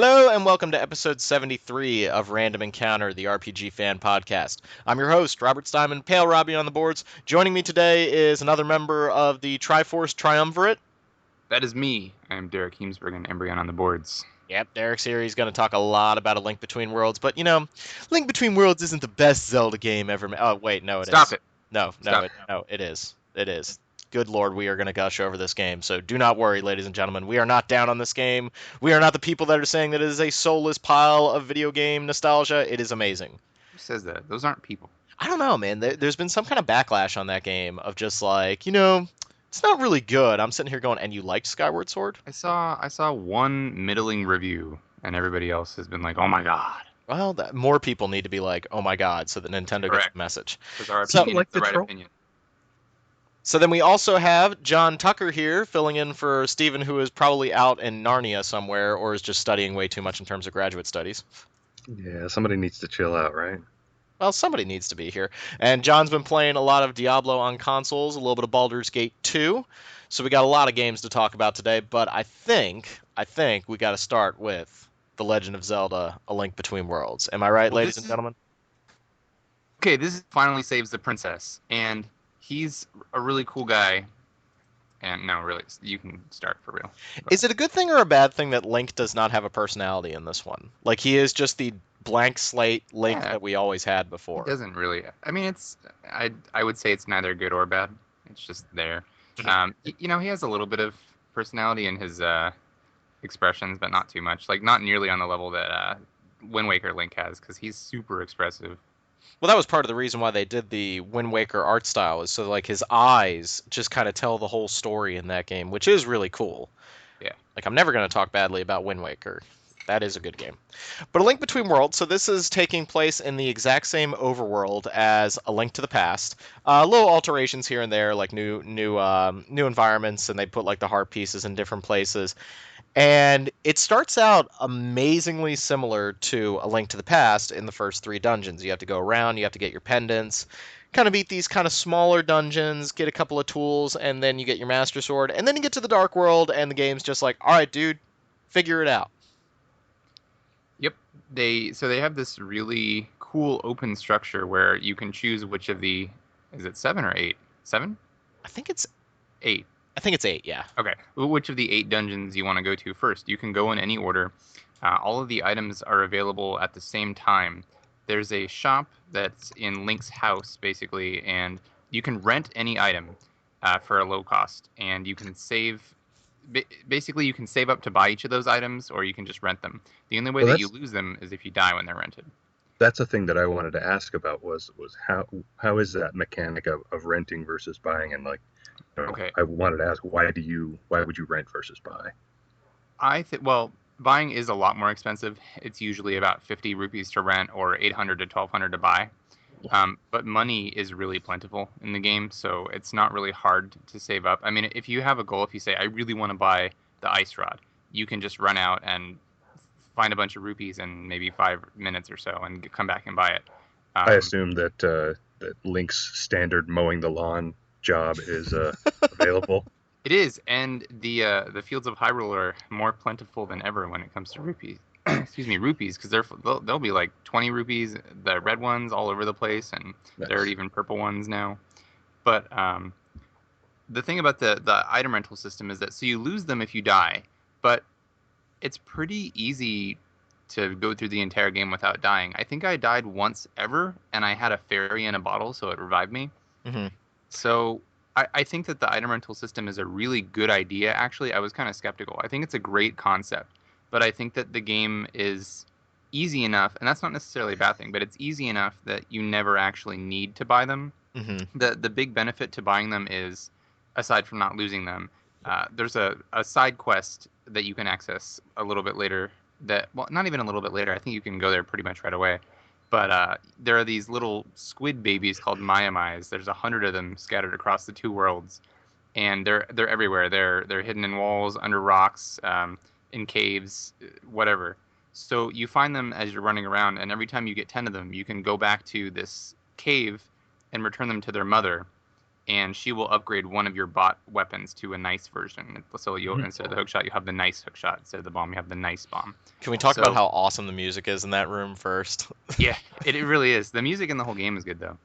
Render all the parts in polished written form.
Hello and welcome to episode 73 of Random Encounter, the RPG fan podcast. I'm your host, Robert Steinman, Pale Robbie on the boards. Joining me today is another member of the Triforce Triumvirate. That is me. I am Derek Heemsberg and Embryon on the boards. Yep, Derek's here. He's going to talk a lot about A Link Between Worlds, but Link Between Worlds isn't the best Zelda game ever made. Oh, wait, no, it is. Stop it. No, Stop it is. It is. Good Lord, we are going to gush over this game. So do not worry, ladies and gentlemen. We are not down on this game. We are not the people that are saying that it is a soulless pile of video game nostalgia. It is amazing. Who says that? Those aren't people. I don't know, man. There's been some kind of backlash on that game of just like, it's not really good. I'm sitting here going, and you liked Skyward Sword? I saw one middling review, and everybody else has been like, "Oh my god." Well, more people need to be like, oh my god, so that Nintendo gets Correct. the message. Because our So- opinion like is the the right troll? opinion. So then we also have John Tucker here, filling in for Steven, who is probably out in Narnia somewhere, or is just studying way too much in terms of graduate studies. Yeah, somebody needs to chill out, right? Well, somebody needs to be here. And John's been playing a lot of Diablo on consoles, a little bit of Baldur's Gate 2. So we got a lot of games to talk about today, but I think we got to start with The Legend of Zelda: A Link Between Worlds. Am I right, Well, ladies this and is- gentlemen? Okay, this finally saves the princess, and he's a really cool guy. And no, really, you can start for real. Is it a good thing or a bad thing that Link does not have a personality in this one? Like, he is just the blank slate Link Yeah. that we always had It before. doesn't really. I mean, I would say it's neither good or bad. It's just there. He has a little bit of personality in his expressions, but not too much. Like, not nearly on the level that Wind Waker Link has, because he's super expressive. Well, that was part of the reason why they did the Wind Waker art style, is so like his eyes just kind of tell the whole story in that game, which is really cool. Yeah. Like, I'm never going to talk badly about Wind Waker. That is a good game. But A Link Between Worlds, so this is taking place in the exact same overworld as A Link to the Past. Little alterations here and there, like new environments, and they put like the heart pieces in different places. And it starts out amazingly similar to A Link to the Past in the first 3 dungeons. You have to go around, you have to get your pendants, kind of beat these kind of smaller dungeons, get a couple of tools, and then you get your Master Sword, and then you get to the Dark World, and the game's just like, all right, dude, figure it out. Yep. They have this really cool open structure where you can choose which of the, is it 7 or 8? 7? I think it's 8. 8, yeah. Okay. Which of the 8 dungeons you want to go to first? You can go in any order. All of the items are available at the same time. There's a shop that's in Link's house, basically, and you can rent any item for a low cost, and you can save. Basically, you can save up to buy each of those items, or you can just rent them. The only way Well, that you lose them is if you die when they're rented. That's a thing that I wanted to ask about was how is that mechanic of renting versus buying, and like, Okay. I wanted to ask why would you rent versus buy? Well, buying is a lot more expensive. It's usually about 50 rupees to rent or 800 to 1200 to buy. But money is really plentiful in the game, so it's not really hard to save up. I mean, if you have a goal, if you say, I really want to buy the ice rod, you can just run out and find a bunch of rupees in maybe 5 minutes or so and come back and buy it. I assume that Link's standard mowing the lawn job is available. It is, and the fields of Hyrule are more plentiful than ever when it comes to rupees. Excuse me, rupees, because they'll be like 20 rupees, the red ones all over the place, and Nice. there are even purple ones now. But the thing about the item rental system is that so you lose them if you die, but it's pretty easy to go through the entire game without dying. I think I died once ever, and I had a fairy in a bottle, so it revived me. Mm-hmm. So I think that the item rental system is a really good idea. Actually, I was kind of skeptical. I think it's a great concept, but I think that the game is easy enough, and that's not necessarily a bad thing, but it's easy enough that you never actually need to buy them. Mm-hmm. The big benefit to buying them is, aside from not losing them, there's a side quest that you can access a little bit later. Well, not even a little bit later. I think you can go there pretty much right away. But there are these little squid babies called Mayamais. There's 100 of them scattered across the 2 worlds, and they're everywhere. They're hidden in walls, under rocks, in caves, whatever. So you find them as you're running around, and every time you get 10 of them, you can go back to this cave and return them to their mother. and she will upgrade one of your bot weapons to a nice version. So you'll instead of the hookshot, you have the nice hookshot. Instead of the bomb, you have the nice bomb. Can we talk about So how awesome the music is in that room first? yeah, it really is. The music in the whole game is good though.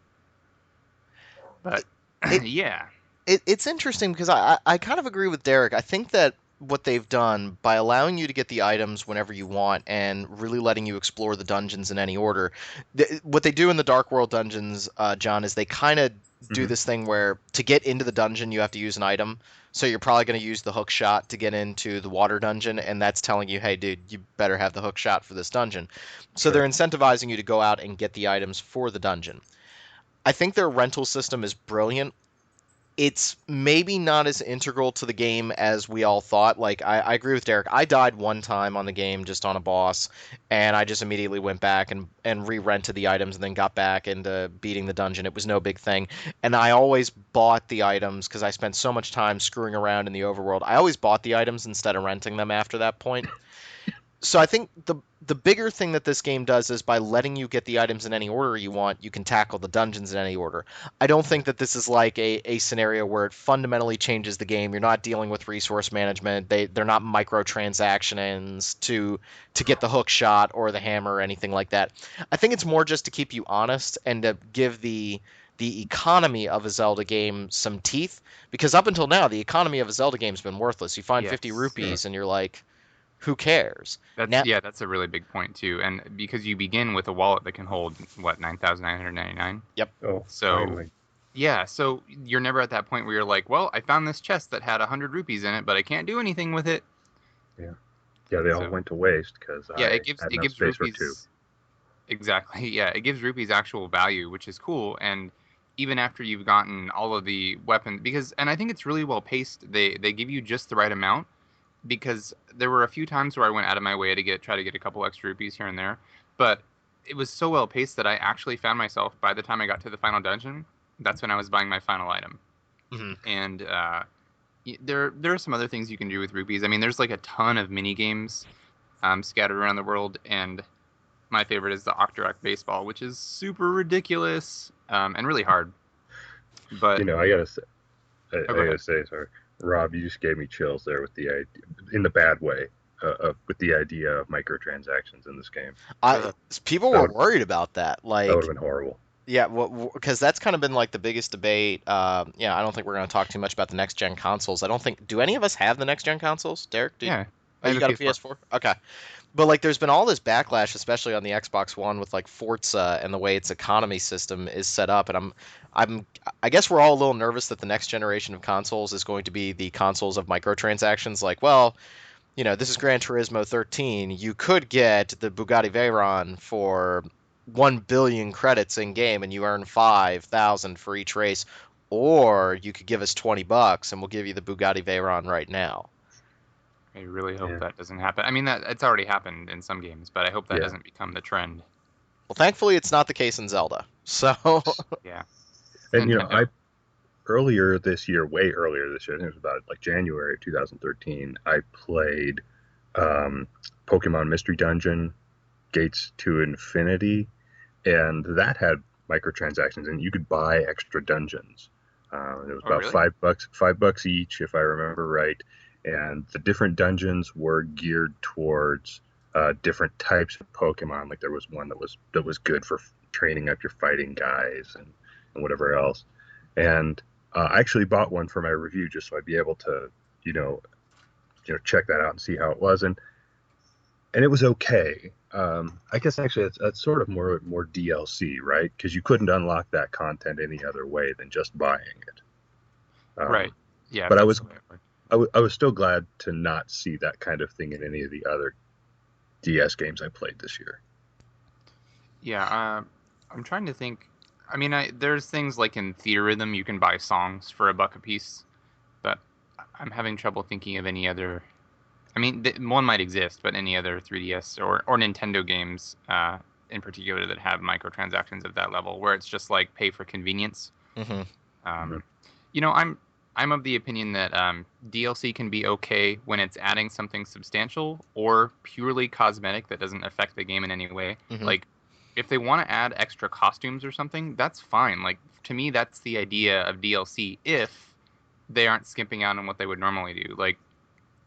But It, yeah, it's interesting because I kind of agree with Derek. I think that what they've done by allowing you to get the items whenever you want and really letting you explore the dungeons in any order, what they do in the Dark World dungeons, John, is they kind of do Mhm. this thing where to get into the dungeon you have to use an item. So you're probably going to use the hook shot to get into the water dungeon, and that's telling you, hey, dude, you better have the hook shot for this dungeon. So they're Sure. incentivizing you to go out and get the items for the dungeon. I think their rental system is brilliant. It's maybe not as integral to the game as we all thought. Like, I agree with Derek. I died one time on the game just on a boss, and I just immediately went back and re-rented the items and then got back into beating the dungeon. It was no big thing. And I always bought the items because I spent so much time screwing around in the overworld. I always bought the items instead of renting them after that point. So I think the bigger thing that this game does is by letting you get the items in any order you want, you can tackle the dungeons in any order. I don't think that this is like a scenario where it fundamentally changes the game. You're not dealing with resource management. They're not microtransactions to get the hook shot or the hammer or anything like that. I think it's more just to keep you honest and to give the economy of a Zelda game some teeth, because up until now the economy of a Zelda game's been worthless. You find 50 yes. Sure. rupees and you're like, who cares? That's Now, yeah, that's a really big point too. And because you begin with a wallet that can hold what 9,999. yep. Oh, So finally. yeah, so you're never at that point where you're like, well, I found this chest that had 100 rupees in it, but I can't do anything with it. Yeah. Yeah, they all So went to waste because yeah, I had it enough gives space for two. rupees exactly. Yeah, it gives rupees actual value, which is cool. And even after you've gotten all of the weapons, because and I think it's really well paced. They give you just the right amount because there were a few times where I went out of my way to try to get a couple extra rupees here and there, but it was so well paced that I actually found myself by the time I got to the final dungeon, that's when I was buying my final item. Hmm. And there are some other things you can do with rupees. I mean, there's like a ton of mini games scattered around the world, and my favorite is the Octorok baseball, which is super ridiculous and really hard. You But know, I gotta say, oh, I go gotta ahead. say, sorry, Rob, you just gave me chills there with the idea, in the bad way, with the idea of microtransactions in this game. I Uh, People That were would worried about that. that would Like, have been horrible. yeah, because that's kind of been like the biggest debate. Yeah, I don't think we're going to talk too much about the next gen consoles. I don't think. Do any of us have the next gen consoles? Derek, yeah, oh, I have you a got a PS4. PS4? Okay. But like, there's been all this backlash, especially on the Xbox One, with like Forza and the way its economy system is set up. And I'm, I guess we're all a little nervous that the next generation of consoles is going to be the consoles of microtransactions. Like, well, this is Gran Turismo 13. You could get the Bugatti Veyron for 1 billion credits in game, and you earn 5,000 for each race, or you could give us $20 and we'll give you the Bugatti Veyron right now. I really hope Yeah, that doesn't happen. I mean, that it's already happened in some games, but I hope that yeah, doesn't become the trend. Well, thankfully, it's not the case in Zelda. So, Yeah, and I Nintendo. earlier this year, way earlier this year, I think it was about like January 2013, I played um, Pokemon Mystery Dungeon Gates to Infinity, and that had microtransactions, and you could buy extra dungeons. It was Oh, about really? $5 each, if I remember right. And the different dungeons were geared towards different types of Pokemon. Like there was one that was good for training up your fighting guys and whatever else. And I actually bought one for my review just so I'd be able to, you know, check that out and see how it was. And it was okay. I guess actually that's sort of more DLC, right? Because you couldn't unlock that content any other way than just buying it. Right. Um, Yeah, if but I that's was the way it works. I was still glad to not see that kind of thing in any of the other DS games I played this year. Yeah, I'm trying to think. I mean, there's things like in Theatrhythm you can buy songs for $1 a piece, but I'm having trouble thinking of any other. I mean, one might exist, but any other 3DS or Nintendo games in particular that have microtransactions at that level, where it's just like pay for convenience. mhm. Um, I'm of the opinion that DLC can be okay when it's adding something substantial or purely cosmetic that doesn't affect the game in any way. Mhm. Like if they want to add extra costumes or something, that's fine. Like to me, that's the idea of DLC if they aren't skimping out on what they would normally do. Like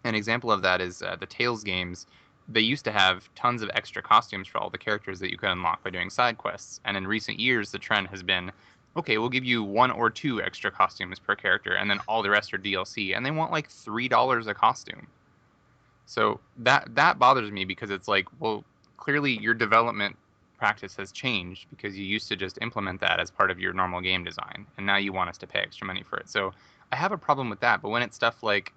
an example of that is the Tales games. They used to have tons of extra costumes for all the characters that you could unlock by doing side quests. And in recent years, the trend has been, okay, we'll give you one or two extra costumes per character, and then all the rest are DLC. And they want like $3 a costume. So that bothers me because it's like, well, clearly your development practice has changed because you used to just implement that as part of your normal game design, and now you want us to pay extra money for it. So I have a problem with that. But when it's stuff like,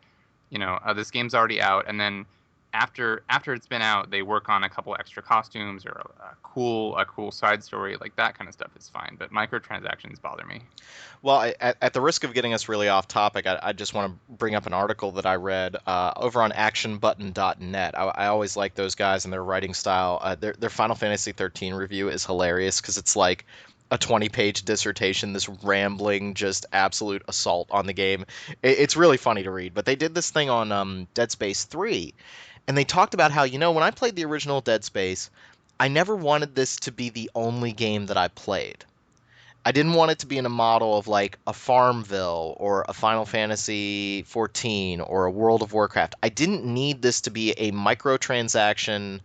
this game's already out, and then after it's been out, they work on a couple extra costumes or a cool side story, like that kind of stuff is fine. But microtransactions bother me. Well, at the risk of getting us really off topic, I just want to bring up an article that I read over on actionbutton.net. I always like those guys and their writing style. Their Final Fantasy 13 review is hilarious because it's like a 20-page dissertation, this rambling, just absolute assault on the game. It's really funny to read. But they did this thing on Dead Space 3, and they talked about how, when I played the original Dead Space, I never wanted this to be the only game that I played. I didn't want it to be in a model of like a Farmville or a Final Fantasy 14 or a World of Warcraft. I didn't need this to be a microtransaction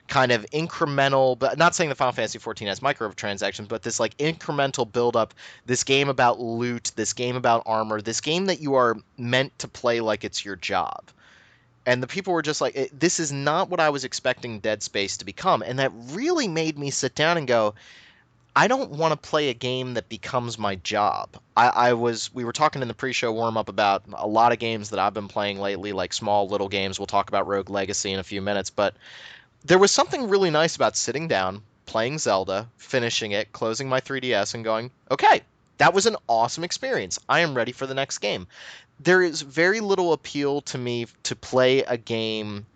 kind of incremental, but not saying the Final Fantasy 14 has microtransactions, but this like incremental build up, this game about loot, this game about armor, this game that you are meant to play like it's your job. And the people were just like, this is not what I was expecting Dead Space to become. And that really made me sit down and go, I don't want to play a game that becomes my job. We were talking in the pre-show warm-up about a lot of games that I've been playing lately, like small little games. We'll talk about Rogue Legacy in a few minutes, but there was something really nice about sitting down, playing Zelda, finishing it, closing my 3DS and going, okay, that was an awesome experience. I am ready for the next game. There is very little appeal to me to play a game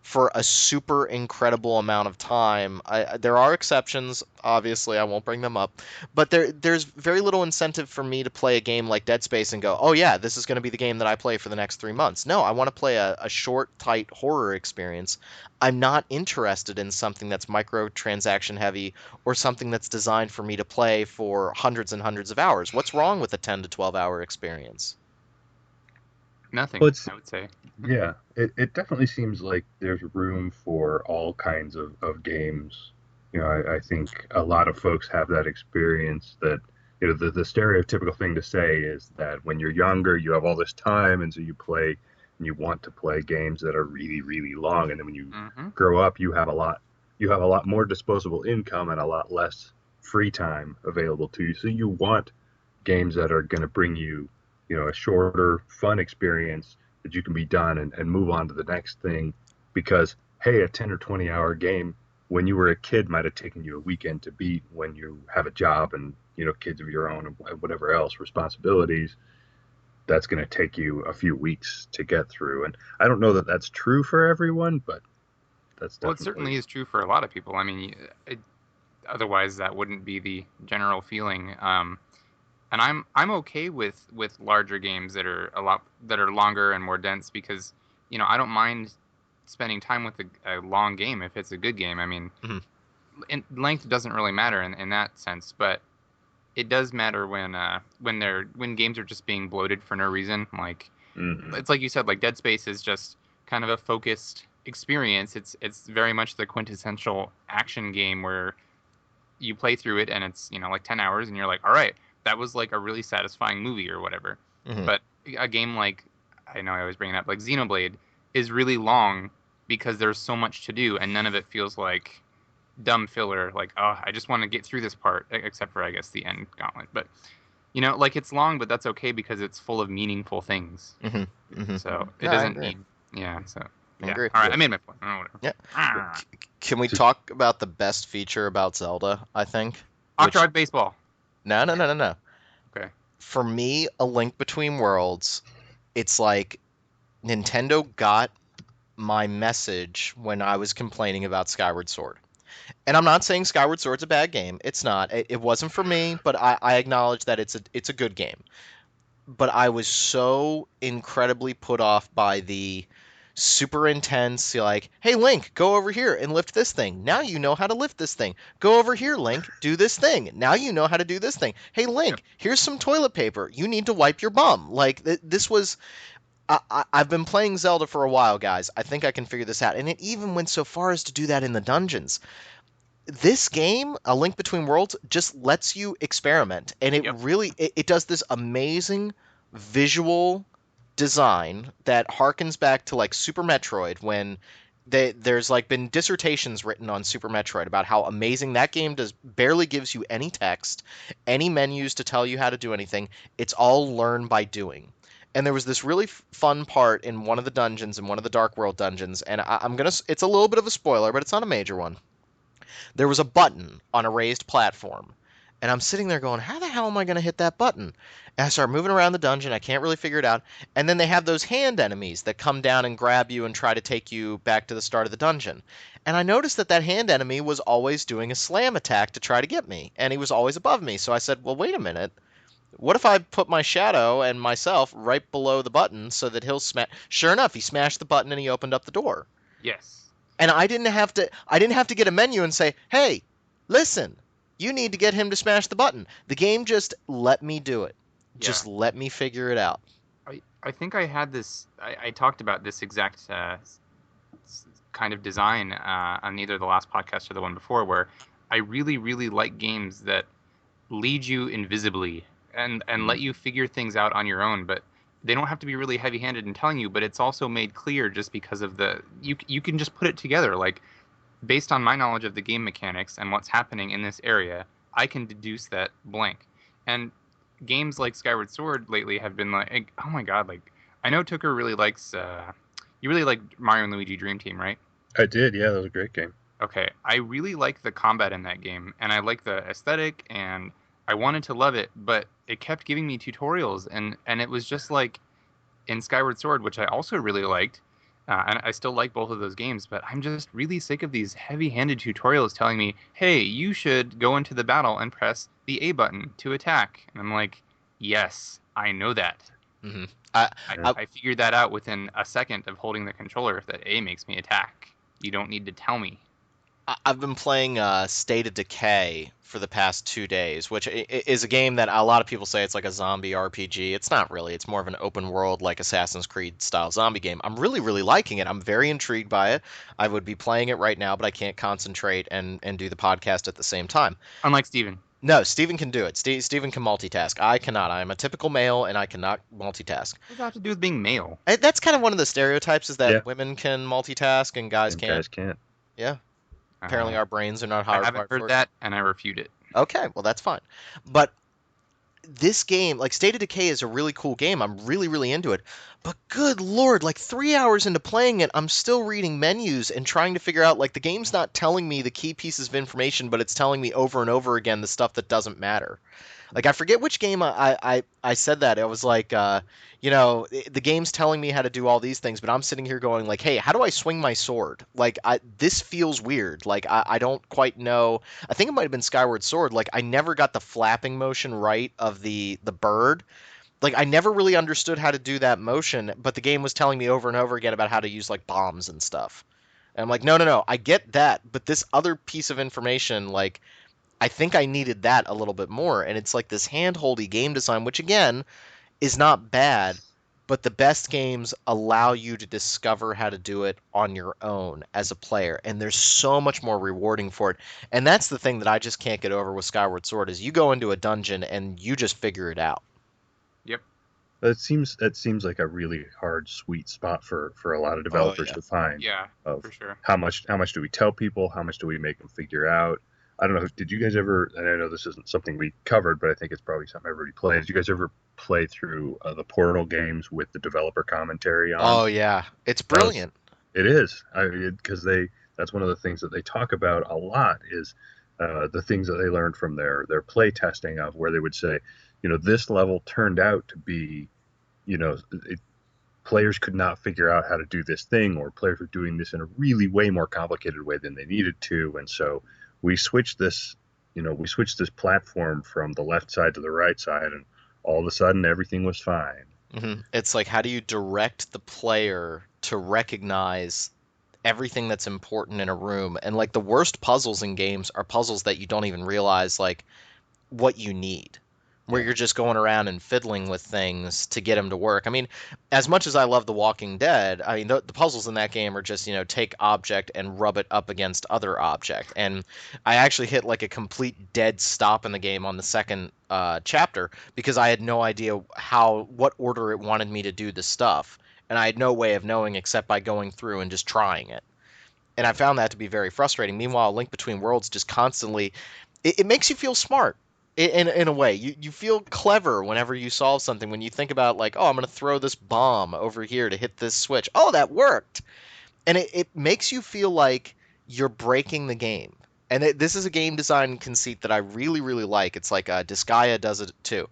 for a super incredible amount of time. There are exceptions, obviously, I won't bring them up, but there's very little incentive for me to play a game like Dead Space and go, oh yeah, this is going to be the game that I play for the next 3 months. No, I want to play a short, tight horror experience. I'm not interested in something that's microtransaction heavy or something that's designed for me to play for hundreds and hundreds of hours. What's wrong with a 10 to 12 hour experience? Nothing, Well, it's I would say. yeah, it definitely seems like there's room for all kinds of games. I think a lot of folks have that experience that, the stereotypical thing to say is that when you're younger, you have all this time, and so you play and you want to play games that are really, really long. And then when you Hmm. grow up, you have a lot more disposable income and a lot less free time available to you. So you want games that are going to bring you, a shorter, fun experience that you can be done and move on to the next thing. Because, hey, a 10 or 20 hour game when you were a kid might have taken you a weekend to beat when you have a job and, kids of your own and whatever else, responsibilities. That's going to take you a few weeks to get through. And I don't know that that's true for everyone, but that's Well, it certainly definitely. is true for a lot of people. I mean, otherwise that wouldn't be the general feeling. And I'm okay with larger games that are longer and more dense because I don't mind spending time with a long game if it's a good game. I mean, Mhm. length doesn't really matter in that sense, but it does matter when games are just being bloated for no reason. Like Mhm. it's like you said, like Dead Space is just kind of a focused experience. It's very much the quintessential action game where you play through it and it's like 10 hours and you're like, all right, that was like a really satisfying movie or whatever. Mhm. But a game like, I know I always bring it up, like Xenoblade is really long because there's so much to do and none of it feels like dumb filler, like, oh, I just want to get through this part, except for I guess the end gauntlet. But like it's long, but that's okay because it's full of meaningful things. Mhm. Mhm. So it No, I doesn't agree. need, yeah. So I yeah, agree. all right, Yeah. I made my point. Oh, whatever. Yeah. Ah. Can we So, talk about the best feature about Zelda, I think? Which Octorock baseball. no, no, no, no, no. Okay. For me, A Link Between Worlds, it's like Nintendo got my message when I was complaining about Skyward Sword. And I'm not saying Skyward Sword's a bad game. It's not. It wasn't for me, but I acknowledge that it's a good game. But I was so incredibly put off by the super intense. You're like, hey, Link, go over here and lift this thing. Now you know how to lift this thing. Go over here, Link, do this thing. Now you know how to do this thing. Hey, Yep. Link, here's some toilet paper. You need to wipe your bum. Like, this was. I've been playing Zelda for a while, guys. I think I can figure this out. And it even went so far as to do that in the dungeons. This game, A Link Between Worlds, just lets you experiment, and it Yep. really it does this amazing visual design that harkens back to like Super Metroid when there's like been dissertations written on Super Metroid about how amazing that game does. Barely gives you any text, any menus to tell you how to do anything. It's all learn by doing. And there was this really fun part in one of the dungeons, in one of the Dark World dungeons, and I'm gonna. It's a little bit of a spoiler, but it's not a major one. There was a button on a raised platform. And I'm sitting there going, how the hell am I going to hit that button? And I start moving around the dungeon. I can't really figure it out. And then they have those hand enemies that come down and grab you and try to take you back to the start of the dungeon. And I noticed that hand enemy was always doing a slam attack to try to get me. And he was always above me. So I said, well, wait a minute. What if I put my shadow and myself right below the button so that he'll smash? Sure enough, he smashed the button and he opened up the door. Yes. And I didn't have to get a menu and say, "Hey, listen, you need to get him to smash the button." The game just let me do it. Yeah. Just let me figure it out. I think I had this. I talked about this exact kind of design on either the last podcast or the one before, where I really, really like games that lead you invisibly and let you figure things out on your own, but they don't have to be really heavy-handed in telling you, but it's also made clear just because of you can just put it together. Like, based on my knowledge of the game mechanics and what's happening in this area, I can deduce that blank. And games like Skyward Sword lately have been like, oh my god, like, I know Tucker really likes, you really like Mario and Luigi Dream Team, right? I did, yeah, that was a great game. Okay, I really like the combat in that game, and I like the aesthetic, and I wanted to love it, but it kept giving me tutorials, and it was just like in Skyward Sword, which I also really liked, and I still like both of those games, but I'm just really sick of these heavy-handed tutorials telling me, hey, you should go into the battle and press the A button to attack. And I'm like, yes, I know that. Mm-hmm. I figured that out within a second of holding the controller, that A makes me attack. You don't need to tell me. I've been playing State of Decay for the past 2 days, which is a game that a lot of people say it's like a zombie RPG. It's not really. It's more of an open world, like Assassin's Creed style zombie game. I'm really, really liking it. I'm very intrigued by it. I would be playing it right now, but I can't concentrate and do the podcast at the same time. Unlike Steven. No, Steven can do it. Steven can multitask. I cannot. I am a typical male, and I cannot multitask. What does that have to do with being male? That's kind of one of the stereotypes, is that Yeah. women can multitask and guys And can't. guys can't. Yeah. Apparently our brains are not hardwired. I haven't heard that, and I refute it. Okay, well, that's fine. But this game, like State of Decay, is a really cool game. I'm really, really into it. But good lord, like 3 hours into playing it, I'm still reading menus and trying to figure out, like, the game's not telling me the key pieces of information, but it's telling me over and over again the stuff that doesn't matter. Like, I forget which game I said that. It was like, the game's telling me how to do all these things, but I'm sitting here going, like, hey, how do I swing my sword? Like, this feels weird. Like, I don't quite know. I think it might have been Skyward Sword. Like, I never got the flapping motion right of the bird. Like, I never really understood how to do that motion, but the game was telling me over and over again about how to use, like, bombs and stuff. And I'm like, no, I get that, but this other piece of information, like, I think I needed that a little bit more. And it's like this handholdy game design, which again is not bad, but the best games allow you to discover how to do it on your own as a player. And there's so much more rewarding for it. And that's the thing that I just can't get over with Skyward Sword, is you go into a dungeon and you just figure it out. Yep. That seems like a really hard, sweet spot for a lot of developers to find. Yeah, of for sure. How much do we tell people? How much do we make them figure out? I don't know. Did you guys ever? And I know this isn't something we covered, but I think it's probably something everybody plays. Did you guys ever play through the Portal games with the developer commentary on? Oh yeah, it's brilliant. It is, because that's one of the things that they talk about a lot is the things that they learned from their play testing, of where they would say, this level turned out to be, players could not figure out how to do this thing, or players were doing this in a really way more complicated way than they needed to, and so we switched this platform from the left side to the right side, and all of a sudden everything was fine. Mm-hmm. It's like, how do you direct the player to recognize everything that's important in a room. And like the worst puzzles in games are puzzles that you don't even realize like what you need, where Yeah. you're just going around and fiddling with things to get them to work. I mean, as much as I love The Walking Dead, I mean, the puzzles in that game are just, take object and rub it up against other object. And I actually hit like a complete dead stop in the game on the second chapter because I had no idea what order it wanted me to do the stuff. And I had no way of knowing except by going through and just trying it. And I found that to be very frustrating. Meanwhile, Link Between Worlds just constantly it makes you feel smart in a way. You feel clever whenever you solve something. When you think about like, oh, I'm going to throw this bomb over here to hit this switch. Oh, that worked. And it makes you feel like you're breaking the game. And this is a game design conceit that I really, really like. It's like Disgaea does it too.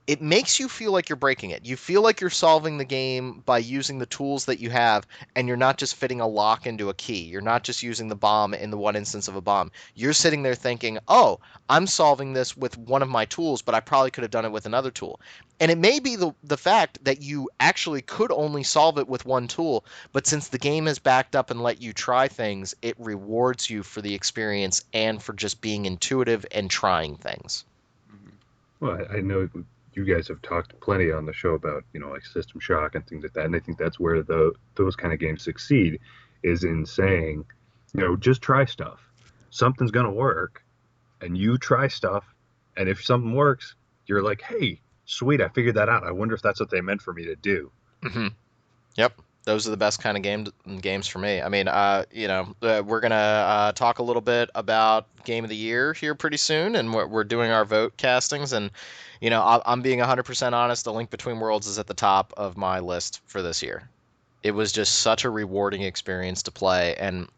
It makes you feel like you're breaking it. You feel like you're solving the game by using the tools that you have, and you're not just fitting a lock into a key. You're not just using the bomb in the one instance of a bomb. You're sitting there thinking, oh, I'm solving this with one of my tools, but I probably could have done it with another tool. And it may be the fact that you actually could only solve it with one tool, but since the game has backed up and let you try things, it rewards you for the experience and for just being intuitive and trying things. Mhm. Well, I know you guys have talked plenty on the show about, like System Shock and things like that, and I think that's where those kind of games succeed, is in saying, just try stuff. Something's gonna work, and you try stuff, and if something works, you're like, hey, sweet, I figured that out. I wonder if that's what they meant for me to do. Mm-hmm. Yep, those are the best kind of games for me. I mean, we're gonna talk a little bit about Game of the Year here pretty soon, and we're doing our vote castings. And I'm being 100% honest. A Link Between Worlds is at the top of my list for this year. It was just such a rewarding experience to play, and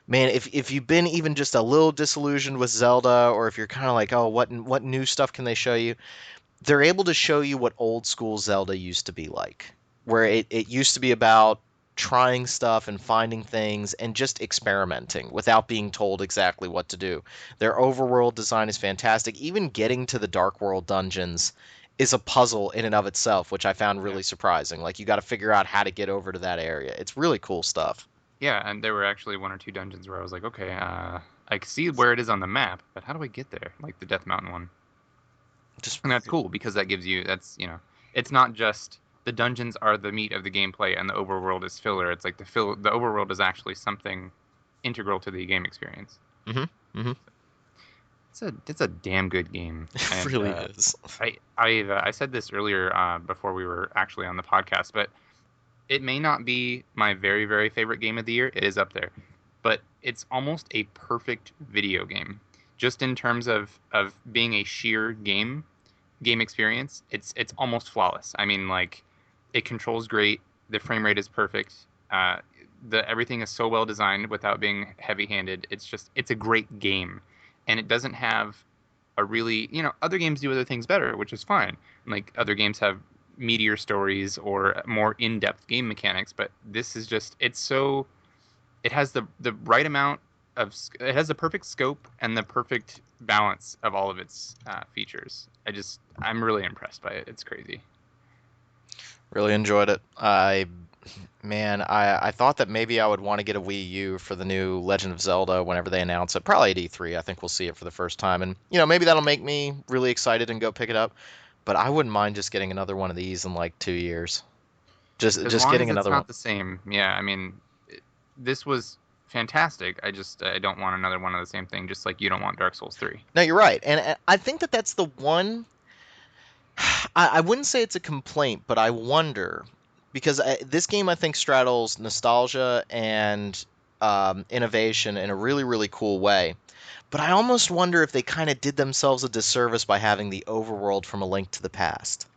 man, if you've been even just a little disillusioned with Zelda, or if you're kind of like, oh, what new stuff can they show you? They're able to show you what old school Zelda used to be like, where it used to be about trying stuff and finding things and just experimenting without being told exactly what to do. Their overworld design is fantastic. Even getting to the Dark World dungeons is a puzzle in and of itself, which I found Yeah. really surprising. Like you got to figure out how to get over to that area. It's really cool stuff. Yeah, and there were actually one or two dungeons where I was like, okay, I can see where it is on the map, but how do I get there? Like the Death Mountain one. Just And that's cool because that gives you it's not just the dungeons are the meat of the gameplay and the overworld is filler. It's like the overworld is actually something integral to the game experience. hmm hmm It's a damn good game. It And really is. I said this earlier before we were actually on the podcast, but it may not be my very, very favorite game of the year. It is up there, but it's almost a perfect video game, just in terms of being a sheer game experience. It's almost flawless. I mean, like, it controls great. The frame rate is perfect. Uh, the everything is so well designed without being heavy-handed. It's a great game, and it doesn't have a really other games do other things better, which is fine. Like other games have meatier stories or more in-depth game mechanics, but this is just it has the right amount of it has the perfect scope and the perfect balance of all of its features. I'm really impressed by it. It's crazy. Really enjoyed it. I thought that maybe I would want to get a Wii U for the new Legend of Zelda whenever they announce it. Probably at E3. I think we'll see it for the first time, and maybe that'll make me really excited and go pick it up. But I wouldn't mind just getting another one of these in like 2 years. As Just long as getting it's another one. not the same. Yeah, I mean, this was fantastic. I don't want another one of the same thing, just like you don't want Dark Souls 3. No, you're right, and I think that that's the one. I wouldn't say it's a complaint, but I wonder because this game I think straddles nostalgia and innovation in a really, really cool way. But I almost wonder if they kind of did themselves a disservice by having the overworld from A Link to the Past.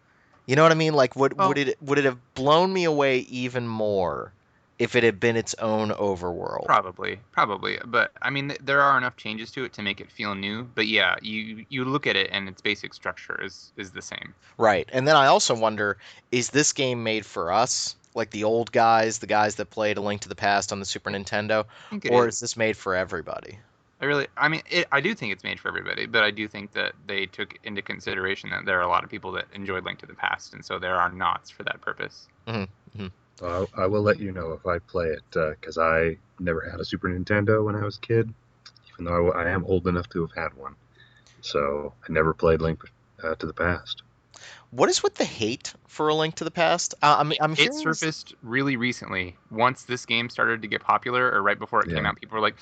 You know what I mean? Like, Well, would it have blown me away even more if it had been its own overworld? probably, but I mean, there are enough changes to it to make it feel new. But yeah, you look at it and its basic structure is the same. Right. And then I also wonder, is this game made for us? Like the old guys, the guys that played A Link to the Past on the Super Nintendo? I think it Or is is. this made for everybody? I mean, I do think it's made for everybody, but I do think that they took into consideration that there are a lot of people that enjoyed Link to the Past, and so there are knots for that purpose. hmm hmm I will let you know if I play it, because I never had a Super Nintendo when I was a kid, even though I am old enough to have had one. So I never played Link to the Past. What is with the hate for A Link to the Past? I'm It hearing this. surfaced really recently. Once this game started to get popular, or right before it came Yeah, out, people were like,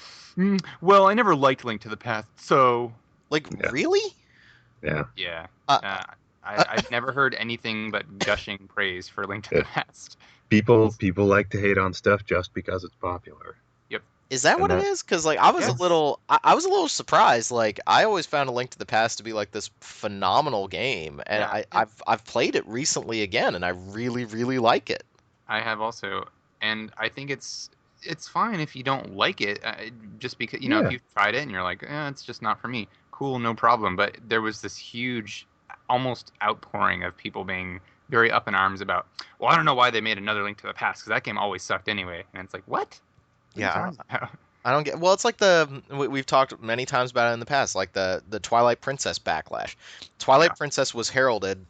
"Well, I never liked Link to the Past, so Like, yeah, really? yeah. yeah." Uh, Uh, uh, I've never heard anything but gushing praise for Link to the It, Past. people like to hate on stuff just because it's popular, Yep. is that and what it that is? Because like I was a Yes. little, I was a little surprised. Like I always found A Link to the Past to be like this phenomenal game, and Yeah. I've played it recently again, and I really really like it. I have also, and I think it's fine if you don't like it, just because if yeah, you've tried it and you're like, it's just not for me. Cool, no problem. But there was this huge, almost outpouring of people being very up in arms about, well, I don't know why they made another Link to the Past because that game always sucked anyway. And it's like, what? What are you Yeah, talking about? I don't get. Well, it's like we've talked many times about it in the past, like the Twilight Princess backlash. Yeah. Twilight Princess was heralded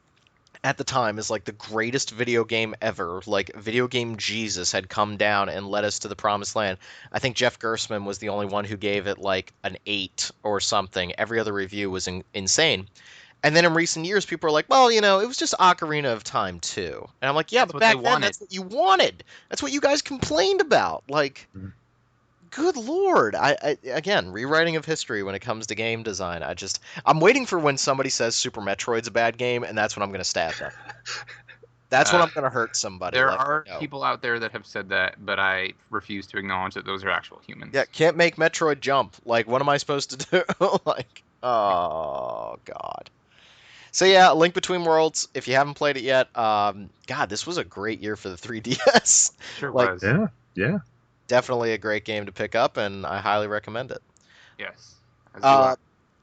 at the time as like the greatest video game ever. Like video game Jesus had come down and led us to the promised land. I think Jeff Gersman was the only one who gave it like an 8 or something. Every other review was insane. And then in recent years, people are like, well, it was just Ocarina of Time too. And I'm like, yeah, That's but what they back then, wanted. that's what you wanted. That's what you guys complained about. Like, Mhm. good lord. Again, rewriting of history when it comes to game design. I'm waiting for when somebody says Super Metroid's a bad game, and that's when I'm going to stab them. That's when Uh, I'm going to hurt somebody. there Like, are no. people out there that have said that, but I refuse to acknowledge that those are actual Yeah, humans. can't make Metroid jump. Like, what am I supposed to do? Like, oh, God. So yeah, Link Between Worlds. If you haven't played it yet, God, this was a great year for the 3DS. Sure Like, was. yeah, yeah. definitely a great game to pick up, and I highly recommend it. Yes. As do I. Uh,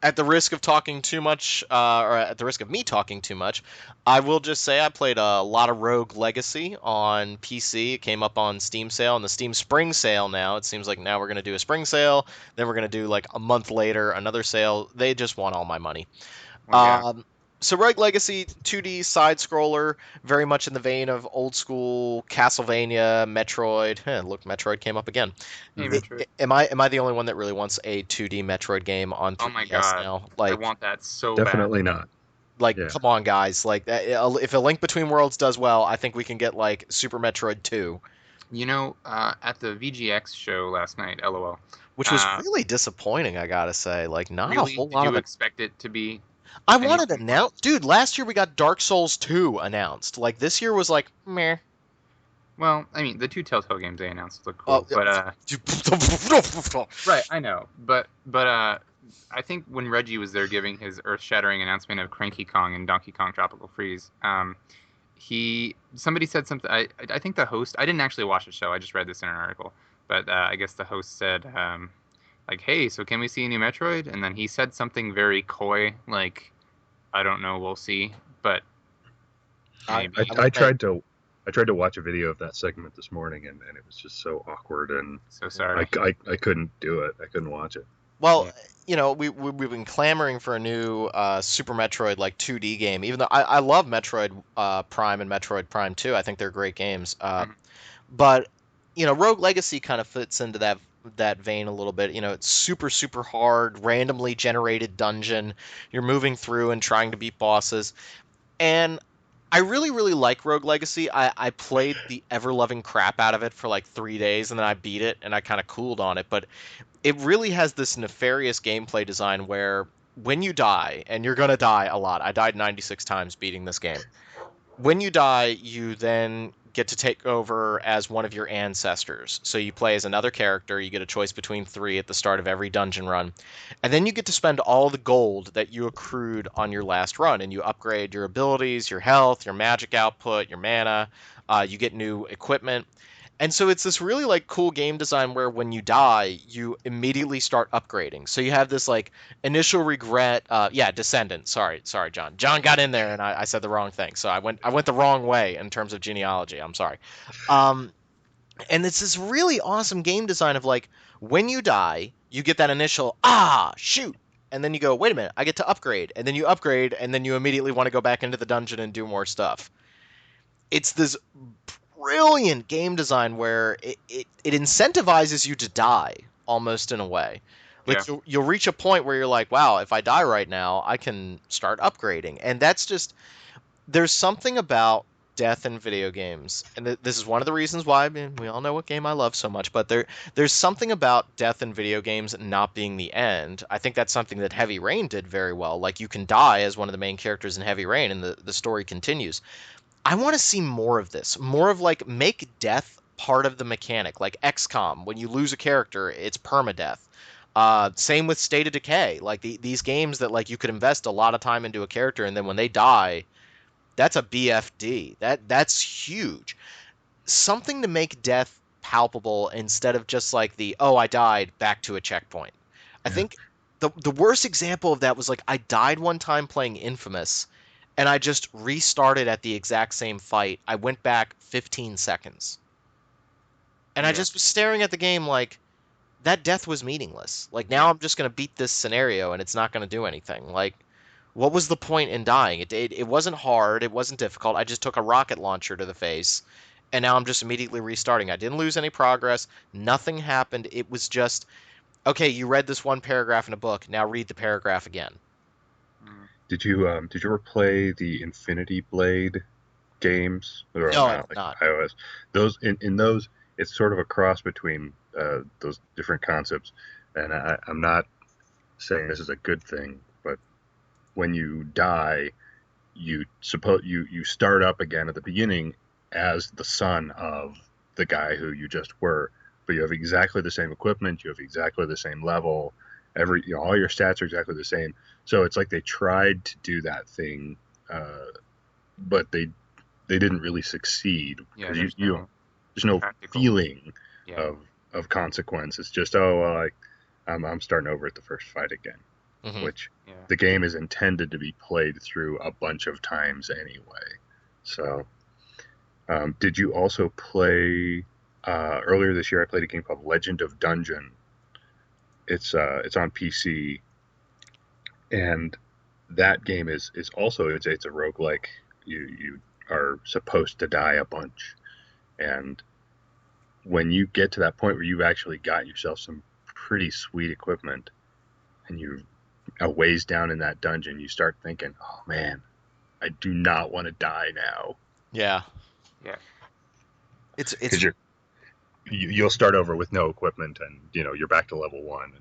at the risk of talking too much, or at the risk of me talking too much, I will just say I played a lot of Rogue Legacy on PC. It came up on Steam sale and the Steam Spring sale now. It seems like now we're going to do a spring sale, then we're going to do like a month later another sale. They just want all my money. Well, yeah. Um, so Rogue Legacy, 2D side scroller, very much in the vein of old school Castlevania, Metroid. Look, Metroid came up again. Hey, Mhm. Metroid. Am I the only one that really wants a 2D Metroid game on Oh my 3DS god. now? I Like, want that so bad. Definitely not. Yeah, come on, guys! Like, if A Link Between Worlds does well, I think we can get like Super Metroid 2, At the VGX show last night, LOL. which was Uh, really disappointing. I gotta say, like, not a really? whole Did lot of you it. expect it to be I wanted anything announced, less? dude. Last year we got Dark Souls 2 announced. Like this year was like meh. Well, I mean, the two Telltale games they announced look Oh, cool, but right, I know, but I think when Reggie was there giving his earth-shattering announcement of Cranky Kong and Donkey Kong Tropical Freeze, he somebody said something. I think the host. I didn't actually watch the show. I just read this in an article, but I guess the host said like, "Hey, so can we see a new Metroid?" And then he said something very coy, like, "I don't know, we'll see," but I, maybe. I will I say, tried to watch a video of that segment this morning, and it was just so awkward, and So I, sorry. I couldn't do it. I couldn't watch it. well, Yeah. we've been clamoring for a new Super Metroid like 2D game. Even though I love Metroid Prime and Metroid Prime 2, I think they're great games. Mhm. But Rogue Legacy kind of fits into that vein a little bit. It's super super hard, randomly generated dungeon. You're moving through and trying to beat bosses, and I really really like Rogue Legacy. I played the ever loving crap out of it for like 3 days, and then I beat it, and I kind of cooled on it. But it really has this nefarious gameplay design where when you die, and you're gonna die a lot. I died 96 times beating this game. When you die, you then get to take over as one of your ancestors. So you play as another character. You get a choice between three at the start of every dungeon run. And then you get to spend all the gold that you accrued on your last run. And you upgrade your abilities, your health, your magic output, your mana. You get new equipment. And so it's this really like cool game design where when you die, you immediately start upgrading. So you have this like initial regret. Yeah, descendant. Sorry, John. John got in there, and I said the wrong thing. So I went the wrong way in terms of genealogy. I'm sorry. Um, and it's this really awesome game design of like when you die, you get that initial shoot, and then you go, wait a minute, I get to upgrade, and then you upgrade, and then you immediately want to go back into the dungeon and do more stuff. It's this brilliant game design where it incentivizes you to die almost in a way. Yeah. Like you'll reach a point where you're like, wow, if I die right now, I can start upgrading. And that's just there's something about death in video games, and this is one of the reasons why. I mean, we all know what game I love so much, but there's something about death in video games not being the end. I think that's something that Heavy Rain did very well. Like you can die as one of the main characters in Heavy Rain, and the story continues. I want to see more of this, more of like make death part of the mechanic, like XCOM. When you lose a character, it's permadeath. Same with State of Decay, like these games that like you could invest a lot of time into a character, and then when they die, that's a BFD. That's huge. Something to make death palpable instead of just like the oh I died back to a checkpoint. I Yeah. think the worst example of that was like I died one time playing Infamous and I just restarted at the exact same fight. I went back 15 seconds. And I Yeah. just was staring at the game like that death was meaningless. Like now I'm just going to beat this scenario and it's not going to do anything. Like what was the point in dying? It wasn't hard. It wasn't difficult. I just took a rocket launcher to the face, and now I'm just immediately restarting. I didn't lose any progress. Nothing happened. It was just, okay, you read this one paragraph in a book. Now read the paragraph again. Mm. Did you ever play the Infinity Blade games that are No, on I did like not. iOS? Those in those, it's sort of a cross between those different concepts, and I'm not saying this is a good thing, but when you die, you start up again at the beginning as the son of the guy who you just were, but you have exactly the same equipment, you have exactly the same level, all your stats are exactly the same. So it's like they tried to do that thing, but they didn't really succeed Yeah. because There's you no there's no practical. feeling Yeah. of consequence. It's just oh well, I'm starting over at the first fight again, Hmm. which Yeah. the game is intended to be played through a bunch of times anyway. So, did you also play earlier this year? I played a game called Legend of Dungeon. It's on PC, and that game is also it's a roguelike. You are supposed to die a bunch, and when you get to that point where you've actually got yourself some pretty sweet equipment, and you a ways down in that dungeon, you start thinking, "Oh man, I do not want to die now," Yeah, Yeah. it's because you'll start over with no equipment, and you're back to level one.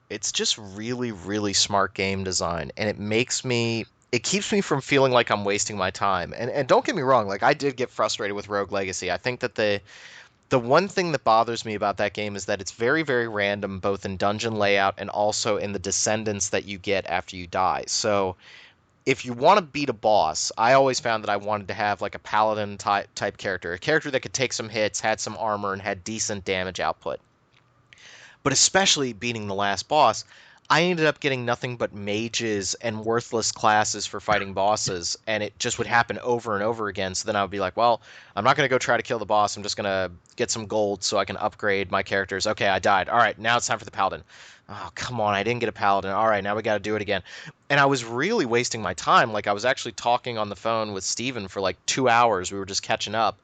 it's just really really smart game design, and it keeps me from feeling like I'm wasting my time. And don't get me wrong, like I did get frustrated with Rogue Legacy. I think that the one thing that bothers me about that game is that it's very, very random, both in dungeon layout and also in the descendants that you get after you die. So if you want to beat a boss, I always found that I wanted to have like a paladin type character, a character that could take some hits, had some armor, and had decent damage output. But especially beating the last boss, I ended up getting nothing but mages and worthless classes for fighting bosses, and it just would happen over and over again. So then I would be like, well, I'm not going to go try to kill the boss. I'm just going to get some gold so I can upgrade my characters. Okay, I died. All right, now it's time for the paladin. Oh, come on, I didn't get a paladin. All right, now we got to do it again. And I was really wasting my time. Like I was actually talking on the phone with Steven for like 2 hours. We were just catching up,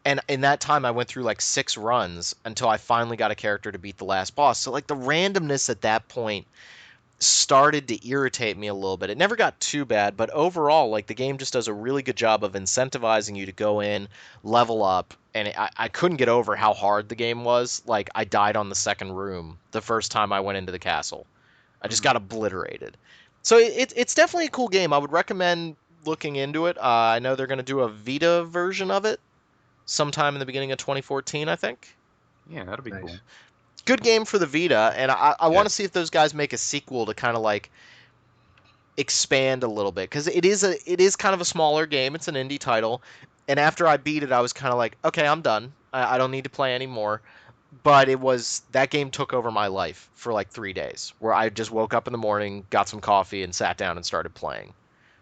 and in that time I went through like 6 runs until I finally got a character to beat the last boss. So like the randomness at that point started to irritate me a little bit. It never got too bad, but overall like the game just does a really good job of incentivizing you to go in, level up, and I couldn't get over how hard the game was. Like I died on the second room the first time I went into the castle. I just Mm. got obliterated. So it's definitely a cool game. I would recommend looking into it. I know they're going to do a Vita version of it sometime in the beginning of 2014, I think. Yeah. That'll be cool. Nice. Good game for the Vita, and I want Yeah. to see if those guys make a sequel to kind of like expand a little bit because it is kind of a smaller game. It's an indie title, and after I beat it, I was kind of like, okay, I'm done. I don't need to play anymore. But it was that game took over my life for like 3 days, where I just woke up in the morning, got some coffee, and sat down and started playing.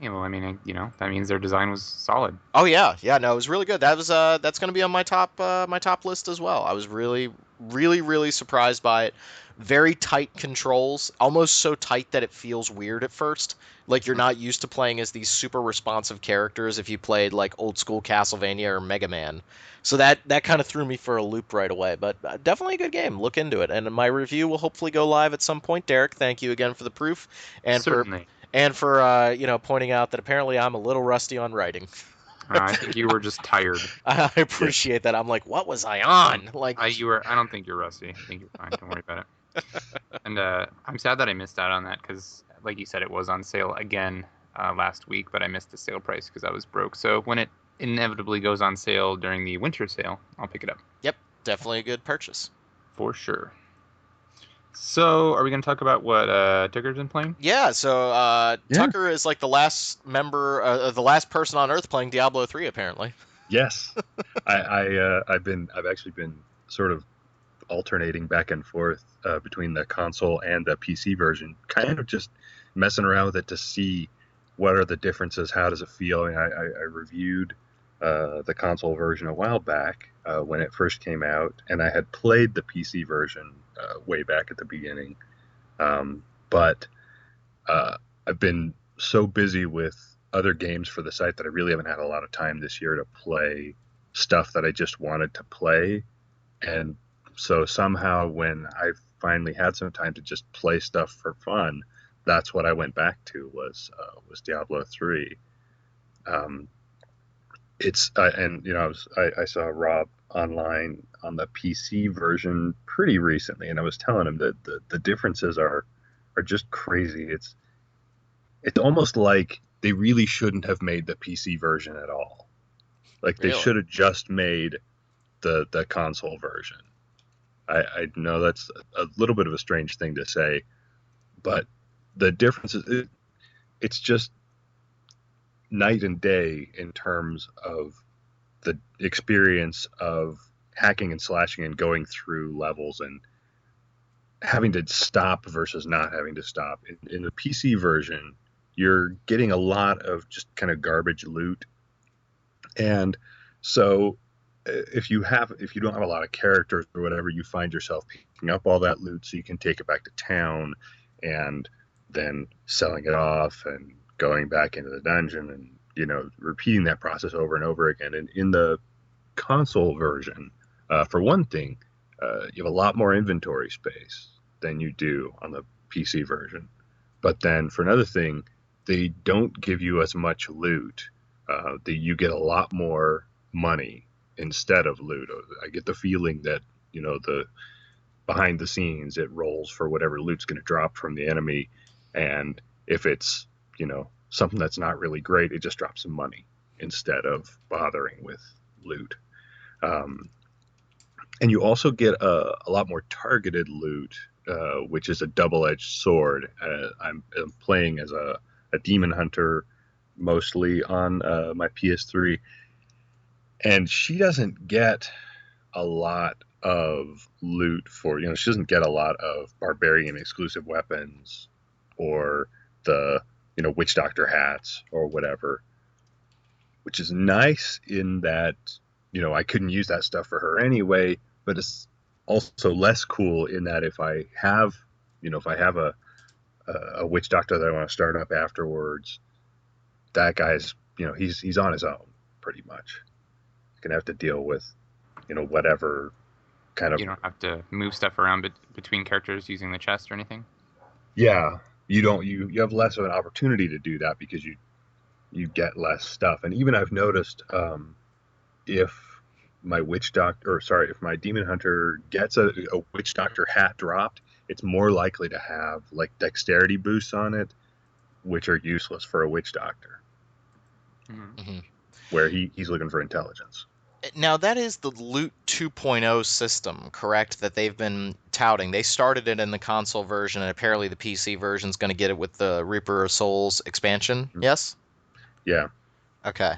Yeah. Well, I mean, that means their design was solid. Oh yeah, yeah, no, it was really good. That's going to be on my top list as well. I was really really, really surprised by it. Very tight controls, almost so tight that it feels weird at first. Like you're not used to playing as these super responsive characters if you played like old school Castlevania or Mega Man. So that kind of threw me for a loop right away. But definitely a good game. Look into it. And my review will hopefully go live at some point. Derek, thank you again for the proof and for Certainly. pointing out that apparently I'm a little rusty on writing. I think you were just tired. I Yeah. appreciate that. I'm like, what was I on? Like, I don't think you're rusty. I think you're fine. Don't worry about it. And I'm sad that I missed out on that because, like you said, it was on sale again last week, but I missed the sale price because I was broke. So when it inevitably goes on sale during the winter sale, I'll pick it up yep, definitely a good purchase. for sure. So are we going to talk about what Tucker's been playing? Yeah, so Yeah. Tucker is like the last member, the last person on Earth playing Diablo 3, apparently. Yes, I've actually been sort of alternating back and forth between the console and the PC version, kind of just messing around with it to see what are the differences, how does it feel. I reviewed the console version a while back when it first came out, and I had played the PC version way back at the beginning, but I've been so busy with other games for the site that I really haven't had a lot of time this year to play stuff that I just wanted to play. And so somehow when I finally had some time to just play stuff for fun, that's what I went back to was Diablo 3. It's and I saw Rob online on the PC version pretty recently, and I was telling him that the differences are just crazy. It's almost like they really shouldn't have made the PC version at all. Like they Really? should have just made the console version. I know that's a little bit of a strange thing to say, but the difference is it's just night and day in terms of the experience of hacking and slashing and going through levels and having to stop versus not having to stop. In the PC version, you're getting a lot of just kind of garbage loot. And so if you don't have a lot of characters or whatever, you find yourself picking up all that loot so you can take it back to town and then selling it off and going back into the dungeon and repeating that process over and over again. And in the console version, for one thing, you have a lot more inventory space than you do on the PC version. But then for another thing, they don't give you as much loot. You get a lot more money instead of loot. I get the feeling that the behind the scenes it rolls for whatever loot's going to drop from the enemy, and if it's something that's not really great, it just drops some money instead of bothering with loot. And you also get a lot more targeted loot, which is a double-edged sword. I'm playing as a demon hunter mostly on my PS3, and she doesn't get a lot of loot for she doesn't get a lot of barbarian exclusive weapons or the witch doctor hats or whatever, which is nice in that I couldn't use that stuff for her anyway, but it's also less cool in that if I have a witch doctor that I want to start up afterwards, that guy's he's on his own pretty much. He's gonna have to deal with whatever kind of. You don't have to move stuff around between characters using the chest or anything. Yeah, you have less of an opportunity to do that because you get less stuff. And even I've noticed if my if my demon hunter gets a witch doctor hat dropped, it's more likely to have like dexterity boosts on it, which are useless for a witch doctor. Mm-hmm. Where he's looking for intelligence. Now, that is the Loot 2.0 system, correct? That they've been touting. They started it in the console version, and apparently the PC version is going to get it with the Reaper of Souls expansion. Mm-hmm. Yes? Yeah. Okay.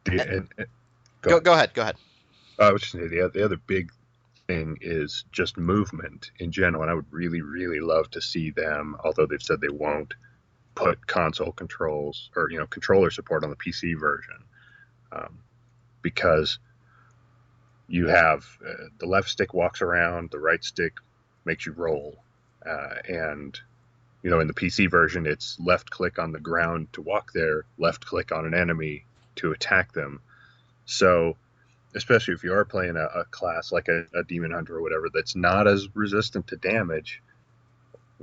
Yeah. Go ahead. Go ahead. I was just saying the other big thing is just movement in general, and I would really, really love to see them, although they've said they won't, put console controls or controller support on the PC version. Because you have the left stick walks around, the right stick makes you roll, and in the PC version, it's left click on the ground to walk there, left click on an enemy to attack them. So, especially if you are playing a class like a demon hunter or whatever that's not as resistant to damage,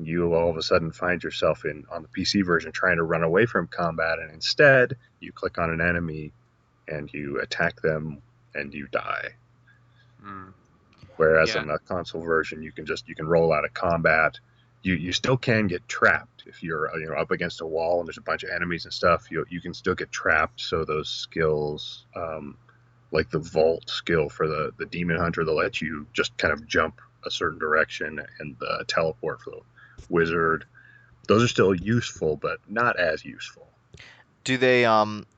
you all of a sudden find yourself on the PC version trying to run away from combat, and instead you click on an enemy and you attack them and you die. Mm. Whereas Yeah. on the console version, you can roll out of combat. You still can get trapped if you're up against a wall and there's a bunch of enemies and stuff. You can still get trapped. So those skills, like the vault skill for the demon hunter, that lets you just kind of jump a certain direction, and the teleport for the wizard, those are still useful, but not as useful. Do they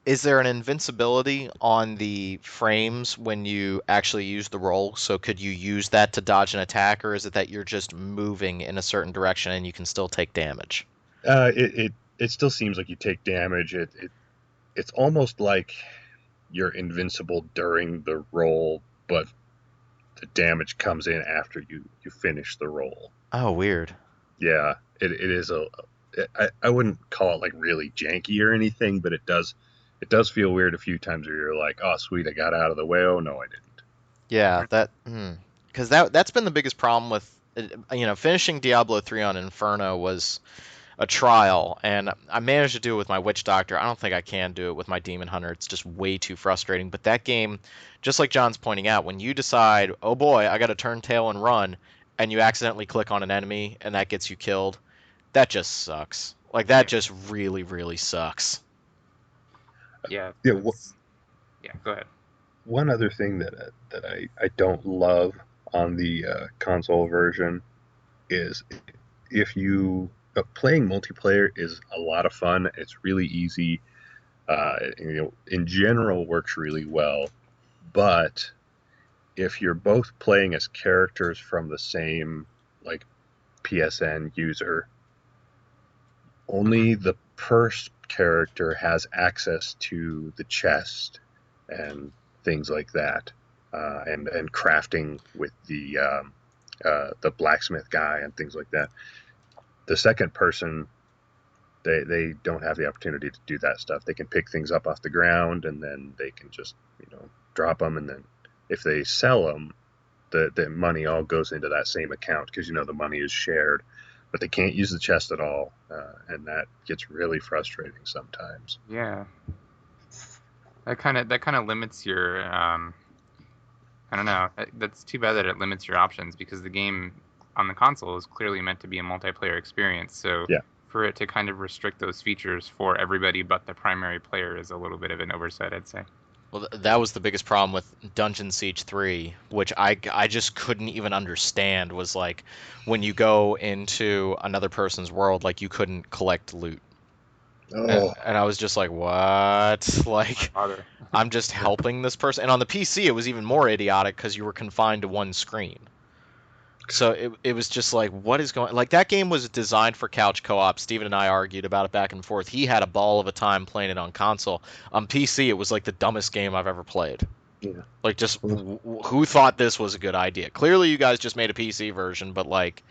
is there an invincibility on the frames when you actually use the roll? So could you use that to dodge an attack, or is it that you're just moving in a certain direction and you can still take damage? It still seems like you take damage. It's almost like you're invincible during the roll, but the damage comes in after you finish the roll. Oh, weird. Yeah, it is I wouldn't call it like really janky or anything, but it does feel weird a few times where you're like, oh sweet, I got out of the way. Oh no, I didn't. Yeah, because that's been the biggest problem with finishing Diablo 3 on Inferno was a trial, and I managed to do it with my Witch Doctor. I don't think I can do it with my Demon Hunter. It's just way too frustrating. But that game, just like John's pointing out, when you decide, oh boy, I got to turn tail and run, and you accidentally click on an enemy and that gets you killed, that just sucks. Like that just really, really sucks. Yeah. Yeah. Yeah. Go ahead. One other thing that I don't love on the console version is if you playing multiplayer is a lot of fun. It's really easy. In general, works really well. But if you're both playing as characters from the same like PSN user, only the first character has access to the chest and things like that, and crafting with the blacksmith guy and things like that. The second person, they don't have the opportunity to do that stuff. They can pick things up off the ground and then they can just drop them, and then if they sell them, the money all goes into that same account because the money is shared. But they can't use the chest at all, and that gets really frustrating sometimes. Yeah. That kind of limits your I don't know. That's too bad that it limits your options because the game on the console is clearly meant to be a multiplayer experience. So Yeah. for it to kind of restrict those features for everybody but the primary player is a little bit of an oversight, I'd say. Well, that was the biggest problem with Dungeon Siege 3, which I just couldn't even understand, was like when you go into another person's world, like you couldn't collect loot. Oh, And I was just like, what? Like, Father. I'm just helping this person. And on the PC, it was even more idiotic because you were confined to one screen. So it was just like, what is going? Like that game was designed for couch co-op. Steven and I argued about it back and forth. He had a ball of a time playing it on console. On PC, it was like the dumbest game I've ever played. yeah. Like, just who thought this was a good idea? Clearly, you guys just made a PC version, but like,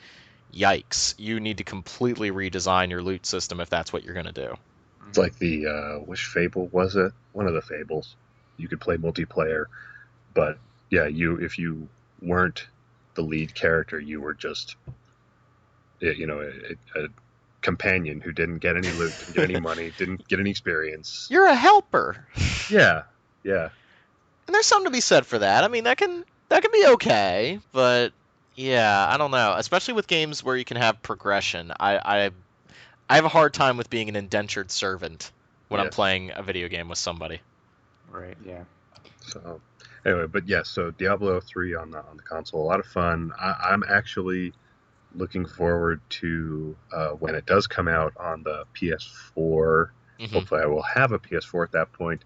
yikes! You need to completely redesign your loot system if that's what you're gonna do. It's like which Fable was it? One of the Fables. You could play multiplayer, but yeah, if you weren't the lead character, you were just a companion who didn't get any loot, didn't get any money, didn't get any experience. You're a helper. Yeah. And there's something to be said for that. I mean, that can be okay, but yeah, I don't know. Especially with games where you can have progression. I have a hard time with being an indentured servant when I'm Yes. playing a video game with somebody. Right, yeah. So anyway, but yeah, so Diablo 3 on the console, a lot of fun. I'm actually looking forward to when it does come out on the PS4. Mhm. Hopefully, I will have a PS4 at that point,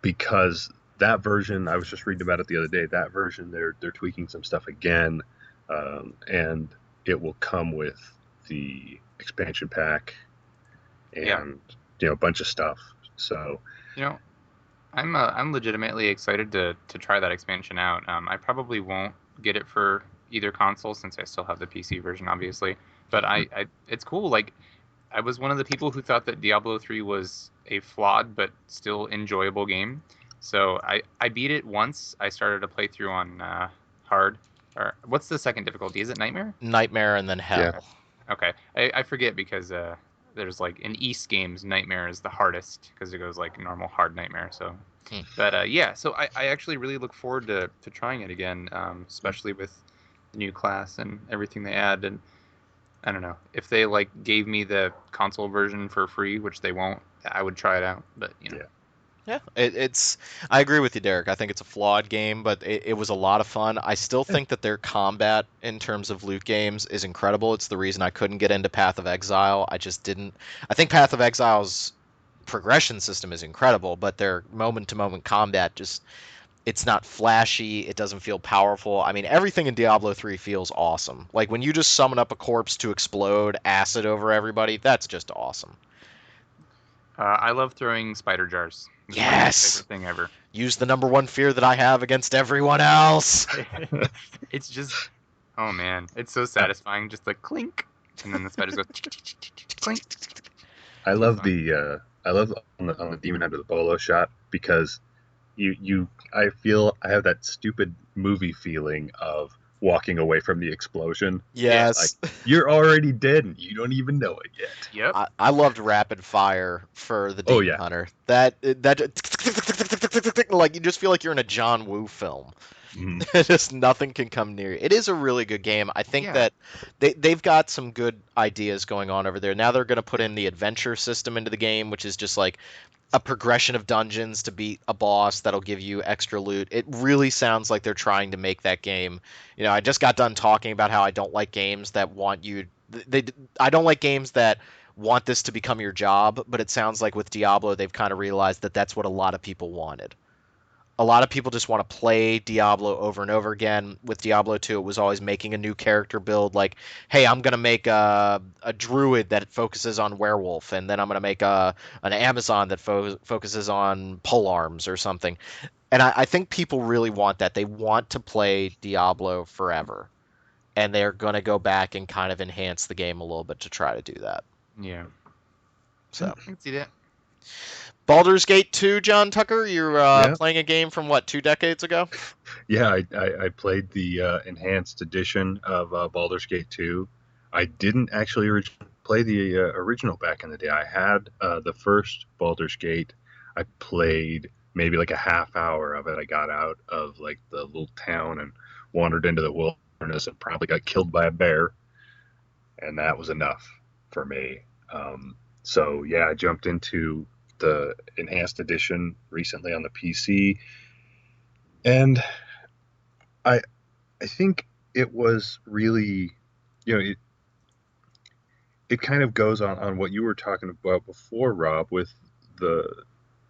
because that version, I was just reading about it the other day. That version, they're tweaking some stuff again, and it will come with the expansion pack and Yeah. a bunch of stuff. So You know, I'm legitimately excited to try that expansion out. I probably won't get it for either console since I still have the PC version, obviously. But I it's cool. Like I was one of the people who thought that Diablo 3 was a flawed but still enjoyable game. So I beat it once. I started a playthrough on hard. Or what's the second difficulty? Is it Nightmare? Nightmare and then Yeah. Hell. Okay, I forget because there's like in East games, Nightmare is the hardest because it goes like normal hard Nightmare. So, Hmm. but yeah, so I actually really look forward to trying it again, especially with the new class and everything they add. And I don't know if they like gave me the console version for free, which they won't. I would try it out, but you know. Yeah. Yeah, it's. I agree with you, Derek. I think it's a flawed game, but it was a lot of fun. I still think that their combat in terms of loot games is incredible. It's the reason I couldn't get into Path of Exile. I just didn't. I think Path of Exile's progression system is incredible, but their moment-to-moment combat just it's not flashy. It doesn't feel powerful. I mean, everything in Diablo 3 feels awesome. Like when you just summon up a corpse to explode acid over everybody, that's just awesome. I love throwing spider jars. It's my Yes. favorite thing ever. Use the number one fear that I have against everyone else. It's just, oh man, it's so satisfying. Just like clink, and then the spiders go clink. I Too love fun. I love on the Demon Hunter the bolo shot because I feel I have that stupid movie feeling of walking away from the explosion. Yeah. Like Yes. you're already dead and you don't even know it yet. Yep. I loved rapid fire for the Oh Demon yeah. Hunter. Like you just feel like you're in a John Woo film. Mhm. Just nothing can come near. It is a really good game. I think Yeah. that they've got some good ideas going on over there. Now they're going to put in the adventure system into the game, which is just like a progression of dungeons to beat a boss that'll give you extra loot. It really sounds like they're trying to make that game. You know, I just got done talking about how I don't like games that want you they I don't like games that want this to become your job, but it sounds like with Diablo they've kind of realized that that's what a lot of people wanted. A lot of people just want to play Diablo over and over again. With Diablo 2, it was always making a new character build. Like, hey, I'm going to make a druid that focuses on werewolf, and then I'm going to make an Amazon that focuses on polearms or something. And I think people really want that. They want to play Diablo forever. And they're going to go back and kind of enhance the game a little bit to try to do that. Yeah. So, I can see that. Baldur's Gate 2, John Tucker, you're Yeah. playing a game from what, 2 decades ago? Yeah, I played the enhanced edition of Baldur's Gate 2. I didn't actually play the original back in the day. I had the first Baldur's Gate. I played maybe like a half hour of it. I got out of like the little town and wandered into the wilderness and probably got killed by a bear, and that was enough for me. So yeah, I jumped into the enhanced edition recently on the PC, and I I think it was really, it kind of goes on what you were talking about before, Rob, with the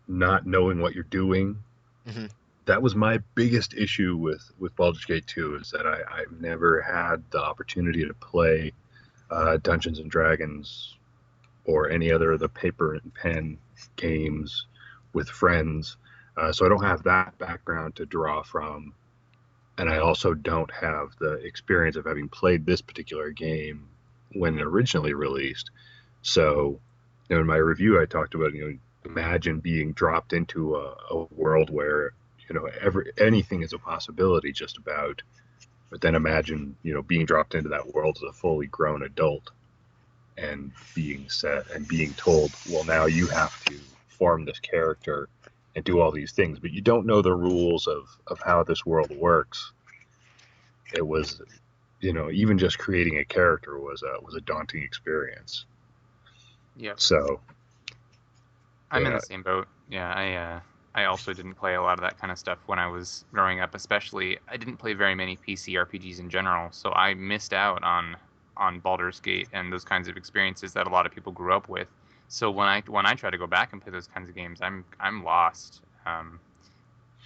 not knowing what you're doing. Hmm. That was my biggest issue with Baldur's Gate 2 is that I've never had the opportunity to play Dungeons and Dragons or any other of the paper and pen games with friends. So I don't have that background to draw from. And I also don't have the experience of having played this particular game when it originally released. So, in my review, I talked about imagine being dropped into a world where anything is a possibility, just about. But then imagine being dropped into that world as a fully grown adult and being set and being told, well, now you have to form this character and do all these things, but you don't know the rules of how this world works. It was, even just creating a character was a daunting experience. Yep. So I'm in yeah, the same boat. Yeah, I also didn't play a lot of that kind of stuff when I was growing up. Especially, I didn't play very many PC RPGs in general, so I missed out on Baldur's Gate and those kinds of experiences that a lot of people grew up with. So when I try to go back and play those kinds of games, I'm lost.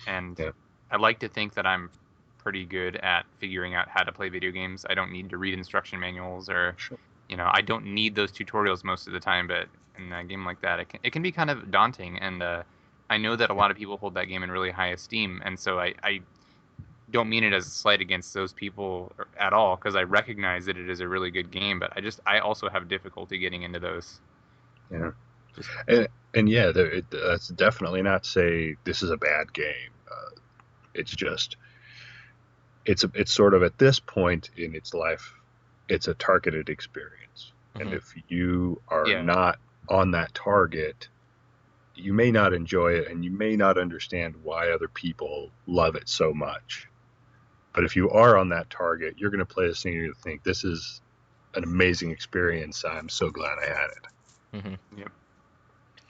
And yeah, I like to think that I'm pretty good at figuring out how to play video games. I don't need to read instruction manuals or, sure. I don't need those tutorials most of the time. But in a game like that, it can be kind of daunting. And I know that a lot of people hold that game in really high esteem, and so I don't mean it as a slight against those people at all, because I recognize that it is a really good game, but I also have difficulty getting into those. Yeah. Just And yeah, that's definitely not say this is a bad game. It's just it's sort of at this point in its life, it's a targeted experience. And Mhm. if you are Yeah. not on that target, you may not enjoy it and you may not understand why other people love it so much. But if you are on that target, you're going to play this thing and you're going to think, this is an amazing experience. I'm so glad I had it. Mhm. Yep.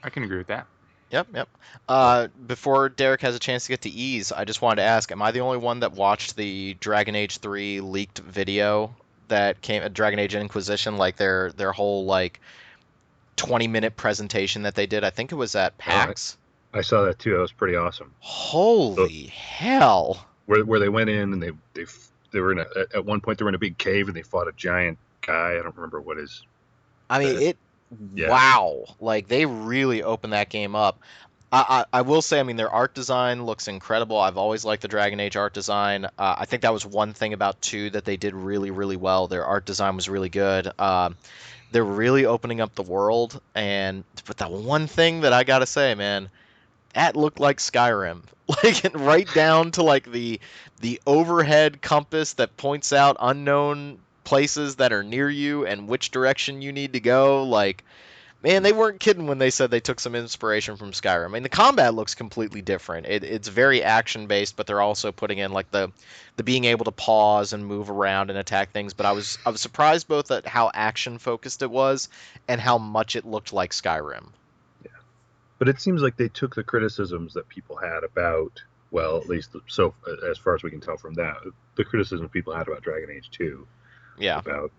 I can agree with that. Yep, yep. Before Derek has a chance to get to ease, I just wanted to ask, am I the only one that watched the Dragon Age 3 leaked video that came at Dragon Age Inquisition, like their whole like 20-minute presentation that they did? I think it was at Oh, PAX. I saw that too. That was pretty awesome. So, Holy hell. where they went in and they were in at one point they were in a big cave and they fought a giant guy. I don't remember what his I mean, the it yeah. wow. Like they really opened that game up. I will say, I mean, their art design looks incredible. I've always liked the Dragon Age art design. I think that was one thing about 2 that they did really, really well. Their art design was really good. They're really opening up the world, but that one thing that I gotta say, man, that looked like Skyrim. Like right down to like the overhead compass that points out unknown places that are near you and which direction you need to go. Like, man, they weren't kidding when they said they took some inspiration from Skyrim. I mean, the combat looks completely different. It's very action based, but they're also putting in like the being able to pause and move around and attack things. But I was surprised both at how action focused it was and how much it looked like Skyrim. But it seems like they took the criticisms that people had about, well, at least so as far as we can tell from that, the criticism people had about Dragon Age 2, Yeah. about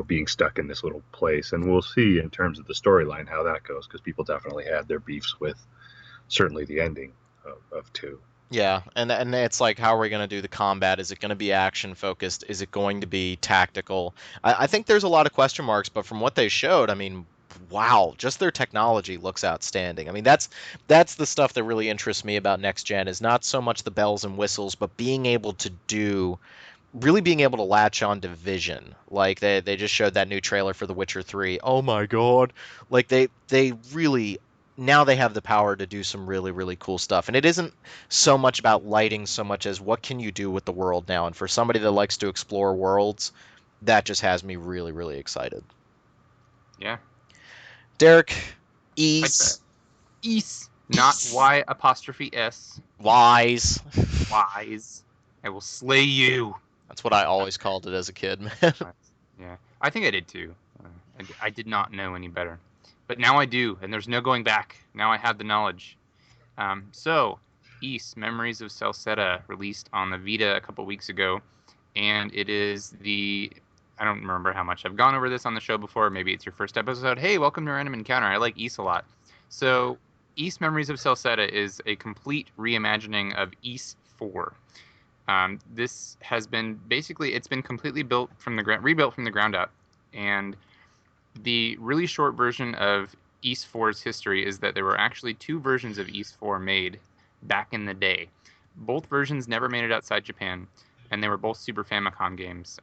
being stuck in this little place, and we'll see in terms of the storyline how that goes, because people definitely had their beefs with certainly the ending of 2. Yeah, and it's like, how are we going to do the combat? Is it going to be action focused? Is it going to be tactical? I think there's a lot of question marks, but from what they showed, I mean, wow, just their technology looks outstanding. I mean, that's the stuff that really interests me about next gen is not so much the bells and whistles, but being able to do really being able to latch on to vision. Like they just showed that new trailer for The Witcher 3. Oh my god. Like they really now they have the power to do some really really cool stuff. And it isn't so much about lighting so much as what can you do with the world now. And for somebody that likes to explore worlds, that just has me really really excited. Yeah. Derek, I try. ease, Ease, not Y apostrophe S. wise. Wise. I will slay you. That's what I always called it as a kid, man. Yeah, I think I did too. I did not know any better, but now I do, and there's no going back. Now I have the knowledge. So, East Memories of Celceta released on the Vita a couple weeks ago, and it is the I don't remember how much I've gone over this on the show before. Maybe it's your first episode. Hey, welcome to Random Encounter. I like East a lot. So, East Memories of Celceta is a complete reimagining of East 4. This has been basically it's been completely rebuilt from the ground up, and the really short version of East 4's history is that there were actually 2 versions of East 4 made back in the day. Both versions never made it outside Japan, and they were both Super Famicom games.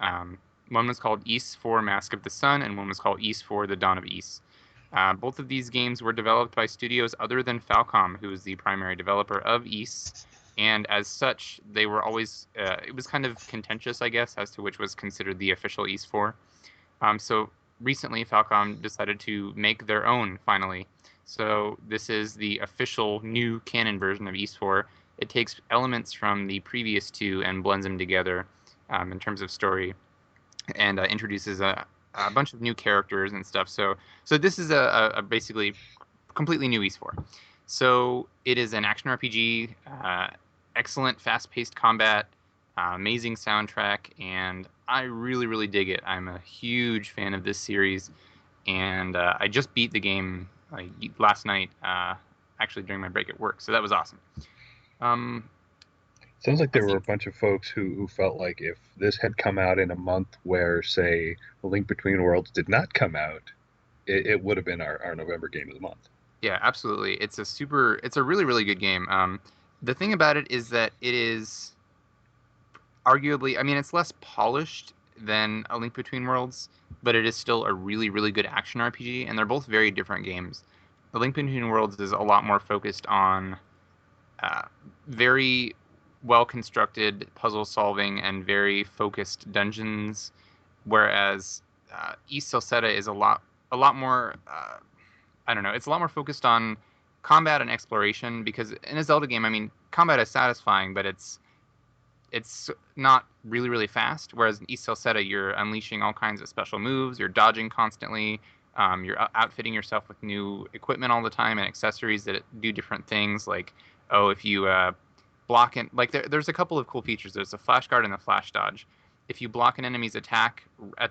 One was called East 4 Mask of the Sun, and one was called East 4 The Dawn of East. Both of these games were developed by studios other than Falcom, who is the primary developer of East, and as such, they were always it was kind of contentious, I guess, as to which was considered the official East 4. So recently, Falcom decided to make their own finally. So this is the official new canon version of East 4. It takes elements from the previous 2 and blends them together in terms of story, and introduces a bunch of new characters and stuff. So this is a basically completely new East 4. So it is an action RPG, excellent fast-paced combat, amazing soundtrack, and I really, really dig it. I'm a huge fan of this series, and I just beat the game last night, actually during my break at work, so that was awesome. Sounds like there Let's were see. a bunch of folks who felt like if this had come out in a month where, say, A Link Between Worlds did not come out, it would have been our November game of the month. Yeah, absolutely. It's a really, really good game. The thing about it is that it is arguably, I mean, it's less polished than A Link Between Worlds, but it is still a really, really good action RPG, and they're both very different games. A Link Between Worlds is a lot more focused on uh, very well constructed puzzle solving and very focused dungeons, whereas East Celceta is a lot more I don't know, it's a lot more focused on combat and exploration because in a Zelda game, I mean, combat is satisfying, but it's not really really fast. Whereas in East Celceta, you're unleashing all kinds of special moves, you're dodging constantly, you're outfitting yourself with new equipment all the time and accessories that do different things. Like, oh, if you block in, like there's a couple of cool features. There's a flash guard and a flash dodge. If you block an enemy's attack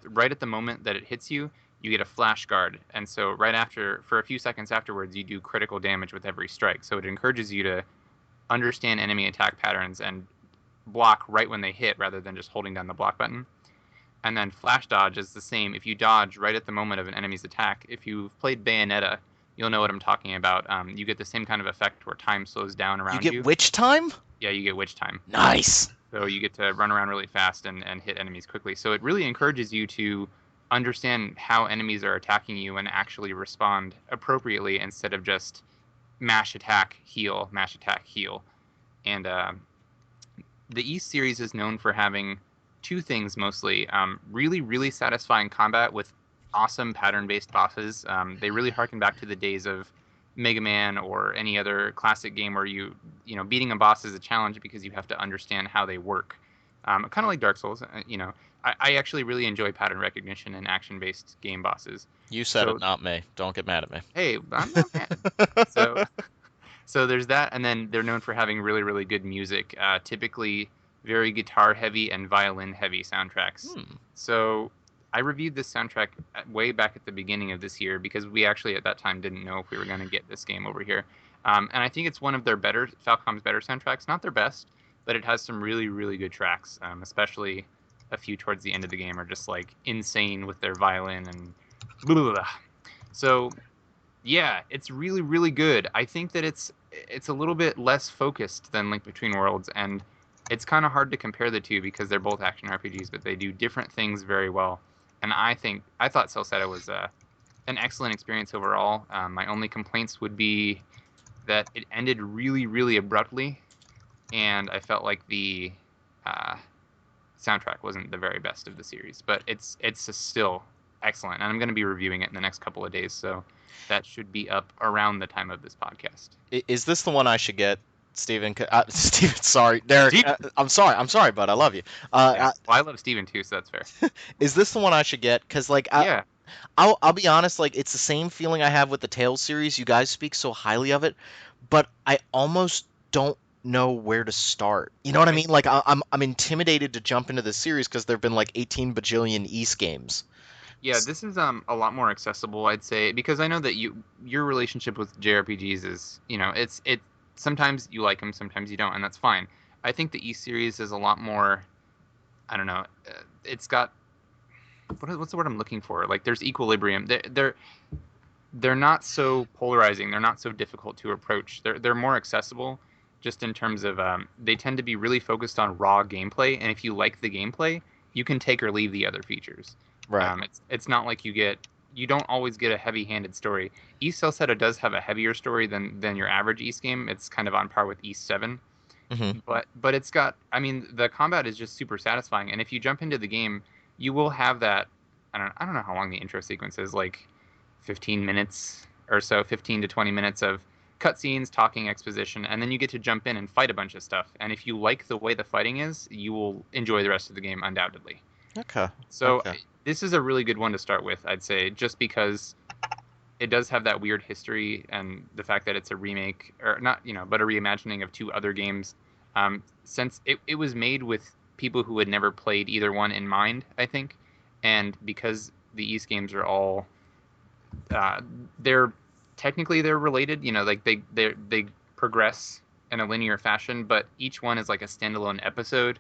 right at the moment that it hits you, you get a flash guard, and so right after, for a few seconds afterwards, you do critical damage with every strike. So it encourages you to understand enemy attack patterns and block right when they hit rather than just holding down the block button. And then flash dodge is the same. If you dodge right at the moment of an enemy's attack, if you've played Bayonetta, you'll know what I'm talking about. You get the same kind of effect where time slows down You around get you. witch time? Yeah, you get witch time. Nice. So you get to run around really fast and hit enemies quickly. So it really encourages you to understand how enemies are attacking you and actually respond appropriately instead of just mash attack, heal. And the East series is known for having two things mostly: really, really satisfying combat with awesome pattern-based bosses. They really harken back to the days of Mega Man or any other classic game where you know, beating a boss is a challenge because you have to understand how they work. Kind of like Dark Souls. You know, I actually really enjoy pattern recognition and action-based game bosses. You said it, So not me. Don't get mad at me. hey, I'm not mad. So so there's that, and then they're known for having really, really good music, typically very guitar heavy and violin heavy soundtracks. Hmm. So I reviewed this soundtrack way back at the beginning of this year because we actually at that time didn't know if we were going to get this game over here. And I think it's one of their better, Falcom's better soundtracks. Not their best, but it has some really, really good tracks, especially a few towards the end of the game are just like insane with their violin and blah, blah, blah. So yeah, it's really really good. I think that it's a little bit less focused than Link Between Worlds, and it's kind of hard to compare the two because they're both action RPGs, but they do different things very well. And I thought Celceta was an excellent experience overall. My only complaints would be that it ended really really abruptly, and I felt like the uh, soundtrack wasn't the very best of the series, but it's still excellent, and I'm going to be reviewing it in the next couple of days, so that should be up around the time of this podcast. Is this the one I should get, Steven? Steven, sorry, Derek. Steven! I'm sorry, bud. I love you. Yeah, well, I love Steven too, so that's fair. Is this the one I should get? Because like, Yeah, I'll be honest, like it's the same feeling I have with the Tales series. You guys speak so highly of it, but I almost don't know where to start. You know what I mean? Like I'm intimidated to jump into this series because there've been like 18 bajillion East games. yeah, this is a lot more accessible, I'd say, because I know that your relationship with JRPGs is, you know, it sometimes you like them, sometimes you don't, and that's fine. I think the E series is a lot more, I don't know, it's got what's the word I'm looking for? Like there's equilibrium. They're not so polarizing. They're not so difficult to approach. They're more accessible, just in terms of they tend to be really focused on raw gameplay. And if you like the gameplay, you can take or leave the other features. Right. It's not like you don't always get a heavy-handed story. East Celceta does have a heavier story than your average East game. It's kind of on par with East 7. Hmm. But it's got, I mean, the combat is just super satisfying. And if you jump into the game, you will have that. I don't know how long the intro sequence is, like 15 minutes or so, 15 to 20 minutes of cutscenes, talking, exposition, and then you get to jump in and fight a bunch of stuff. And if you like the way the fighting is, you will enjoy the rest of the game undoubtedly. Okay. So Okay. this is a really good one to start with, I'd say, just because it does have that weird history and the fact that it's a remake, or not, you know, but a reimagining of two other games. Since it was made with people who had never played either one in mind, I think, and because the East games are all, they're technically they're related, you know, like they progress in a linear fashion, but each one is like a standalone episode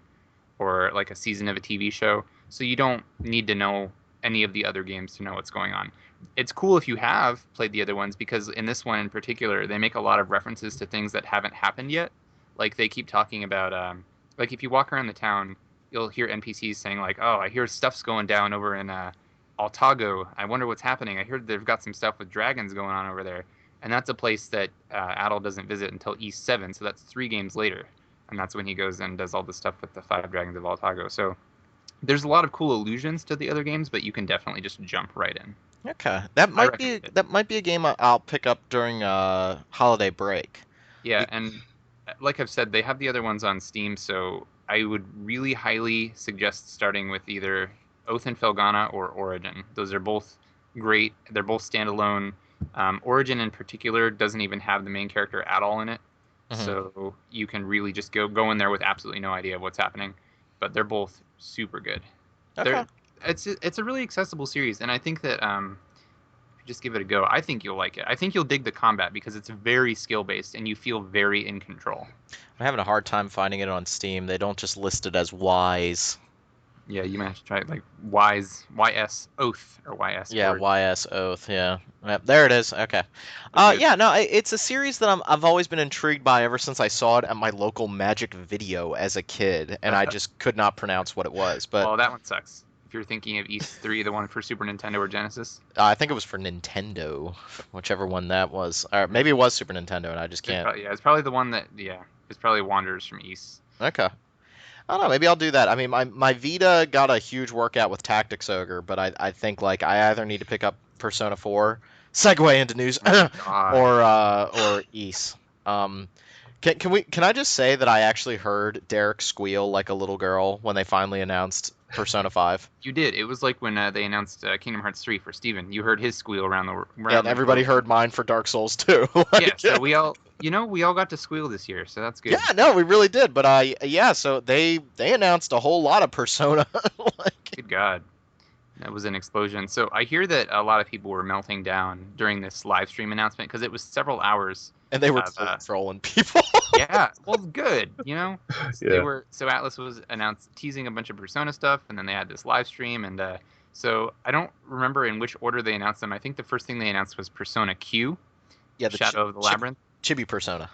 or like a season of a TV show, so you don't need to know any of the other games to know what's going on. It's cool if you have played the other ones because in this one in particular, they make a lot of references to things that haven't happened yet. Like they keep talking about, like if you walk around the town, you'll hear NPCs saying like, "Oh, I hear stuff's going down over in Altago. I wonder what's happening. I heard they've got some stuff with dragons going on over there." And that's a place that Adol doesn't visit until East 7, so that's 3 games later. And that's when he goes and does all the stuff with the 5 dragons of Altago. So there's a lot of cool allusions to the other games, but you can definitely just jump right in. Okay, I recommend it. that might be a game I'll pick up during holiday break. Yeah, and like I've said, they have the other ones on Steam, so I would really highly suggest starting with either Oath and Felghana or Origin. Those are both great. They're both standalone. Origin in particular doesn't even have the main character at all in it, Hmm. so you can really just go in there with absolutely no idea of what's happening. But they're both super good. Okay. They're it's a really accessible series, and I think that if you just give it a go, I think you'll like it. I think you'll dig the combat because it's very skill based and you feel very in control. I'm having a hard time finding it on Steam. They don't just list it as Wise. Yeah, you might have to try it like Wise YS Oath or YS Yeah, or YS Oath. Yeah. Yep, there it is. Okay. good. Yeah. No, it's a series that I've always been intrigued by ever since I saw it at my local Magic Video as a kid, and I just could not pronounce what it was. But Well, that one sucks. If you're thinking of East 3, the one for Super Nintendo or Genesis, I think it was for Nintendo, whichever one that was. Or maybe it was Super Nintendo, and I just can't. it's probably the one that it's probably Wanderers from East. Okay. I don't know. Maybe I'll do that. I mean, my Vita got a huge workout with Tactics Ogre, but I think like I either need to pick up Persona 4, segue into news, Oh God. or Ys. Um, can I just say that I actually heard Derek squeal like a little girl when they finally announced Persona 5? You did. It was like when they announced Kingdom Hearts 3 for Steven. You heard his squeal around the Yeah, around and the everybody world. heard mine for Dark Souls too. Yeah, Like, so we all got to squeal this year, so that's good. yeah, no, we really did. But yeah, so they announced a whole lot of Persona. Like, Good God. That was an explosion. So I hear that a lot of people were melting down during this live stream announcement because it was several hours and they were of trolling people. yeah, well good, They Yeah. were so Atlas was announced teasing a bunch of Persona stuff and then they had this live stream and so I don't remember in which order they announced them. I think the first thing they announced was Persona Q, Yeah, the Shadow of the Labyrinth. Chibi Persona.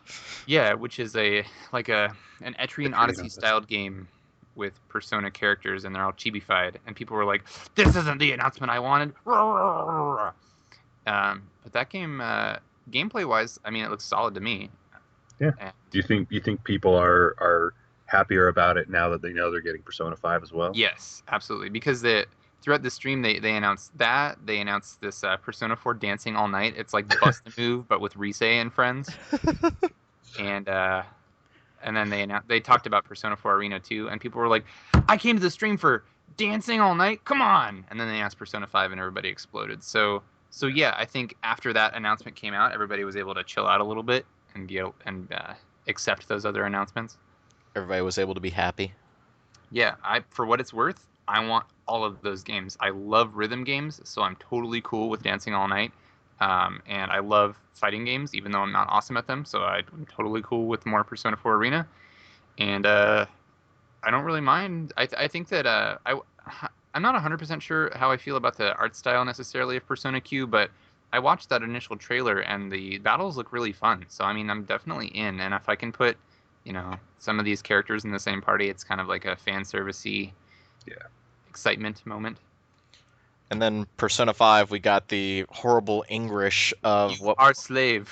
Yeah, which is an Etrian Odyssey styled game with Persona characters, and they're all chibified. And people were like, "This isn't the announcement I wanted." But that game, gameplay wise, I mean, it looks solid to me. Yeah. And Do you think people are happier about it now that they know they're getting Persona 5 as well? yes, absolutely, because throughout the stream they announced that they announced this Persona 4 Dancing All Night. It's like Bust a Move, but with Rise and friends. And then they talked about Persona 4 Arena 2, and people were like, "I came to the stream for dancing all night. Come on!" And then they announced Persona 5, and everybody exploded. So yeah, I think after that announcement came out, everybody was able to chill out a little bit and accept those other announcements. Everybody was able to be happy. Yeah, for what it's worth, I want all of those games. I love rhythm games, so I'm totally cool with Dancing All Night. And I love fighting games, even though I'm not awesome at them. So I'm totally cool with more Persona 4 Arena. And I don't really mind. I think that I'm not 100% sure how I feel about the art style necessarily of Persona Q, but I watched that initial trailer and the battles look really fun. So I mean, I'm definitely in. And if I can put, some of these characters in the same party, it's kind of like a fan servicey Yeah. excitement moment. And then Persona 5, we got the horrible English of You what are slave.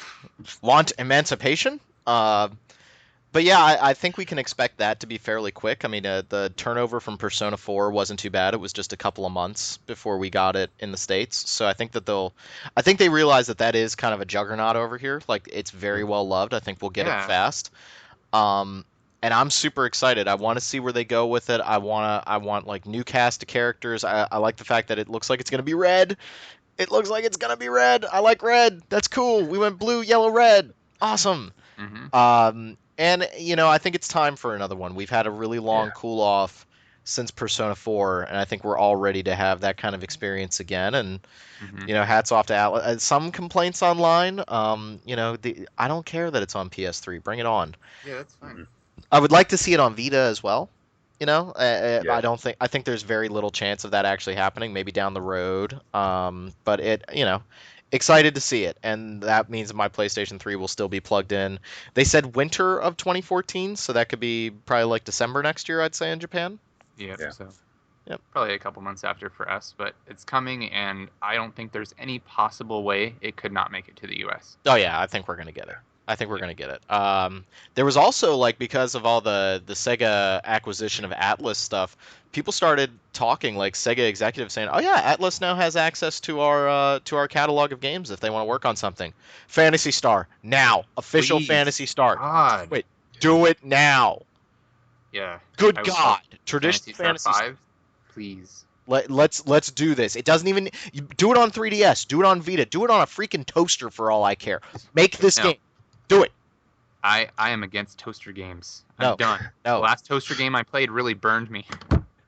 want emancipation. But yeah, I think we can expect that to be fairly quick. I mean, the turnover from Persona 4 wasn't too bad. It was just a couple of months before we got it in the States. So I think that I think they realize that is kind of a juggernaut over here. Like, it's very well loved. I think we'll get it Yeah. fast. And I'm super excited. I want to see where they go with it. I want like new cast of characters. I like the fact that it looks like it's gonna be red. It looks like it's gonna be red. I like red. That's cool. We went blue, yellow, red. Awesome. Hmm. And I think it's time for another one. We've had a really long Yeah. cool off since Persona 4, and I think we're all ready to have that kind of experience again. And Hmm. hats off to Atlas. Some complaints online. I don't care that it's on PS3. Bring it on. Yeah, that's fine. I would like to see it on Vita as well. You know, Yeah. I think there's very little chance of that actually happening. Maybe down the road. But excited to see it, and that means my PlayStation 3 will still be plugged in. They said winter of 2014, so that could be probably like December next year, I'd say in Japan. Yep. Yeah. So Yep. probably a couple months after for us, but it's coming, and I don't think there's any possible way it could not make it to the U.S. Oh yeah, I think we're gonna get it. I think we're Yeah. gonna get it. There was also like because of all the Sega acquisition of Atlas stuff, people started talking like Sega executives saying, "Oh yeah, Atlas now has access to our catalog of games if they want to work on something." Fantasy Star now, official Please, Fantasy Star. God. Do it, do it now. Yeah, Good I would love God, traditional Fantasy Star Fantasy Star. 5. Please. Let's do this. It doesn't even you do it on 3DS, do it on Vita, do it on a freaking toaster for all I care. Make this No, game. Do it. I am against toaster games. I'm No, done. The no. last toaster game I played really burned me.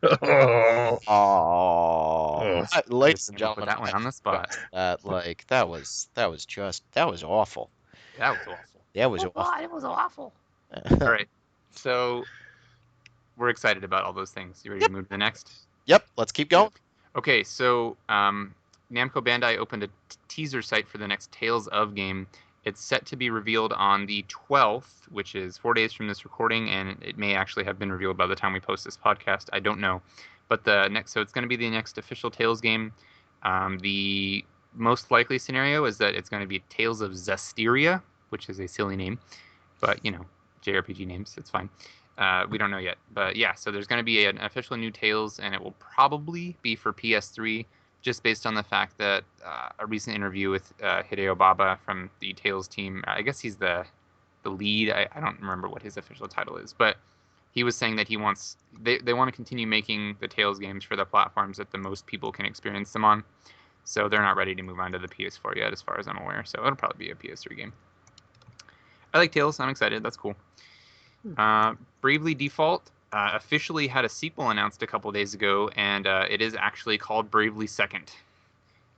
Oh, Oh, oh. ladies Just and came up with gentlemen, that I one have on the to spot. stress that like that was awful. That was awful. That was Oh awful. God, it was awful. All right, so we're excited about all those things. You ready Yep, to move to the next? yep. Let's keep going. Okay, so Namco Bandai opened a teaser site for the next Tales of game. It's set to be revealed on the 12th, which is 4 days from this recording, and it may actually have been revealed by the time we post this podcast. I don't know. But so it's going to be the next official Tales game. The most likely scenario is that it's going to be Tales of Zestiria, which is a silly name, but JRPG names, it's fine. We don't know yet, but yeah. So there's going to be an official new Tales, and it will probably be for PS3, just based on the fact that a recent interview with Hideo Baba from the Tales team. I guess he's the lead. I don't remember what his official title is, but he was saying that they want to continue making the Tales games for the platforms that the most people can experience them on. So they're not ready to move on to the PS4 yet, as far as I'm aware. So it'll probably be a PS3 game. I like Tales. I'm excited. That's cool. Bravely Default officially had a sequel announced a couple days ago, and it is actually called Bravely Second.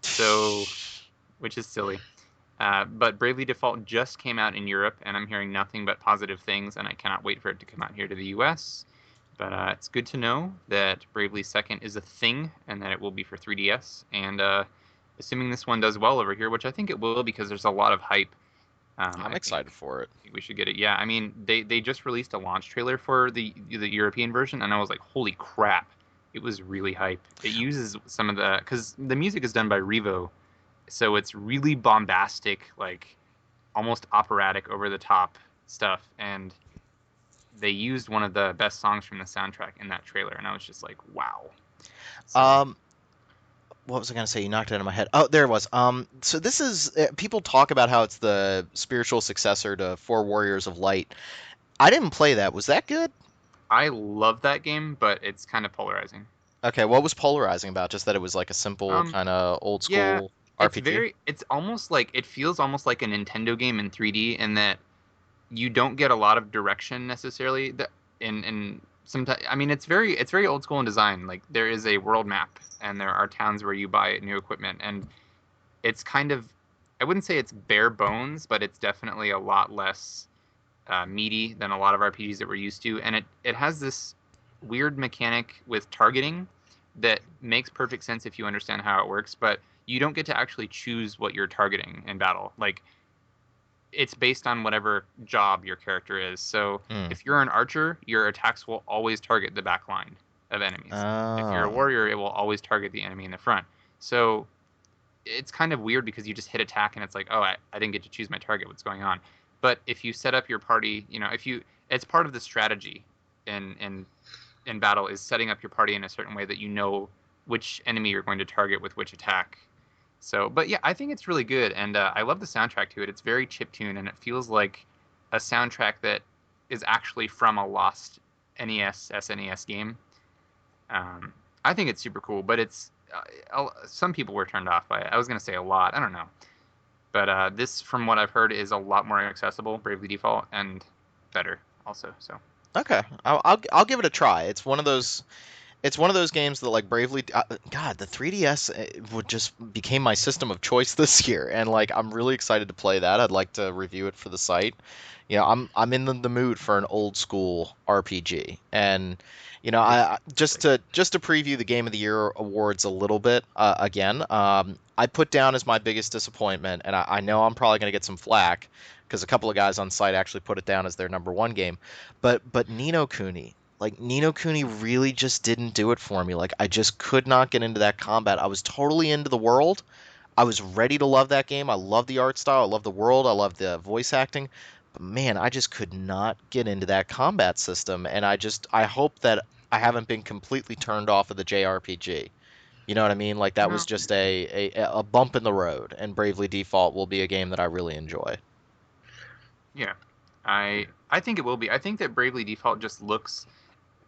So, which is silly. But Bravely Default just came out in Europe, and I'm hearing nothing but positive things, and I cannot wait for it to come out here to the US. But it's good to know that Bravely Second is a thing, and that it will be for 3DS. And assuming this one does well over here, which I think it will because there's a lot of hype. I'm I excited for it. think we should get it. Yeah, I mean, they just released a launch trailer for the European version, and I was like, holy crap, it was really hype. It uses some of because the music is done by Revo, so it's really bombastic, like almost operatic, over the top stuff, and they used one of the best songs from the soundtrack in that trailer, and I was just like, wow. So Um, what was I gonna say? You knocked it out of my head. Oh, there it was. So this is people talk about how it's the spiritual successor to Four Warriors of Light. I didn't play that. Was that good? I love that game, but it's kind of polarizing. Okay, what was polarizing about? Just that it was like a simple Um, kind of old yeah, school RPG. it's almost like it feels almost like a Nintendo game in 3D in that you don't get a lot of direction necessarily. In sometimes, I mean, it's very old school in design. Like there is a world map, and there are towns where you buy new equipment, and it's kind of, I wouldn't say it's bare bones, but it's definitely a lot less meaty than a lot of RPGs that we're used to, and it has this weird mechanic with targeting that makes perfect sense if you understand how it works, but you don't get to actually choose what you're targeting in battle. Like it's based on whatever job your character is. So Hmm. if you're an archer, your attacks will always target the back line of enemies. If you're a Oh. warrior, it will always target the enemy in the front. So it's kind of weird because you just hit attack and it's like, oh, I didn't get to choose my target. What's going on? But if you set up your party, if you, it's part of the strategy in battle is setting up your party in a certain way that you know which enemy you're going to target with which attack. So, but yeah, I think it's really good, and I love the soundtrack to it. It's very chiptune, and it feels like a soundtrack that is actually from a lost NES SNES game. I think it's super cool, but it's some people were turned off by it. I was gonna say a lot. I don't know, but this, from what I've heard, is a lot more accessible, Bravely Default, and better also. So Okay. I'll give it a try. It's one of those. It's one of those games that like Bravely God, the 3DS would just became my system of choice this year, and like I'm really excited to play that. I'd like to review it for the site. I'm in the mood for an old school RPG, and just to preview the Game of the Year awards a little bit again. I put down as my biggest disappointment, and I know I'm probably going to get some flack because a couple of guys on site actually put it down as their number one game, but Nino Kuni. Like Nino Kuni really just didn't do it for me. Like I just could not get into that combat. I was totally into the world. I was ready to love that game. I love the art style. I love the world. I love the voice acting. But man, I just could not get into that combat system. And I hope that I haven't been completely turned off of the JRPG. You know what I mean? Like that was No. just a bump in the road. And Bravely Default will be a game that I really enjoy. Yeah, I think it will be. I think that Bravely Default just looks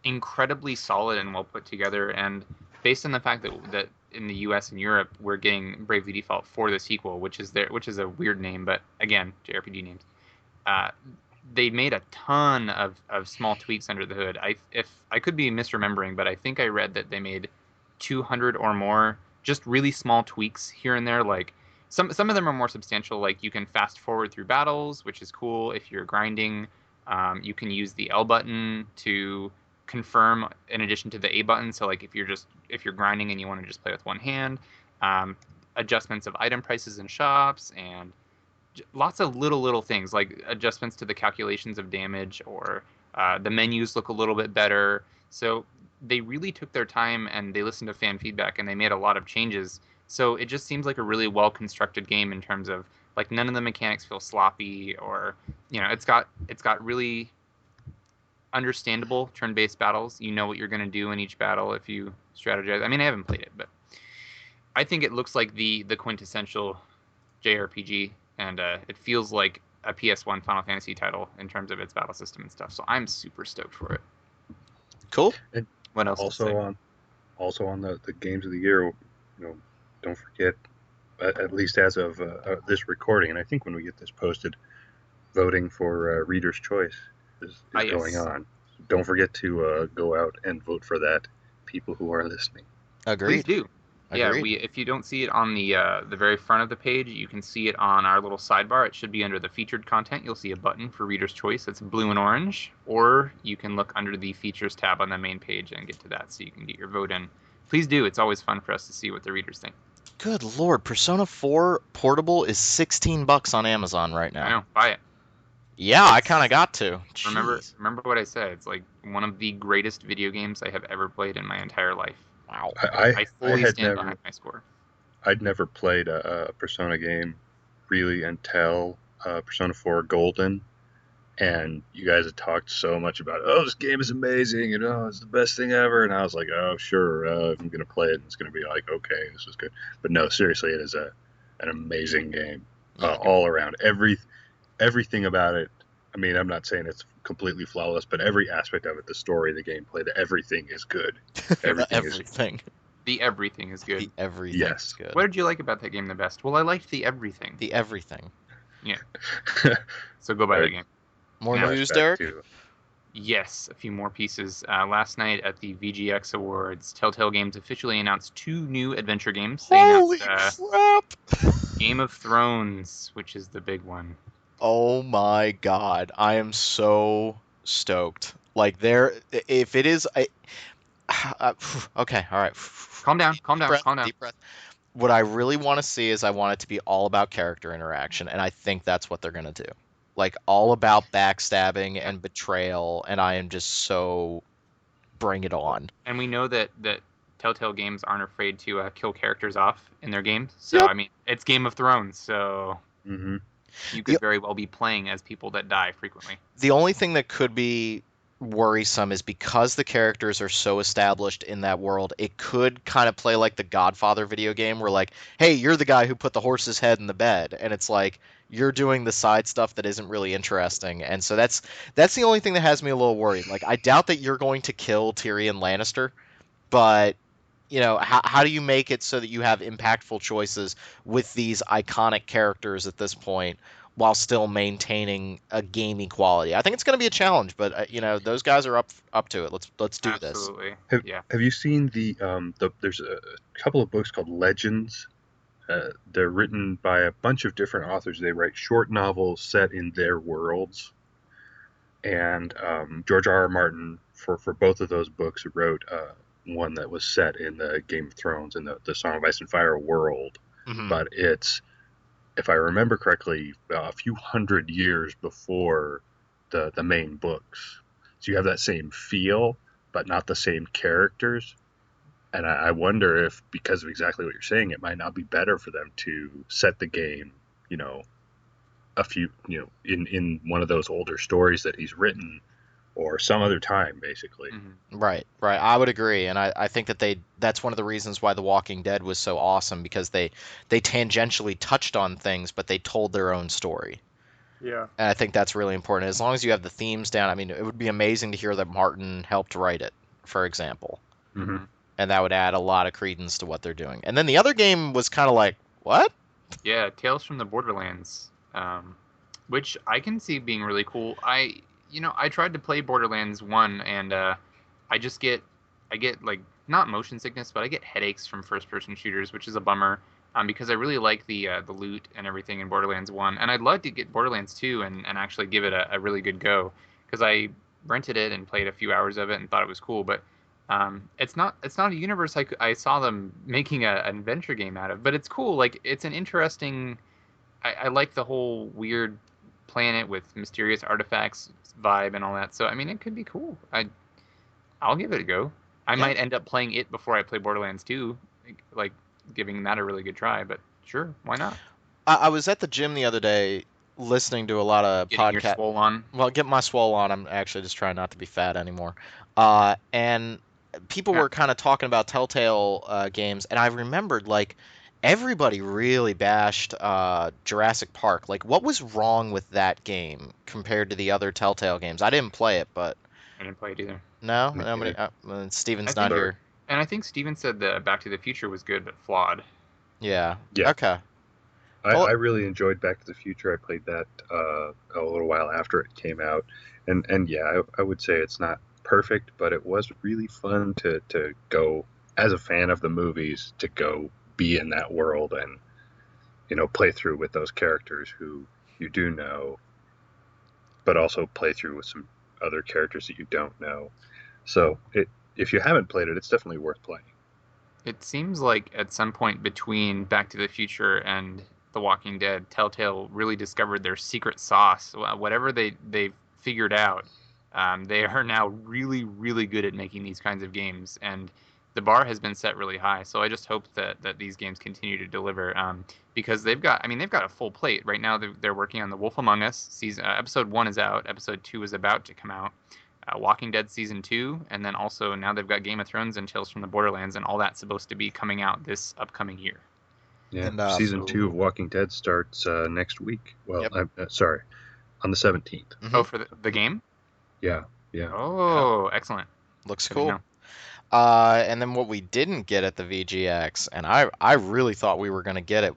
incredibly solid and well put together, and based on the fact that in the U.S. and Europe we're getting Bravely Default for the sequel, which is a weird name, but again, JRPG names. Uh, they made a ton of small tweaks under the hood. If I could be misremembering, but I think I read that they made 200 or more just really small tweaks here and there. Like some of them are more substantial. Like you can fast forward through battles, which is cool if you're grinding. You can use the L button to confirm in addition to the A button. So like if you're grinding and you want to just play with one hand, um, adjustments of item prices in shops and lots of little things like adjustments to the calculations of damage or the menus look a little bit better. So they really took their time and they listened to fan feedback and they made a lot of changes. So it just seems like a really well constructed game in terms of like none of the mechanics feel sloppy or it's got really understandable turn-based battles. You know what you're going to do in each battle if you strategize. I mean, I haven't played it, but I think it looks like the quintessential JRPG, and it feels like a PS1 Final Fantasy title in terms of its battle system and stuff. So I'm super stoked for it. Cool. And What else to say? also on the games of the year, don't forget, at least as of this recording, and I think when we get this posted, voting for Reader's Choice is going Yes. on. Don't forget to go out and vote for that, people who are listening. Please Agreed. do. Yeah, Agreed. if you don't see it on the very front of the page, you can see it on our little sidebar. It should be under the featured content. You'll see a button for Reader's Choice. It's blue and orange, or you can look under the features tab on the main page and get to that, so you can get your vote in. Please do. It's always fun for us to see what the readers think. Good Lord, Persona 4 Portable is $16 on Amazon right I now. know. Buy it. Yeah, I kind of got to. Remember, Jeez. remember what I said. It's like one of the greatest video games I have ever played in my entire life. Wow. I I fully had stand never behind my score. I'd never played a Persona game really until Persona 4 Golden, and you guys had talked so much about, oh, this game is amazing, and oh, it's the best thing ever, and I was like, oh, sure, I'm gonna play it, and it's gonna be like, okay, this is good, but no, seriously, it is an amazing game, Yeah. all around, everything about it. I mean, I'm not saying it's completely flawless, but every aspect of it, the story, the gameplay, everything is good. Everything is Everything. The everything is good. The everything Yes. is good. What did you like about that game the best? Well, I liked the everything. The everything. So go buy Right. the game. More Now, news, Flashback Derek? to- Yes, a few more pieces. Last night at the VGX Awards, Telltale Games officially announced 2 new adventure games. They Holy announced crap! Game of Thrones, which is the big one. Oh my god. I am so stoked. Like if it is okay, all right. Calm down, calm Deep down, breath, calm down. deep breath. What I really want to see is I want it to be all about character interaction, and I think that's what they're going to do. Like all about backstabbing and betrayal, and I am just so bring it on. And we know that Telltale Games aren't afraid to kill characters off in their games. So Yep. I mean, it's Game of Thrones, so Mhm. you could Yep. very well be playing as people that die frequently. The only thing that could be worrisome is because the characters are so established in that world, it could kind of play like the Godfather video game where like, hey, you're the guy who put the horse's head in the bed, and it's like you're doing the side stuff that isn't really interesting. And so that's the only thing that has me a little worried. Like I doubt that you're going to kill Tyrion Lannister, but how do you make it so that you have impactful choices with these iconic characters at this point while still maintaining a gamey quality. I think it's going to be a challenge, but those guys are up to it. Let's do this. Absolutely. Have Yeah. Have you seen the there's a couple of books called Legends. They're written by a bunch of different authors. They write short novels set in their worlds. And George R. R. Martin, for both of those books, wrote one that was set in the Game of Thrones and the Song of Ice and Fire world. Hmm. But it's, if I remember correctly, a few hundred years before the main books. So you have that same feel, but not the same characters. And I wonder if, because of exactly what you're saying, it might not be better for them to set the game, a few, in one of those older stories that he's written, or some other time, basically. Mm-hmm. Right, right. I would agree, and I think that's one of the reasons why The Walking Dead was so awesome, because they tangentially touched on things, but they told their own story. Yeah. And I think that's really important. As long as you have the themes down, I mean, it would be amazing to hear that Martin helped write it, for example. Mm-hmm. And that would add a lot of credence to what they're doing. And then the other game was kind of like, what? Yeah, Tales from the Borderlands, which I can see being really cool. I tried to play Borderlands 1, and I get like not motion sickness, but I get headaches from first-person shooters, which is a bummer. Because I really like the loot and everything in Borderlands 1, and I'd love to get Borderlands 2 and actually give it a really good go, because I rented it and played a few hours of it and thought it was cool, but it's not a universe I saw them making an adventure game out of, but it's cool. Like, it's an interesting. I like the whole weird planet with mysterious artifacts vibe and all that. So I mean, it could be cool. I'll give it a go. I Yeah. might end up playing it before I play Borderlands 2, like giving that a really good try. But sure, why not? I was at the gym the other day listening to a lot of Getting your podcast. swole on. Well, get my swole on. I'm actually just trying not to be fat anymore. And people Yeah. were kind of talking about Telltale games, and I remembered like everybody really bashed Jurassic Park. Like, what was wrong with that game compared to the other Telltale games? I didn't play it, but I didn't play it either. no, Me nobody. neither. I Steven's not think, Sorry. here. and I think Steven said the Back to the Future was good but flawed. Yeah. Yeah. Okay. I, Well, I really enjoyed Back to the Future. I played that a little while after it came out, and yeah, I would say it's not perfect, but it was really fun to go, as a fan of the movies, to go be in that world and play through with those characters who you do know, but also play through with some other characters that you don't know. So if you haven't played it, it's definitely worth playing. It seems like at some point between Back to the Future and The Walking Dead, Telltale really discovered their secret sauce. Whatever they figured out, they are now really, really good at making these kinds of games, and the bar has been set really high. So I just hope that these games continue to deliver, because they've got a full plate right now. They're working on The Wolf Among Us season. Episode 1 is out. Episode 2 is about to come out. Walking Dead season 2, and then also now they've got Game of Thrones and Tales from the Borderlands, and all that's supposed to be coming out this upcoming year. Yeah, and season So- 2 of Walking Dead starts next week. Well, Yep. I'm sorry, on the 17th. Oh, for the game? Yeah, yeah. Oh, excellent. looks Good to cool. know. And then what we didn't get at the VGX, and I really thought we were going to get it.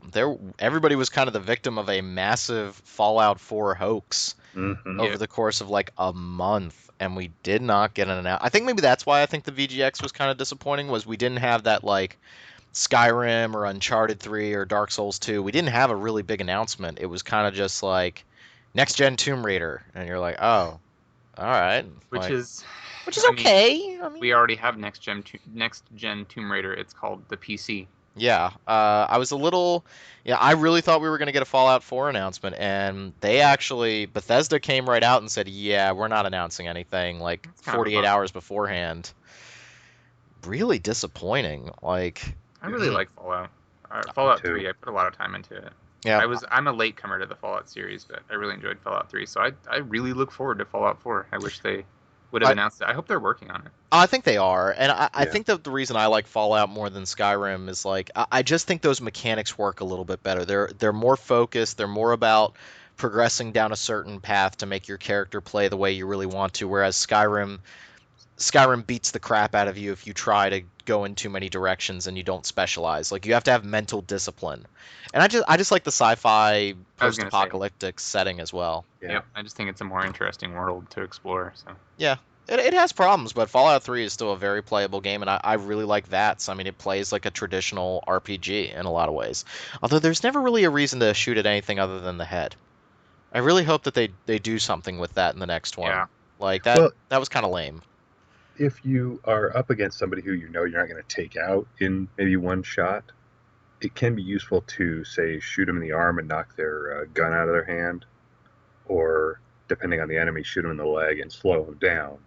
Everybody was kind of the victim of a massive Fallout 4 hoax Mm-hmm. Yeah. over the course of like a month, and we did not get an announcement. I think maybe that's why I think the VGX was kind of disappointing, was we didn't have that like Skyrim or Uncharted 3 or Dark Souls 2. We didn't have a really big announcement. It was kind of just like next gen Tomb Raider, and you're like, oh, all right, Which like, is which is I mean, okay. I mean, we already have next gen Tomb Raider. It's called the PC. yeah, I was a little, yeah, I really thought we were going to get a Fallout 4 announcement, and Bethesda came right out and said, yeah, we're not announcing anything like That's kind of a 48 bummer. hours beforehand. Really disappointing. Like, I really Mhm. like Fallout. Fallout too. 3, I put a lot of time into it. yeah, I'm a late comer to the Fallout series, but I really enjoyed Fallout 3, so I really look forward to Fallout 4. I wish they would have I- announced it. I hope they're working on it. I think they are, and I Yeah. think that the reason I like Fallout more than Skyrim is like I just think those mechanics work a little bit better. They're more focused. They're more about progressing down a certain path to make your character play the way you really want to. Whereas Skyrim beats the crap out of you if you try to go in too many directions and you don't specialize. Like you have to have mental discipline. And I just like the sci-fi I was gonna say, post-apocalyptic setting as well. Yeah. yep. I just think it's a more interesting world to explore. So Yeah. It has problems, but Fallout 3 is still a very playable game, and I really like that. So, I mean, it plays like a traditional RPG in a lot of ways. Although there's never really a reason to shoot at anything other than the head. I really hope that they do something with that in the next one. yeah, Like Well, that was kind of lame. if you are up against somebody who you know you're not going to take out in maybe one shot, it can be useful to, say, shoot them in the arm and knock their gun out of their hand, or, depending on the enemy, shoot them in the leg and slow them down.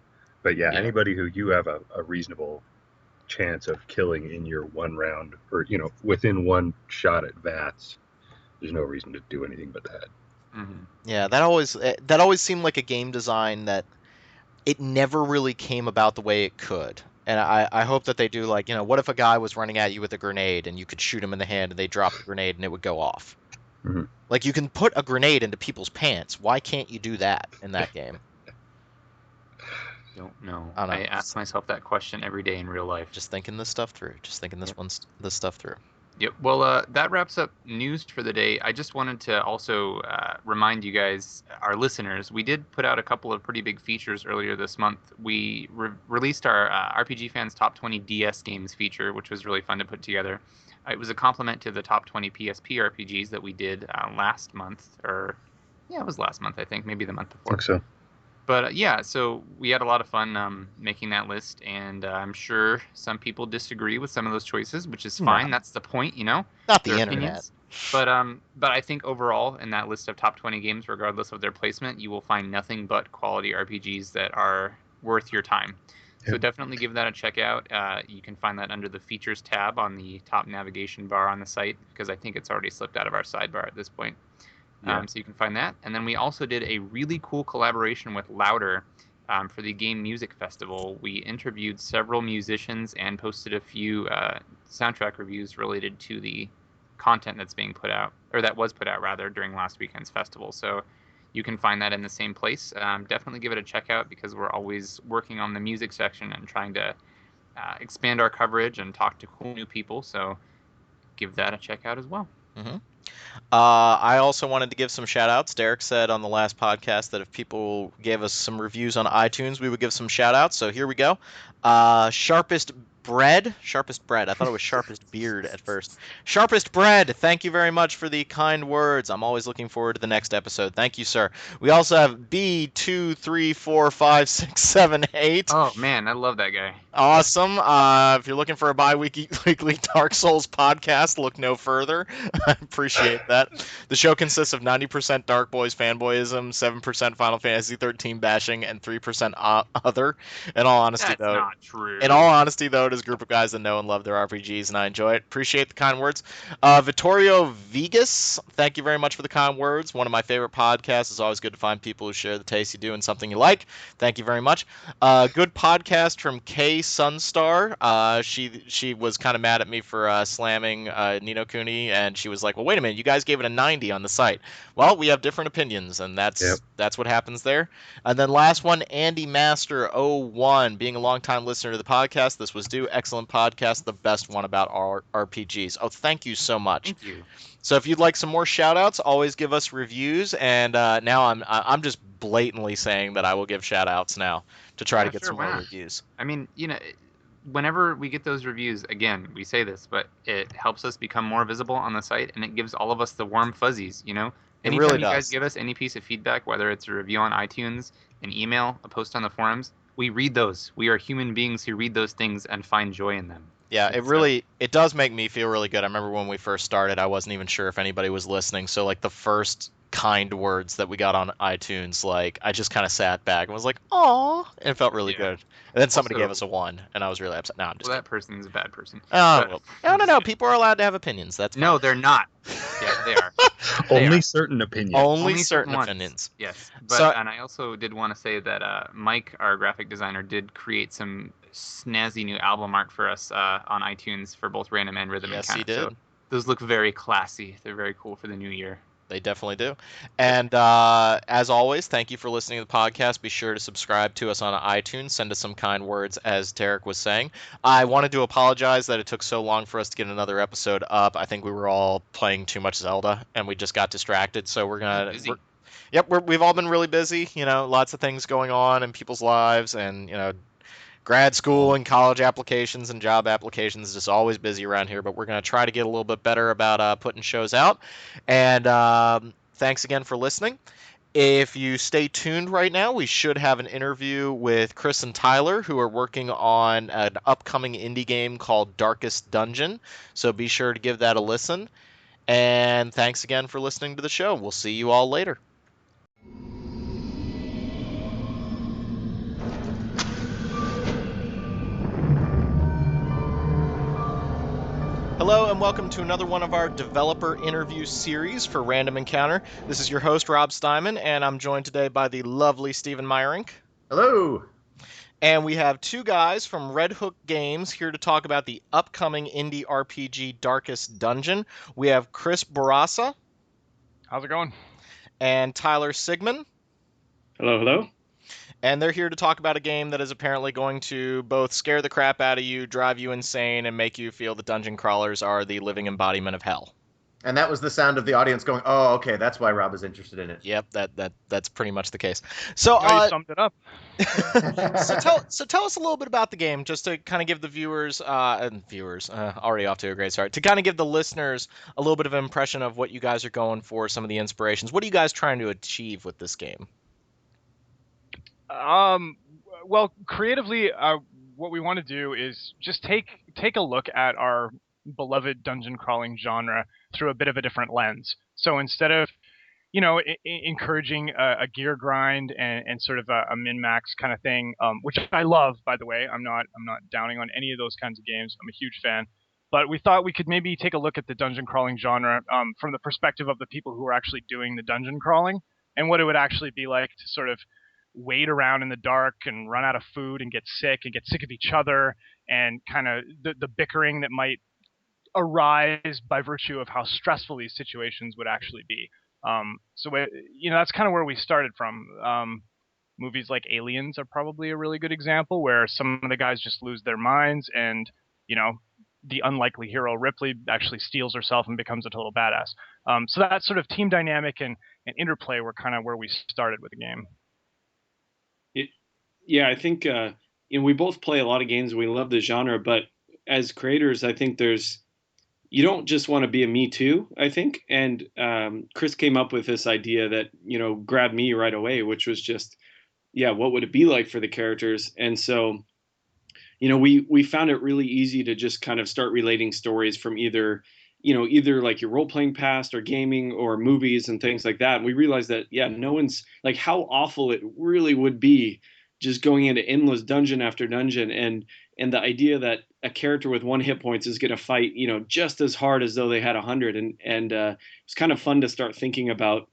But yeah, Yeah. anybody who you have a reasonable chance of killing in your one round, or within one shot at VATS, there's no reason to do anything but that. hmm Yeah, that always seemed like a game design that it never really came about the way it could. And I hope that they do, like, what if a guy was running at you with a grenade and you could shoot him in the hand and they drop the grenade and it would go off? Mhm. Like, you can put a grenade into people's pants. Why can't you do that in that game? don't know. I don't know. I ask myself that question every day in real life. Just thinking this stuff through. Just thinking this stuff through. Yep. Well, that wraps up news for the day. I just wanted to also remind you guys, our listeners, we did put out a couple of pretty big features earlier this month. We released our RPG Fans Top 20 DS Games feature, which was really fun to put together. It was a complement to the Top 20 PSP RPGs that we did last month, or yeah, it was last month, I think, maybe the month I before. think so. But yeah, so we had a lot of fun making that list, and I'm sure some people disagree with some of those choices, which is fine. That's the point, Not the their internet. opinions. But I think overall in that list of top 20 games, regardless of their placement, you will find nothing but quality RPGs that are worth your time. So Yep. definitely give that a check out. You can find that under the features tab on the top navigation bar on the site, because I think it's already slipped out of our sidebar at this point. Yeah. So you can find that. And then we also did a really cool collaboration with Louder for the Game Music Festival. We interviewed several musicians and posted a few soundtrack reviews related to the content that's being put out, or that was put out rather, during last weekend's festival. So you can find that in the same place. Definitely give it a check out, because we're always working on the music section and trying to expand our coverage and talk to cool new people. So give that a check out as well. hmm I also wanted to give some shout outs. Derek said on the last podcast that if people gave us some reviews on iTunes, we would give some shout outs. So here we go. Sharpest Bread. I thought it was Sharpest Beard at first. Sharpest Bread. Thank you very much for the kind words. I'm always looking forward to the next episode. Thank you, sir. We also have B2345678. Oh man, I love that guy. Awesome. If you're looking for a bi-weekly Dark Souls podcast, look no further. I appreciate that. The show consists of 90% Dark Boys fanboyism, 7% Final Fantasy 13 bashing, and 3% other. In all honesty, That's though, not true. it is a group of guys that know and love their RPGs, and I enjoy it. Appreciate the kind words. Vittorio Vegas, thank you very much for the kind words. One of my favorite podcasts. It's always good to find people who share the taste you do and something you like. Thank you very much. Good podcast from Kay Sunstar. She was kind of mad at me for slamming Nino Kuni, and she was like, "Well, wait a minute, you guys gave it a 90 on the site." Well, we have different opinions, and that's what happens there. And then last one, Andy Master 01, being a longtime listener to the podcast. This was due. Excellent podcast, the best one about RPGs. Oh, thank you so much. Thank you. So if you'd like some more shout outs, always give us reviews. And now I'm just blatantly saying that I will give shout outs now to try to get some more reviews. I mean, whenever we get those reviews, again, we say this, but it helps us become more visible on the site, and it gives all of us the warm fuzzies, Anytime really you guys does. give us any piece of feedback, whether it's a review on iTunes, an email, a post on the forums, we read those. We are human beings who read those things and find joy in them. Yeah, it does make me feel really good. I remember when we first started, I wasn't even sure if anybody was listening. So like the first kind words that we got on iTunes, like I just kind of sat back and was like, "Aw," and it felt really good. And then somebody gave us a 1, and I was really upset. No, I'm just kidding. That person's a bad person. Oh, well, no. People are allowed to have opinions. That's fine. No, they're not. Yeah, they are. Only certain opinions. Only certain opinions. Yes. But and I also did want to say that Mike, our graphic designer, did create some snazzy new album art for us on iTunes for both Random and Rhythm and Count. Yes, he did. So those look very classy. They're very cool for the new year. They definitely do. And as always, thank you for listening to the podcast. Be sure to subscribe to us on iTunes. Send us some kind words, as Derek was saying. I wanted to apologize that it took so long for us to get another episode up. I think we were all playing too much Zelda, and we just got distracted. So Busy. we've all been really busy. Lots of things going on in people's lives, and grad school and college applications and job applications is just always busy around here, but we're going to try to get a little bit better about putting shows out. And thanks again for listening. If you stay tuned right now, we should have an interview with Chris and Tyler, who are working on an upcoming indie game called Darkest Dungeon. So be sure to give that a listen. And thanks again for listening to the show. We'll see you all later. Hello and welcome to another one of our developer interview series for Random Encounter. This is your host, Rob Steinman, and I'm joined today by the lovely Stephen Meyerink. Hello. And we have two guys from Red Hook Games here to talk about the upcoming indie RPG Darkest Dungeon. We have Chris Barassa. How's it going? And Tyler Sigmund. Hello, hello. And they're here to talk about a game that is apparently going to both scare the crap out of you, drive you insane, and make you feel that dungeon crawlers are the living embodiment of hell. And that was the sound of the audience going, "Oh, okay, that's why Rob is interested in it." Yep, that's pretty much the case. So, you summed it up. so tell us a little bit about the game, just to kind of give the viewers already off to a great start, to kind of give the listeners a little bit of an impression of what you guys are going for, some of the inspirations. What are you guys trying to achieve with this game? Well, creatively, what we want to do is just take a look at our beloved dungeon crawling genre through a bit of a different lens. So instead of, encouraging a gear grind and sort of a min-max kind of thing, which I love, by the way. I'm not downing on any of those kinds of games. I'm a huge fan. But we thought we could maybe take a look at the dungeon crawling genre from the perspective of the people who are actually doing the dungeon crawling, and what it would actually be like to sort of wade around in the dark and run out of food and get sick of each other, and kind of the bickering that might arise by virtue of how stressful these situations would actually be. That's kind of where we started from. Movies like Aliens are probably a really good example, where some of the guys just lose their minds, and the unlikely hero Ripley actually steals herself and becomes a total badass. So that sort of team dynamic and interplay were kind of where we started with the game. Yeah, I think we both play a lot of games. We love the genre, but as creators, I think you don't just want to be a me too, I think. And Chris came up with this idea that grabbed me right away, which was just, what would it be like for the characters? And so, we found it really easy to just kind of start relating stories from either like your role-playing past or gaming or movies and things like that. And we realized that, no one's like, how awful it really would be just going into endless dungeon after dungeon, and the idea that a character with 1 hit points is going to fight, just as hard as though they had 100. And it's kind of fun to start thinking about,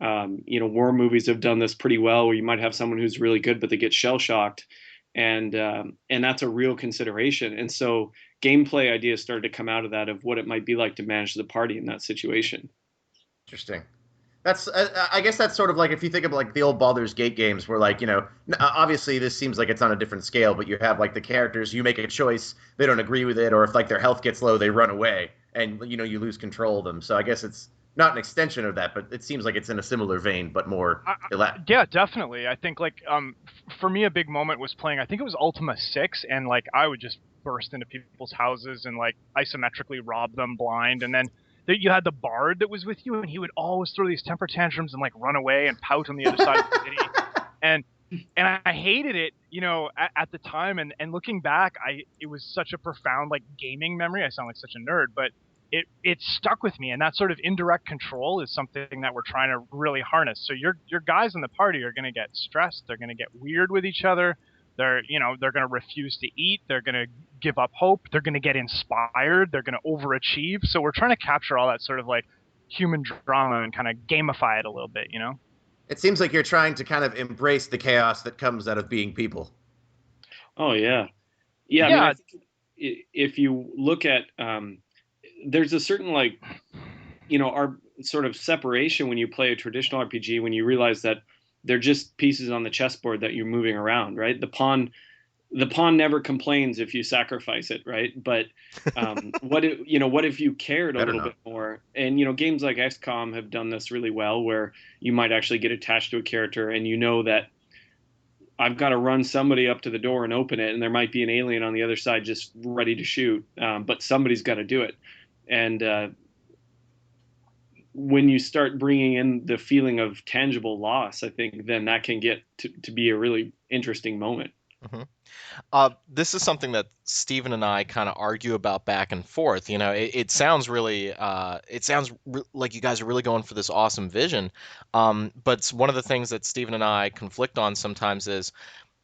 war movies have done this pretty well, where you might have someone who's really good, but they get shell shocked. And that's a real consideration. And so gameplay ideas started to come out of that, of what it might be like to manage the party in that situation. Interesting. That's I guess that's sort of like, if you think of like the old Baldur's Gate games, where like, obviously this seems like it's on a different scale, but you have like the characters, you make a choice, they don't agree with it, or if like their health gets low, they run away, and you lose control of them. So I guess it's not an extension of that, but it seems like it's in a similar vein, but more elaborate. Yeah, definitely. I think like for me, a big moment was playing, I think it was Ultima 6, and like I would just burst into people's houses and like isometrically rob them blind, and then you had the bard that was with you, and he would always throw these temper tantrums and like run away and pout on the other side of the city. And I hated it, at the time. And looking back, it was such a profound like gaming memory. I sound like such a nerd, but it stuck with me. And that sort of indirect control is something that we're trying to really harness. So your guys in the party are going to get stressed. They're going to get weird with each other. They're going to refuse to eat. They're going to give up hope. They're going to get inspired. They're going to overachieve. So we're trying to capture all that sort of like human drama and kind of gamify it a little bit, It seems like you're trying to kind of embrace the chaos that comes out of being people. Oh, yeah. Yeah. I mean, I think if you look at, there's a certain like, sort of separation when you play a traditional RPG, when you realize that they're just pieces on the chessboard that you're moving around, right? The pawn never complains if you sacrifice it, right? But what if you cared a Better little not. bit more? And games like XCOM have done this really well, where you might actually get attached to a character, and you know that I've got to run somebody up to the door and open it, and there might be an alien on the other side just ready to shoot, but somebody's got to do it. And when you start bringing in the feeling of tangible loss, I think then that can get to be a really interesting moment. Mhm. This is something that Steven and I kind of argue about back and forth. It sounds really, like you guys are really going for this awesome vision. But one of the things that Steven and I conflict on sometimes is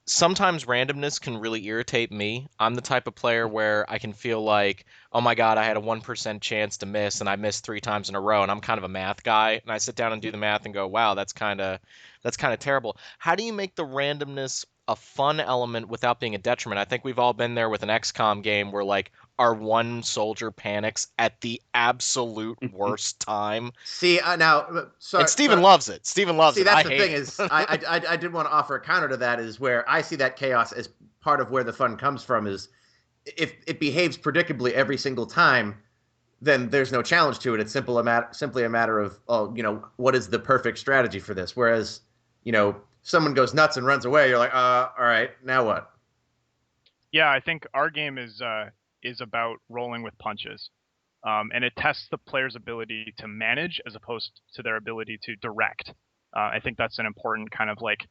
sometimes randomness can really irritate me. I'm the type of player where I can feel like, oh my God, I had a 1% chance to miss and I missed 3 times in a row. And I'm kind of a math guy. And I sit down and do the math and go, wow, that's kind of terrible. How do you make the randomness a fun element without being a detriment? I think we've all been there with an XCOM game where like our one soldier panics at the absolute worst time. See, now, And sorry, Steven loves it. Steven loves see, it. that's I the hate thing it. is, I did want to offer a counter to that, is where I see that chaos as part of where the fun comes from. Is if it behaves predictably every single time, then there's no challenge to it. It's simply a matter of, oh, what is the perfect strategy for this? Whereas, someone goes nuts and runs away, you're like, all right, now what? Yeah, I think our game is about rolling with punches, and it tests the player's ability to manage as opposed to their ability to direct. I think that's an important kind of like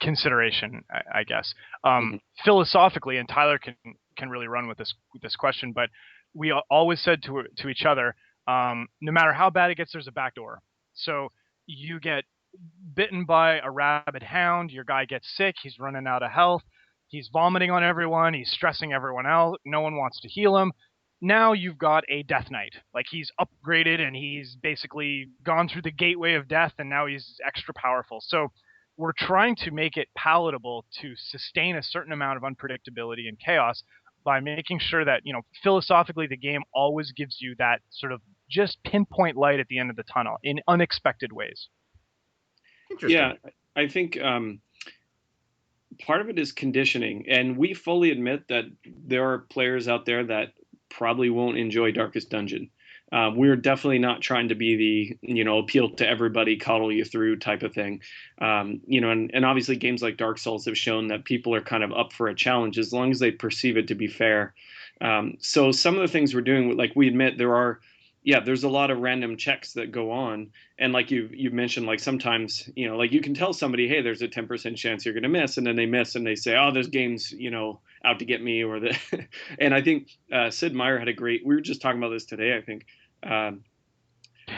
consideration, I guess. Mhm. Philosophically, and Tyler can really run with this question, but we always said to each other, no matter how bad it gets, there's a back door. So you get bitten by a rabid hound, your guy gets sick, he's running out of health, he's vomiting on everyone, he's stressing everyone out, no one wants to heal him. Now you've got a Death Knight. Like, he's upgraded and he's basically gone through the gateway of death, and now he's extra powerful. So we're trying to make it palatable to sustain a certain amount of unpredictability and chaos by making sure that, philosophically, the game always gives you that sort of just pinpoint light at the end of the tunnel in unexpected ways. Interesting. Yeah, I think part of it is conditioning, and we fully admit that there are players out there that probably won't enjoy Darkest Dungeon. We're definitely not trying to be the appeal to everybody, coddle you through type of thing. And obviously games like Dark Souls have shown that people are kind of up for a challenge as long as they perceive it to be fair. So some of the things we're doing, like, we admit there's a lot of random checks that go on, and like you mentioned, like sometimes like you can tell somebody, hey, there's a 10% chance you're going to miss, and then they miss, and they say, oh, this game's out to get me, or the and I think Sid Meier had a great. We were just talking about this today, I think.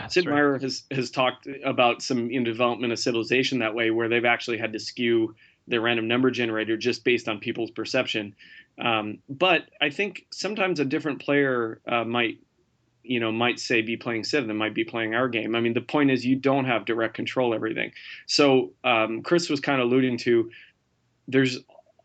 Sid right. Meier has talked about some in development of Civilization that way, where they've actually had to skew their random number generator just based on people's perception. But I think sometimes a different player might say be playing Civ than might be playing our game. I mean, the point is you don't have direct control everything. So Chris was kind of alluding to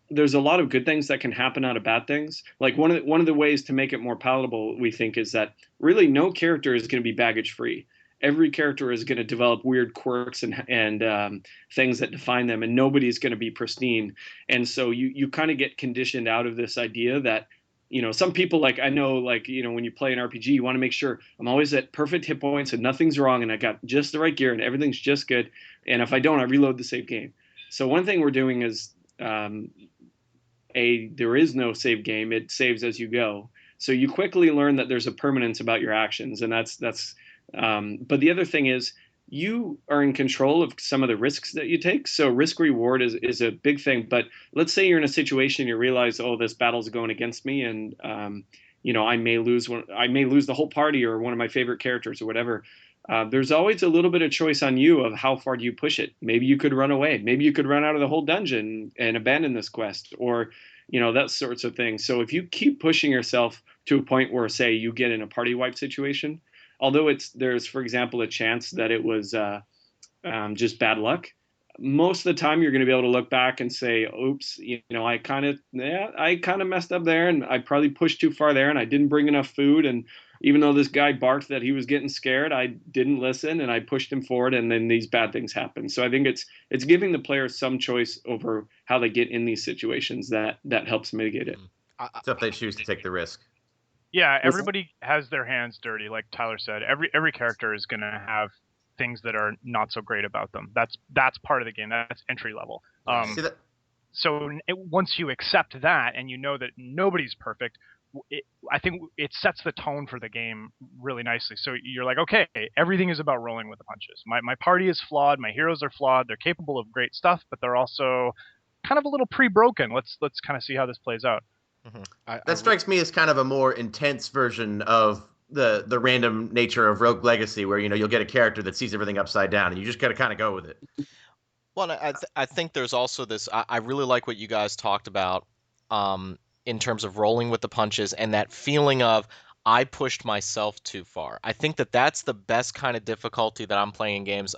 there's a lot of good things that can happen out of bad things. Like one of the ways to make it more palatable, we think, is that really no character is going to be baggage free. Every character is going to develop weird quirks and things that define them, and nobody's going to be pristine. And so you kind of get conditioned out of this idea that some people, like, I know, like, when you play an RPG, you want to make sure I'm always at perfect hit points and nothing's wrong and I got just the right gear and everything's just good. And if I don't, I reload the save game. So one thing we're doing is there is no save game. It saves as you go. So you quickly learn that there's a permanence about your actions, and that's. But the other thing is you are in control of some of the risks that you take. So risk reward is a big thing. But let's say you're in a situation, you realize, oh, this battle's going against me, and I may lose the whole party or one of my favorite characters or whatever. There's always a little bit of choice on you of how far do you push it. Maybe you could run away. Maybe you could run out of the whole dungeon and abandon this quest, or that sorts of things. So if you keep pushing yourself to a point where, say, you get in a party wipe situation, although there's, for example, a chance that it was just bad luck, most of the time you're going to be able to look back and say, oops, I kind of messed up there, and I probably pushed too far there, and I didn't bring enough food, and even though this guy barked that he was getting scared, I didn't listen and I pushed him forward, and then these bad things happen. So I think it's giving the players some choice over how they get in these situations that helps mitigate it. So if they choose to take the risk. Yeah, everybody has their hands dirty, like Tyler said. Every character is going to have things that are not so great about them. That's part of the game. That's entry level. See that? So once you accept that and you know that nobody's perfect, I think it sets the tone for the game really nicely. So you're like, okay, everything is about rolling with the punches. My party is flawed. My heroes are flawed. They're capable of great stuff, but they're also kind of a little pre-broken. Let's kind of see how this plays out. That strikes me as kind of a more intense version of the random nature of Rogue Legacy, where you'll get a character that sees everything upside down, and you just got to kind of go with it. Well, I think there's also this. I really like what you guys talked about in terms of rolling with the punches and that feeling of I pushed myself too far. I think that that's the best kind of difficulty that I'm playing in games.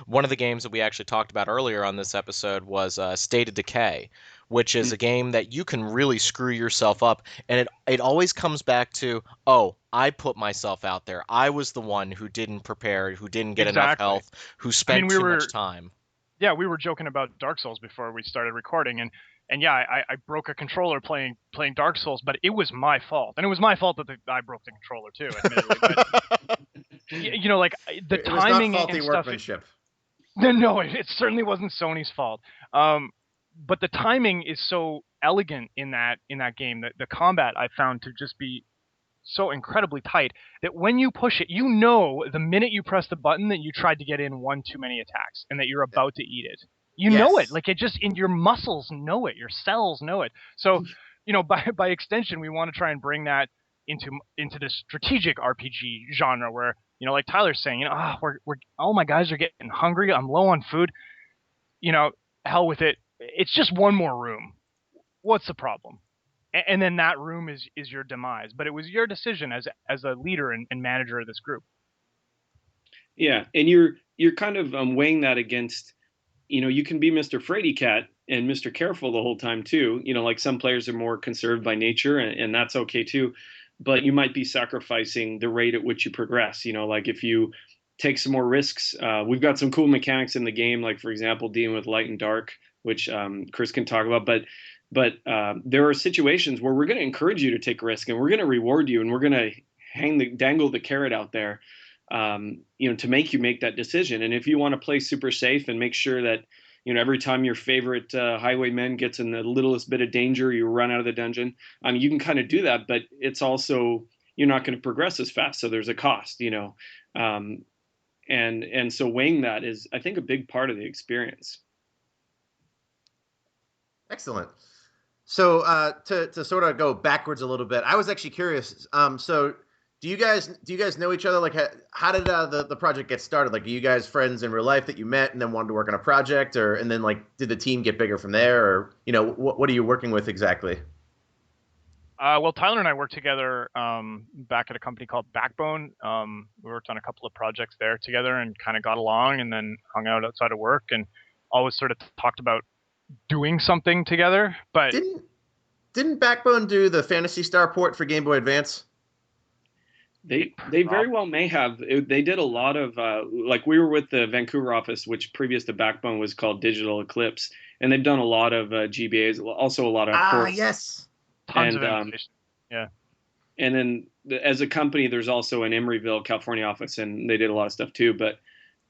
One of the games that we actually talked about earlier on this episode was State of Decay, which is a game that you can really screw yourself up, and it always comes back to, oh, I put myself out there. I was the one who didn't prepare, who didn't get enough health, who spent too much time. Yeah, we were joking about Dark Souls before we started recording, and yeah, I broke a controller playing Dark Souls, but it was my fault, and it was my fault that I broke the controller too, admittedly. But like the timing was not faulty and workmanship. No, it certainly wasn't Sony's fault. But the timing is so elegant in that game that the combat I found to just be so incredibly tight that when you push it, the minute you press the button that you tried to get in one too many attacks and that you're about to eat it. You know it, like it just in your muscles know it, your cells know it. So, by extension, we want to try and bring that into the strategic RPG genre where, like Tyler's saying, we're all my guys are getting hungry. I'm low on food. Hell with it. It's just one more room. What's the problem? And then that room is your demise. But it was your decision as a leader and manager of this group. Yeah, and you're kind of weighing that against, you can be Mr. Frady Cat and Mr. Careful the whole time too. Like some players are more conserved by nature, and that's okay too. But you might be sacrificing the rate at which you progress. Like if you take some more risks, we've got some cool mechanics in the game, like for example, dealing with light and dark, which Chris can talk about. But there are situations where we're going to encourage you to take a risk, and we're going to reward you, and we're going to dangle the carrot out there, to make you make that decision. And if you want to play super safe and make sure that, every time your favorite highwayman gets in the littlest bit of danger, you run out of the dungeon. You can kind of do that, but it's also, you're not going to progress as fast. So there's a cost, and so weighing that is, I think, a big part of the experience. Excellent. So to sort of go backwards a little bit, I was actually curious. So do you guys know each other? Like, how did the project get started? Like, are you guys friends in real life that you met and then wanted to work on a project, and then like did the team get bigger from there, or what are you working with exactly? Well, Tyler and I worked together back at a company called Backbone. We worked on a couple of projects there together and kind of got along, and then hung out outside of work and always sort of talked about doing something together. But didn't Backbone do the Phantasy Star port for Game Boy Advance? They very well may have. They did a lot of like, we were with the Vancouver office, which previous to Backbone was called Digital Eclipse, and they've done a lot of GBAs, also a lot of ports. Yes, tons of information. Yeah. And then as a company, there's also an Emeryville, California office, and they did a lot of stuff too. But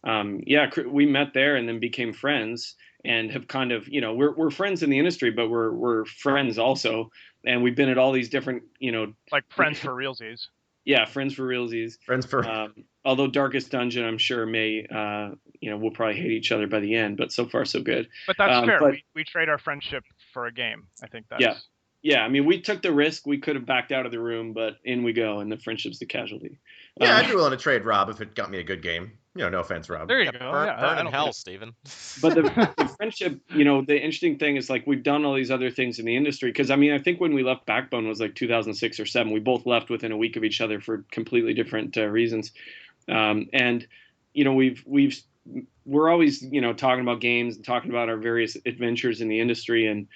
we met there and then became friends, and have kind of, we're friends in the industry, but we're friends also, and we've been at all these different, like friends for realsies. Yeah, friends for realsies. Friends for. Although Darkest Dungeon, I'm sure may, we'll probably hate each other by the end, but so far so good. But that's fair. But we trade our friendship for a game. I think that's. Yeah. I mean, we took the risk. We could have backed out of the room, but in we go, and the friendship's the casualty. Yeah, I'd be willing to trade Rob if it got me a good game. No offense, Rob. There you go. Burn in hell, Steven. But the friendship, the interesting thing is, like, we've done all these other things in the industry. Because, I mean, I think when we left Backbone was like 2006 or 7. We both left within a week of each other for completely different reasons. And, we're always, talking about games and talking about our various adventures in the industry. And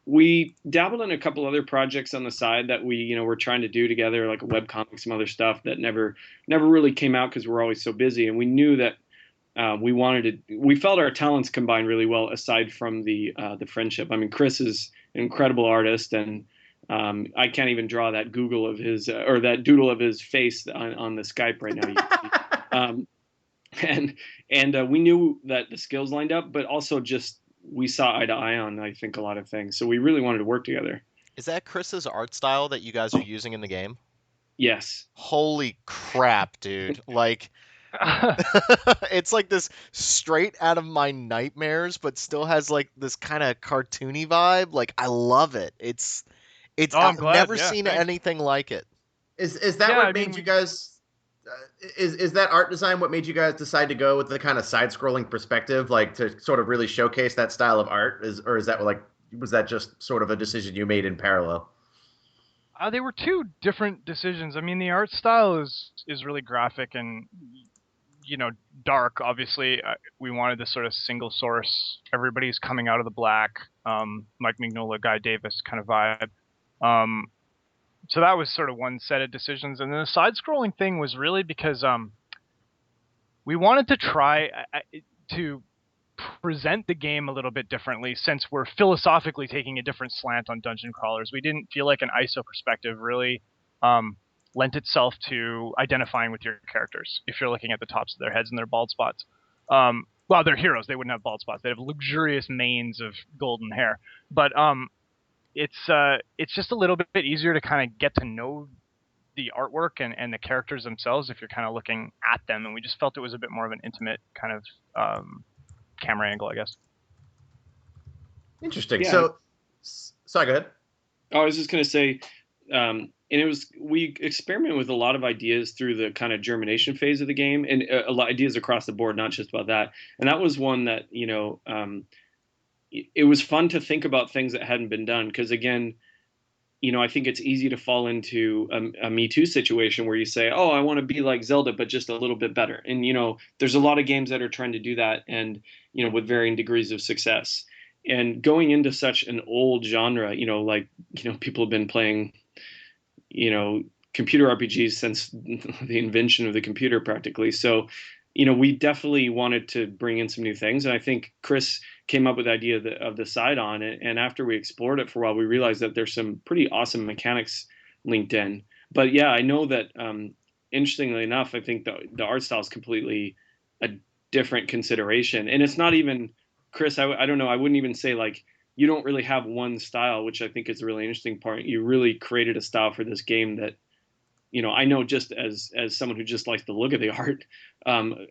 we dabbled in a couple other projects on the side that we were trying to do together, like a webcomic, some other stuff that never really came out because we're always so busy. And we knew that we felt our talents combined really well aside from the friendship. I mean, Chris is an incredible artist, and I can't even draw that Google of his or that doodle of his face on the Skype right now. um, and we knew that the skills lined up, but also just we saw eye to eye on, I think, a lot of things. So we really wanted to work together. Is that Chris's art style that you guys are using in the game? Yes. Holy crap, dude. Like, it's like this straight out of my nightmares, but still has like this kind of cartoony vibe. Like, I love it. It's Oh, I'm I've glad. never Yeah, seen thanks. anything like it. Is that Yeah, what I made mean, you guys? Is that art design what made you guys decide to go with the kind of side-scrolling perspective, like to sort of really showcase that style of art? Or is that like was that just sort of a decision you made in parallel? they were two different decisions. I mean, the art style is really graphic and dark. Obviously, we wanted this sort of single source. Everybody's coming out of the black. Mike Mignola, Guy Davis kind of vibe. Um, so that was sort of one set of decisions, and then the side-scrolling thing was really because we wanted to try to present the game a little bit differently since we're philosophically taking a different slant on dungeon crawlers. We didn't feel like an ISO perspective really um, lent itself to identifying with your characters if you're looking at the tops of their heads and their bald spots. Well, they're heroes. They wouldn't have bald spots. They have luxurious manes of golden hair. But it's just a little bit easier to kind of get to know the artwork and the characters themselves if you're kind of looking at them. And we just felt it was a bit more of an intimate kind of camera angle, I guess. Interesting. Yeah. Sorry, go ahead. I was just going to say, and we experimented with a lot of ideas through the kind of germination phase of the game, and a lot of ideas across the board, not just about that. And that was one that it was fun to think about things that hadn't been done because again, I think it's easy to fall into a Me Too situation where you say, "Oh, I want to be like Zelda, but just a little bit better." And there's a lot of games that are trying to do that, and with varying degrees of success. And going into such an old genre, people have been playing, computer RPGs since the invention of the computer, practically. So, we definitely wanted to bring in some new things, and I think Chris came up with the idea of the side on it. And after we explored it for a while, we realized that there's some pretty awesome mechanics linked in. But yeah, I know that interestingly enough, I think the art style is completely a different consideration. And it's not even, Chris, I don't know, I wouldn't even say like you don't really have one style, which I think is a really interesting part. You really created a style for this game that, I know just as someone who just likes the look of the art,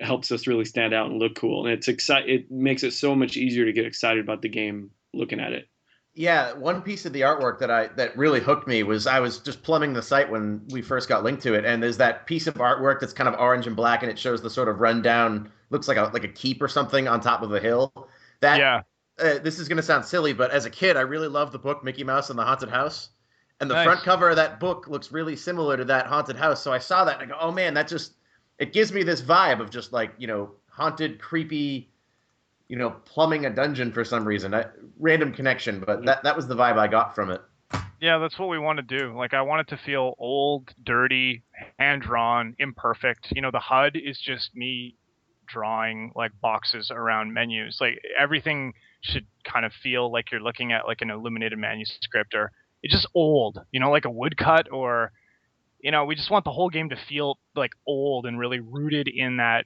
helps us really stand out and look cool. And it makes it so much easier to get excited about the game looking at it. Yeah, one piece of the artwork that really hooked me was I was just plumbing the site when we first got linked to it, and there's that piece of artwork that's kind of orange and black, and it shows the sort of rundown, looks like a keep or something on top of a hill. That Yeah. This is going to sound silly, but as a kid, I really loved the book Mickey Mouse and the Haunted House, and the Nice. front cover of that book looks really similar to that haunted house. So I saw that and I go, oh man, it gives me this vibe of just like haunted, creepy, plumbing a dungeon for some reason. Random connection, but that was the vibe I got from it. Yeah, that's what we want to do. Like, I want it to feel old, dirty, hand-drawn, imperfect. The HUD is just me drawing, like, boxes around menus. Like, everything should kind of feel like you're looking at, like, an illuminated manuscript, or it's just old, like a woodcut, or, we just want the whole game to feel, like, old and really rooted in that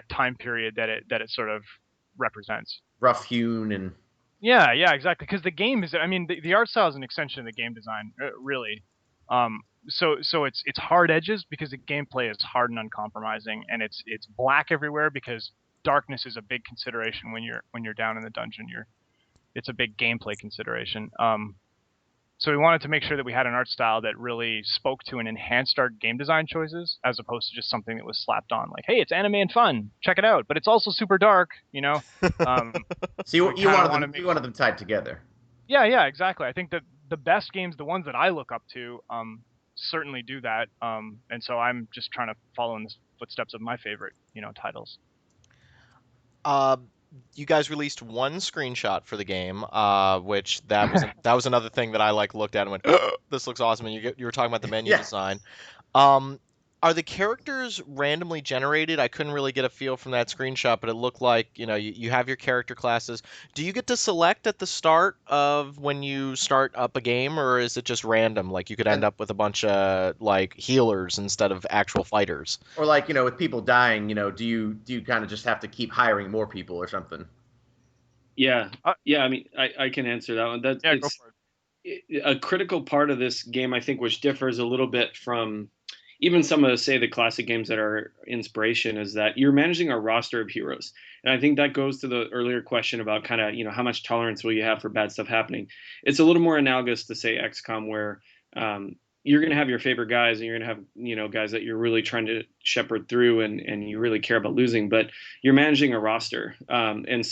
time period that it sort of represents. Rough hewn and Yeah, exactly. Because the game is, I mean, the art style is an extension of the game design, really. So it's hard edges because the gameplay is hard and uncompromising, and it's black everywhere because darkness is a big consideration when you're down in the dungeon. It's a big gameplay consideration. So we wanted to make sure that we had an art style that really spoke to and enhanced our game design choices, as opposed to just something that was slapped on, like, hey, it's anime and fun, check it out, but it's also super dark, So you wanted them tied together. Yeah, exactly. I think that the best games, the ones that I look up to, certainly do that. And so I'm just trying to follow in the footsteps of my favorite, titles. you guys released one screenshot for the game, which that was another thing that I like looked at and went, "This looks awesome." And you were talking about the menu Yeah. design. Um, are the characters randomly generated? I couldn't really get a feel from that screenshot, but it looked like, you have your character classes. Do you get to select at the start of when you start up a game, or is it just random? Like you could end And up with a bunch of like healers instead of actual fighters. or like, with people dying, do you kind of just have to keep hiring more people or something? Yeah, Uh, yeah. I mean, I can answer that one. That yeah, go for it. a critical part of this game, I think, which differs a little bit from even some of, say, the classic games that are inspiration, is that you're managing a roster of heroes. And I think that goes to the earlier question about kind of, how much tolerance will you have for bad stuff happening. It's a little more analogous to, say, XCOM, where you're going to have your favorite guys, and you're going to have, guys that you're really trying to shepherd through, and you really care about losing, but you're managing a roster. And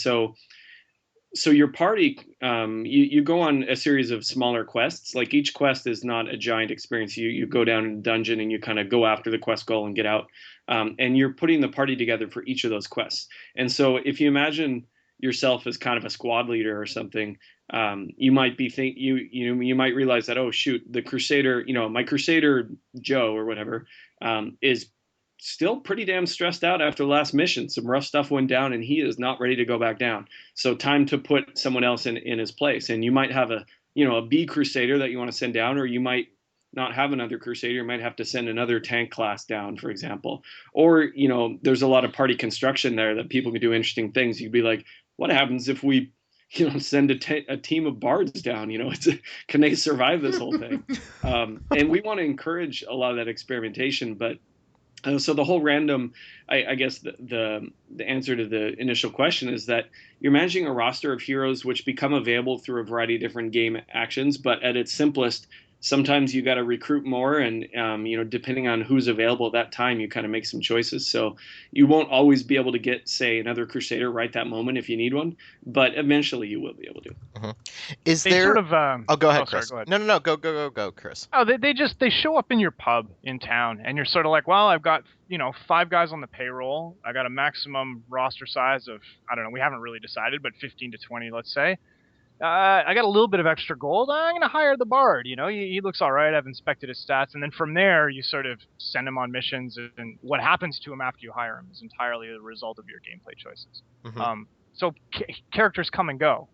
so your party, you go on a series of smaller quests. Like, each quest is not a giant experience. You go down in a dungeon and you kind of go after the quest goal and get out, and you're putting the party together for each of those quests. And so if you imagine yourself as kind of a squad leader or something, you might be you might realize that, oh shoot, the crusader, my crusader Joe or whatever, is still pretty damn stressed out after the last mission. Some rough stuff went down and he is not ready to go back down. So time to put someone else in his place. And you might have a B crusader that you want to send down, or you might not have another crusader. You might have to send another tank class down, for example. Or, there's a lot of party construction there that people can do interesting things. You'd be like, what happens if we, send a team of bards down? Can they survive this whole thing? And we want to encourage a lot of that experimentation, but so the whole random, I guess the answer to the initial question is that you're managing a roster of heroes which become available through a variety of different game actions. But at its simplest, sometimes you got to recruit more, and depending on who's available at that time, you kind of make some choices. So you won't always be able to get, say, another Crusader right that moment if you need one, but eventually you will be able to. Hmm. Is They sort there? of Oh, go ahead, oh, sorry, Chris. go ahead. No, go, Chris. Oh, they show up in your pub in town, and you're sort of like, well, I've got 5 guys on the payroll. I got a maximum roster size of, I don't know, we haven't really decided, but 15 to 20, let's say. I got a little bit of extra gold. I'm gonna hire the bard. He looks all right. I've inspected his stats, and then from there, you sort of send him on missions, and what happens to him after you hire him is entirely the result of your gameplay choices. Hmm. So characters come and go.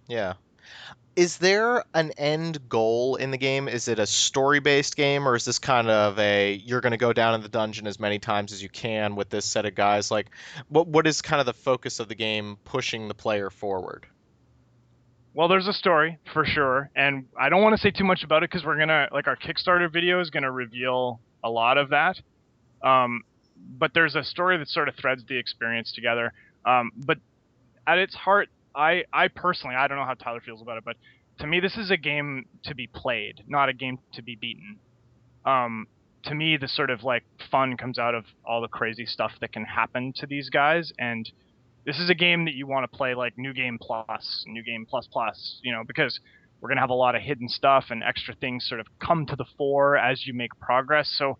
Yeah. Is there an end goal in the game? Is it a story-based game, or is this kind of you're going to go down in the dungeon as many times as you can with this set of guys? Like, what is kind of the focus of the game pushing the player forward? Well, there's a story for sure, and I don't want to say too much about it because we're gonna, like, our Kickstarter video is gonna reveal a lot of that. But there's a story that sort of threads the experience together. But at its heart, I personally, I don't know how Tyler feels about it, but to me, this is a game to be played, not a game to be beaten. To me, the sort of like fun comes out of all the crazy stuff that can happen to these guys, and this is a game that you want to play like New Game Plus, New Game Plus Plus, because we're gonna have a lot of hidden stuff and extra things sort of come to the fore as you make progress. So,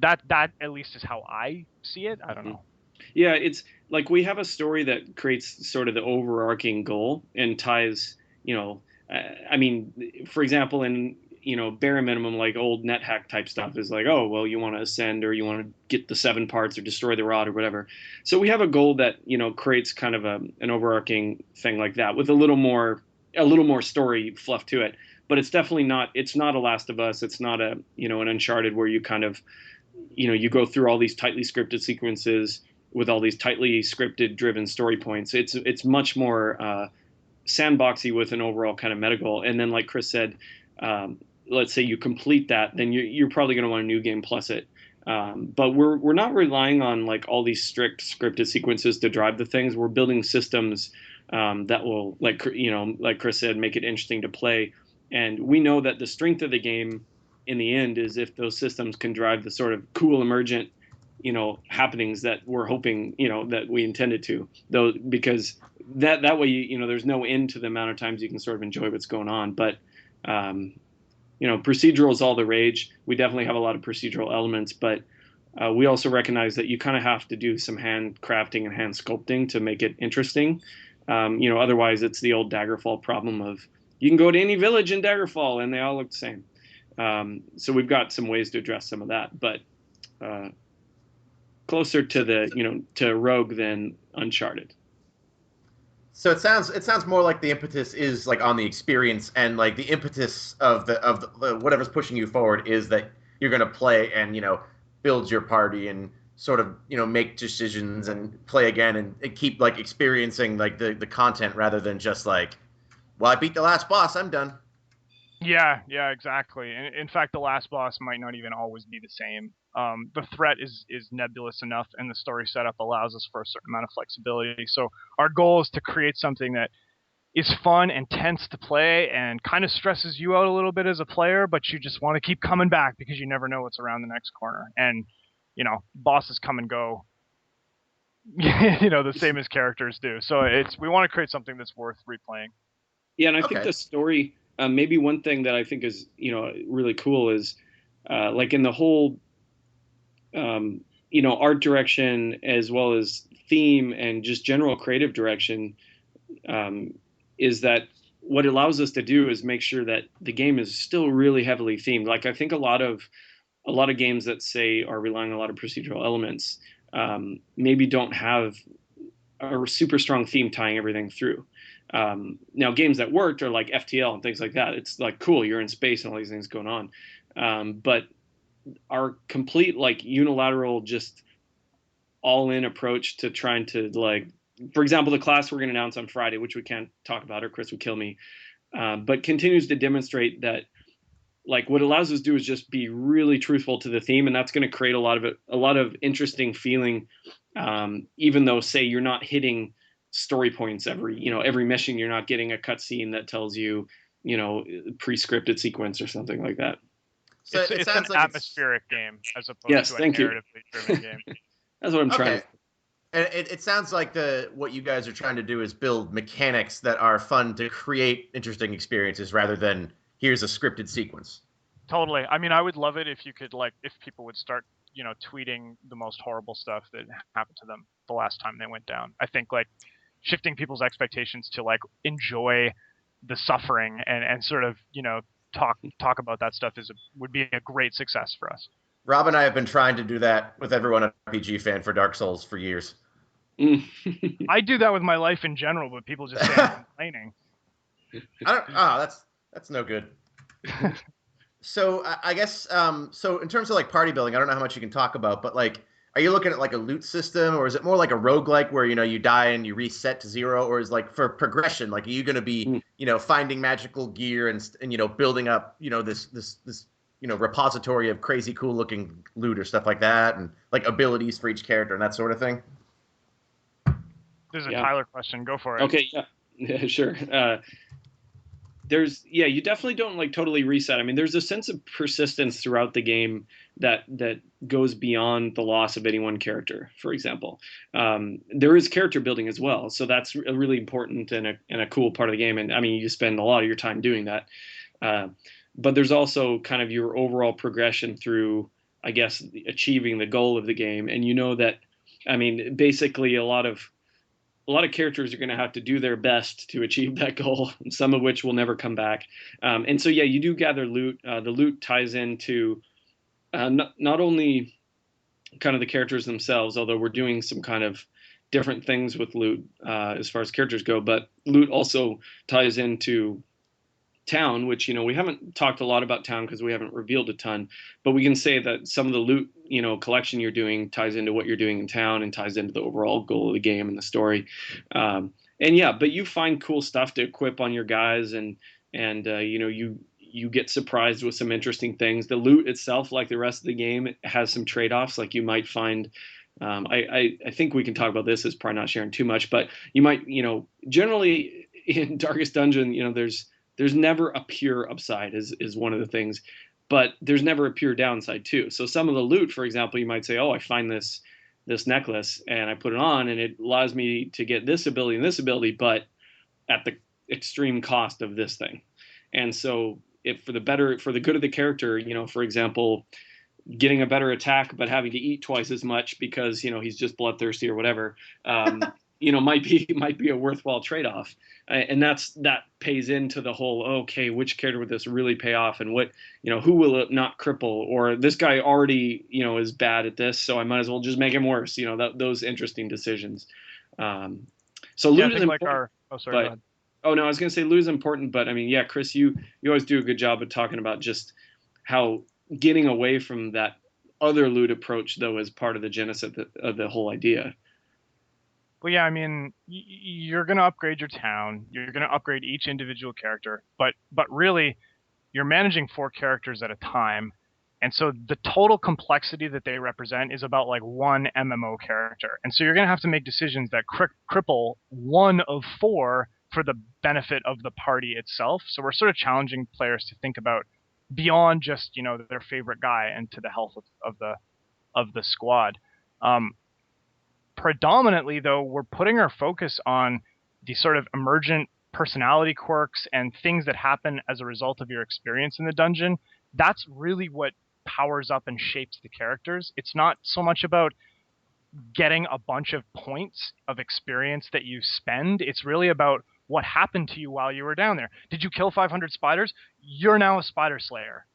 that at least is how I see it. I don't know. Yeah, it's like we have a story that creates sort of the overarching goal and ties, I mean, for example, in, bare minimum, like old NetHack type stuff is like, oh, well, you want to ascend, or you want to get the 7 parts or destroy the rod or whatever. So we have a goal that, creates kind of an overarching thing like that with a little more story fluff to it. But it's definitely not, it's not a Last of Us. It's not an Uncharted where you kind of, you go through all these tightly scripted sequences with all these tightly scripted driven story points. It's much more sandboxy with an overall kind of meta goal. And then, like Chris said, let's say you complete that, then you're probably going to want a New Game Plus it. But we're not relying on like all these strict scripted sequences to drive the things. We're building systems that will, like Chris said, make it interesting to play. And we know that the strength of the game in the end is if those systems can drive the sort of cool emergent happenings that we're hoping, that we intended to, though, because that way, there's no end to the amount of times you can sort of enjoy what's going on. But, procedural is all the rage. We definitely have a lot of procedural elements, but we also recognize that you kind of have to do some hand crafting and hand sculpting to make it interesting. Otherwise it's the old Daggerfall problem of you can go to any village in Daggerfall and they all look the same. So we've got some ways to address some of that, but closer to to Rogue than Uncharted. So it sounds more like the impetus is like on the experience, and like the impetus of the whatever's pushing you forward is that you're going to play and build your party and sort of make decisions and play again and keep like experiencing like the content rather than just like, well, I beat the last boss, I'm done. Yeah, exactly. In fact, the last boss might not even always be the same. The threat is nebulous enough, and the story setup allows us for a certain amount of flexibility. So our goal is to create something that is fun and tense to play and kind of stresses you out a little bit as a player, but you just want to keep coming back because you never know what's around the next corner. And bosses come and go, the same as characters do. So we want to create something that's worth replaying. Yeah, and I think Okay. the story, maybe one thing that I think is really cool is like in the whole art direction as well as theme and just general creative direction, is that what it allows us to do is make sure that the game is still really heavily themed. Like I think a lot of games that say are relying on a lot of procedural elements maybe don't have a super strong theme tying everything through. Now games that worked are like FTL and things like that. It's like cool, you're in space and all these things going on. But our complete like unilateral, just all in approach to trying to like, for example, the class we're going to announce on Friday, which we can't talk about or Chris would kill me, but continues to demonstrate that like what allows us to do is just be really truthful to the theme, and that's going to create a lot of interesting feeling, even though say you're not hitting story points every mission, you're not getting a cutscene that tells you pre-scripted sequence or something like that. So It's it an sounds like atmospheric game as opposed Yes, to a thank you. narratively driven game. That's what I'm trying okay. to. And it sounds like what you guys are trying to do is build mechanics that are fun to create interesting experiences rather than here's a scripted sequence. Totally. I mean, I would love it if you could if people would start, tweeting the most horrible stuff that happened to them the last time they went down. I think like shifting people's expectations to like enjoy the suffering and sort of, talk about that stuff would be a great success for us. Rob and I have been trying to do that with everyone an RPG fan for Dark Souls for years. I do that with my life in general, but people just say I'm complaining. That's no good. So I guess so in terms of like party building, I don't know how much you can talk about, but like, are you looking at like a loot system, or is it more like a roguelike where you die and you reset to zero, or is like for progression, like are you going to be finding magical gear and building up this repository of crazy cool looking loot or stuff like that, and like abilities for each character and that sort of thing? There's a Tyler question. Go for it. Okay, yeah, sure. You definitely don't like totally reset. I mean, there's a sense of persistence throughout the game that goes beyond the loss of any one character, for example. There is character building as well, so that's a really important and a cool part of the game. And I mean, you spend a lot of your time doing that. But there's also kind of your overall progression through, I guess, achieving the goal of the game. And that, I mean, basically a lot of characters are going to have to do their best to achieve that goal, some of which will never come back. And so, yeah, you do gather loot. The loot ties into not only kind of the characters themselves, although we're doing some kind of different things with loot as far as characters go, but loot also ties into town, which we haven't talked a lot about town because we haven't revealed a ton, but we can say that some of the loot collection you're doing ties into what you're doing in town and ties into the overall goal of the game and the story. And yeah, but you find cool stuff to equip on your guys, and you get surprised with some interesting things. The loot itself, like the rest of the game, it has some trade-offs. Like you might find I think we can talk about this, it's probably not sharing too much, but you might generally in Darkest Dungeon there's never a pure upside is one of the things, but there's never a pure downside too. So some of the loot, for example, you might say, oh, I find this necklace and I put it on and it allows me to get this ability and this ability, but at the extreme cost of this thing. And so if for the good of the character, for example, getting a better attack but having to eat twice as much because he's just bloodthirsty or whatever, might be a worthwhile trade-off. And that pays into the whole, okay, which character would this really pay off, and what, who will it not cripple, or this guy already is bad at this, so I might as well just make him worse. Those interesting decisions. So Yeah, I loot is think like important, oh, sorry, go but ahead. oh no, I was going to say loot is important, but I mean, yeah, Chris, you always do a good job of talking about just how getting away from that other loot approach, though, is part of the genesis of the whole idea. Well, yeah, I mean, you're going to upgrade your town. You're going to upgrade each individual character, but really, you're managing 4 characters at a time, and so the total complexity that they represent is about like 1 MMO character, and so you're going to have to make decisions that cripple 1 of 4 for the benefit of the party itself. So we're sort of challenging players to think about beyond just their favorite guy and to the health of the squad. Predominantly, though, we're putting our focus on the sort of emergent personality quirks and things that happen as a result of your experience in the dungeon. That's really what powers up and shapes the characters. It's not so much about getting a bunch of points of experience that you spend. It's really about what happened to you while you were down there. Did you kill 500 spiders? You're now a spider slayer.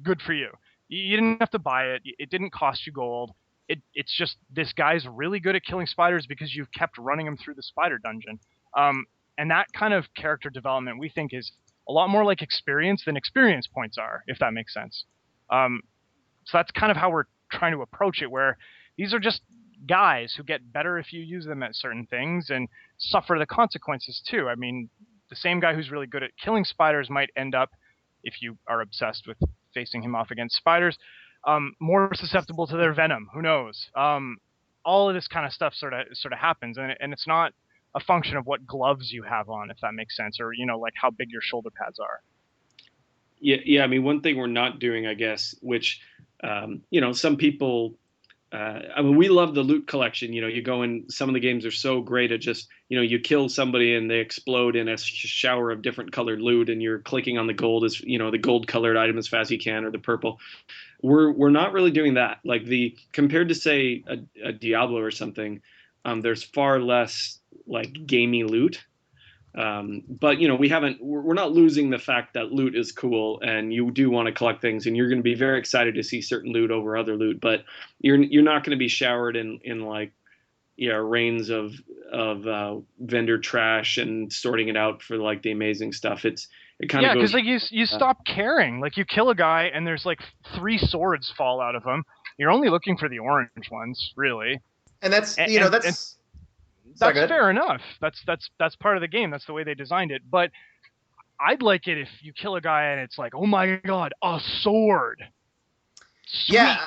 Good for you. You didn't have to buy it. It didn't cost you gold. It's just this guy's really good at killing spiders because you've kept running him through the spider dungeon. And that kind of character development we think is a lot more like experience than experience points are, if that makes sense. So that's kind of how we're trying to approach it, where these are just guys who get better if you use them at certain things and suffer the consequences too. I mean, the same guy who's really good at killing spiders might end up, if you are obsessed with facing him off against spiders, more susceptible to their venom. Who knows? All of this kind of stuff sort of happens, and it's not a function of what gloves you have on, if that makes sense, or like how big your shoulder pads are. Yeah. I mean, one thing we're not doing, I guess, which some people. I mean, we love the loot collection. You go in. Some of the games are so great at just you kill somebody and they explode in a shower of different colored loot, and you're clicking on the gold as the gold colored item as fast as you can, or the purple. We're not really doing that. Like compared to say a Diablo or something, there's far less like gamey loot. But we're not losing the fact that loot is cool and you do want to collect things, and you're going to be very excited to see certain loot over other loot, but you're not going to be showered in like rains of vendor trash and sorting it out for like the amazing stuff. It kind of goes, because like you stop caring. Like you kill a guy and there's like 3 swords fall out of him. You're only looking for the orange ones, really. And that's that's fair enough. That's part of the game. That's the way they designed it. But I'd like it if you kill a guy and it's like, oh my god, a sword. Sweet. Yeah.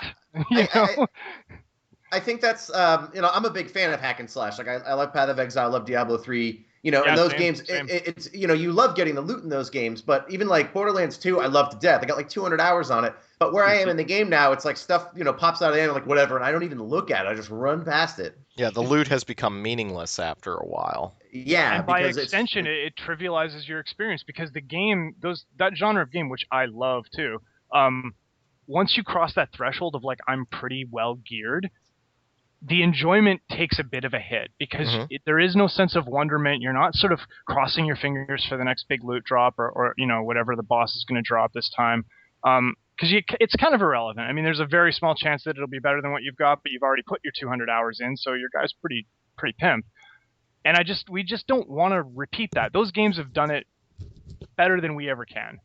I think that's I'm a big fan of hack and slash. Like I love Path of Exile, I love Diablo 3. In those games, it's you love getting the loot in those games. But even like Borderlands 2, I love to death. I got like 200 hours on it. But where I am in the game now, it's like stuff pops out of the end, like whatever, and I don't even look at it. I just run past it. Yeah, the loot has become meaningless after a while. Yeah, and by extension, it trivializes your experience, because the game, that genre of game, which I love too. Once you cross that threshold of like I'm pretty well geared, the enjoyment takes a bit of a hit, because there is no sense of wonderment. You're not sort of crossing your fingers for the next big loot drop or whatever the boss is going to drop this time. Because it's kind of irrelevant. I mean, there's a very small chance that it'll be better than what you've got, but you've already put your 200 hours in, so your guy's pretty pimp. And we just don't want to repeat that. Those games have done it better than we ever can,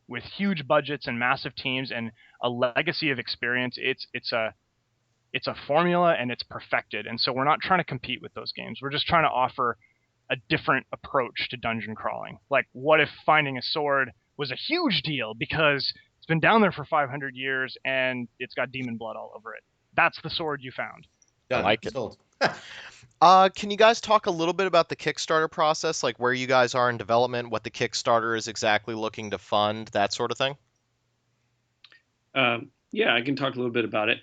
with huge budgets and massive teams and a legacy of experience. It's a formula, and it's perfected. And so we're not trying to compete with those games. We're just trying to offer a different approach to dungeon crawling. Like, what if finding a sword was a huge deal because it's been down there for 500 years and it's got demon blood all over it? That's the sword you found. I like it. Sold. Can you guys talk a little bit about the Kickstarter process, like where you guys are in development, what the Kickstarter is exactly looking to fund, that sort of thing? Yeah, I can talk a little bit about it.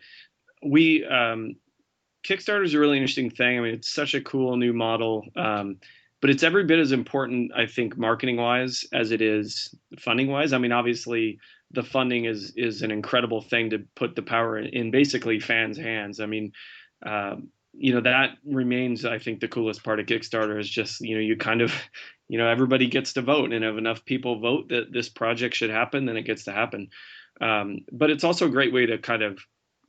Kickstarter is a really interesting thing. I mean, it's such a cool new model, but it's every bit as important, I think, marketing-wise as it is funding-wise. I mean, obviously, the funding is an incredible thing to put the power in basically fans' hands. I mean, that remains, I think, the coolest part of Kickstarter is just, you kind of, everybody gets to vote, and if enough people vote that this project should happen, then it gets to happen. But it's also a great way to kind of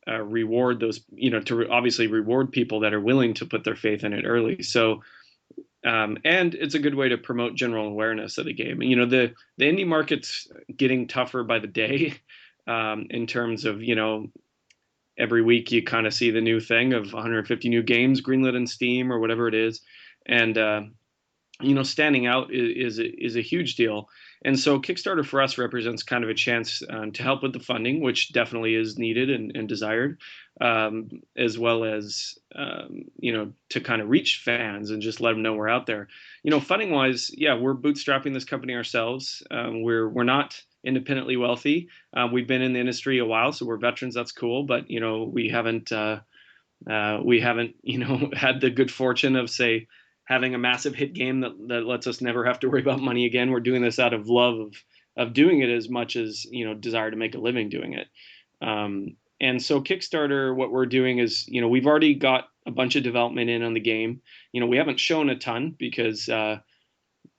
reward those, to obviously reward people that are willing to put their faith in it early. So, and it's a good way to promote general awareness of the game. The indie market's getting tougher by the day, in terms of, every week you kind of see the new thing of 150 new games greenlit in Steam or whatever it is. And, standing out is a huge deal. And so Kickstarter for us represents kind of a chance to help with the funding, which definitely is needed and desired, as well as, to kind of reach fans and just let them know we're out there. Funding wise, yeah, we're bootstrapping this company ourselves. We're not independently wealthy. We've been in the industry a while, so we're veterans. That's cool. But, we haven't, had the good fortune of, say, having a massive hit game that lets us never have to worry about money again. We're doing this out of love of doing it as much as, desire to make a living doing it. And so Kickstarter, what we're doing is, we've already got a bunch of development in on the game. We haven't shown a ton because, I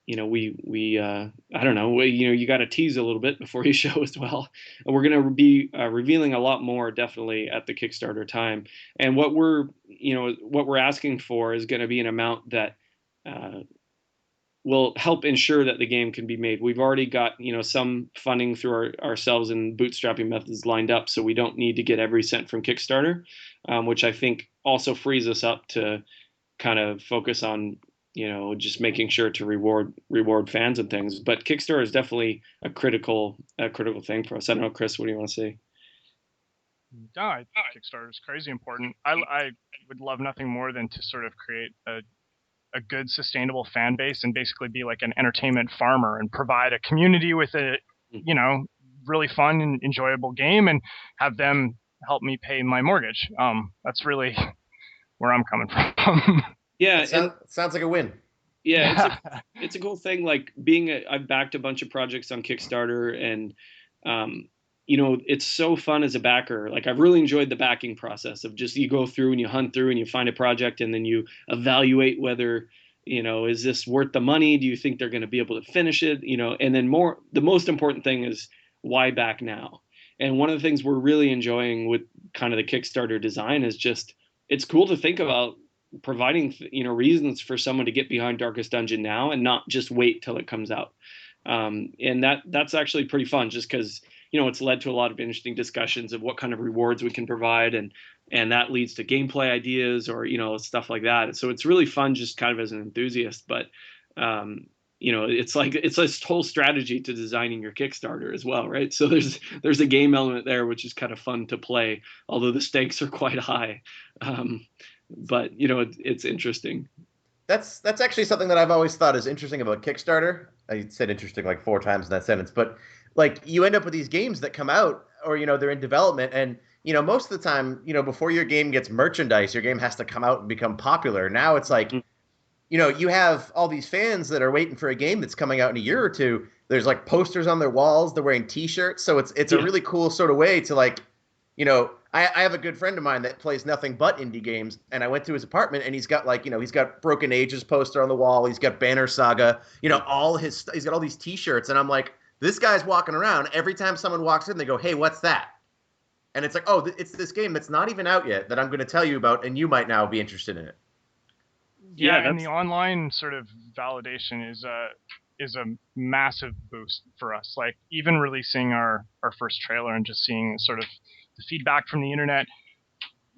don't know, you got to tease a little bit before you show as well. And we're going to be revealing a lot more definitely at the Kickstarter time. And what we're asking for is going to be an amount that will help ensure that the game can be made. We've already got, some funding through ourselves and bootstrapping methods lined up, so we don't need to get every cent from Kickstarter, which I think also frees us up to kind of focus on, just making sure to reward fans and things. But Kickstarter is definitely a critical thing for us. I don't know, Chris, what do you want to say? Yeah, Kickstarter is crazy important. I would love nothing more than to sort of create a good sustainable fan base and basically be like an entertainment farmer and provide a community with a, really fun and enjoyable game and have them help me pay my mortgage. That's really where I'm coming from. Yeah, sounds like a win. Yeah, it's a cool thing. Like I've backed a bunch of projects on Kickstarter, and it's so fun as a backer. Like I've really enjoyed the backing process of just you go through and you hunt through and you find a project and then you evaluate whether is this worth the money? Do you think they're going to be able to finish it? And then the most important thing is why back now? And one of the things we're really enjoying with kind of the Kickstarter design is just it's cool to think about providing reasons for someone to get behind Darkest Dungeon now and not just wait till it comes out. And that's actually pretty fun, just because it's led to a lot of interesting discussions of what kind of rewards we can provide, and that leads to gameplay ideas or stuff like that. So it's really fun, just kind of as an enthusiast. But it's a whole strategy to designing your Kickstarter as well, right? So there's a game element there, which is kind of fun to play, although the stakes are quite high. But it's interesting. That's actually something that I've always thought is interesting about Kickstarter. I said interesting like 4 times in that sentence, but like you end up with these games that come out or they're in development, and most of the time, before your game gets merchandise, your game has to come out and become popular. Now it's like you have all these fans that are waiting for a game that's coming out in a year or two. There's like posters on their walls, they're wearing t-shirts, so it's a really cool sort of way to like I have a good friend of mine that plays nothing but indie games, and I went to his apartment, and he's got he's got Broken Ages poster on the wall, he's got Banner Saga, he's got all these T-shirts, and I'm like, this guy's walking around. Every time someone walks in, they go, "Hey, what's that?" And it's like, oh, it's this game that's not even out yet that I'm going to tell you about, and you might now be interested in it. Yeah, and the online sort of validation is a massive boost for us. Like even releasing our first trailer and just seeing sort of the feedback from the internet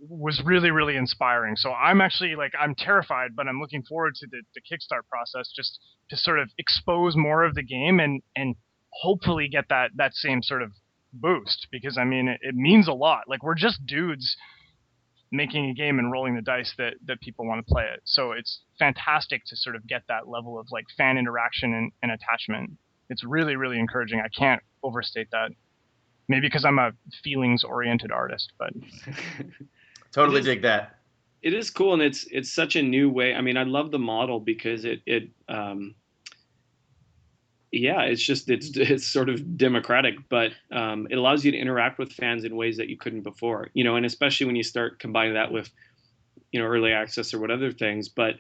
was really, really inspiring. So I'm actually I'm terrified, but I'm looking forward to the Kickstart process just to sort of expose more of the game and hopefully get that same sort of boost, because I mean it means a lot. Like we're just dudes making a game and rolling the dice that people want to play it. So it's fantastic to sort of get that level of like fan interaction and attachment. It's really, really encouraging. I can't overstate that. Maybe because I'm a feelings-oriented artist, but totally dig that. It is cool, and it's such a new way. I mean, I love the model because it yeah, it's sort of democratic, but it allows you to interact with fans in ways that you couldn't before. And especially when you start combining that with early access or what other things, but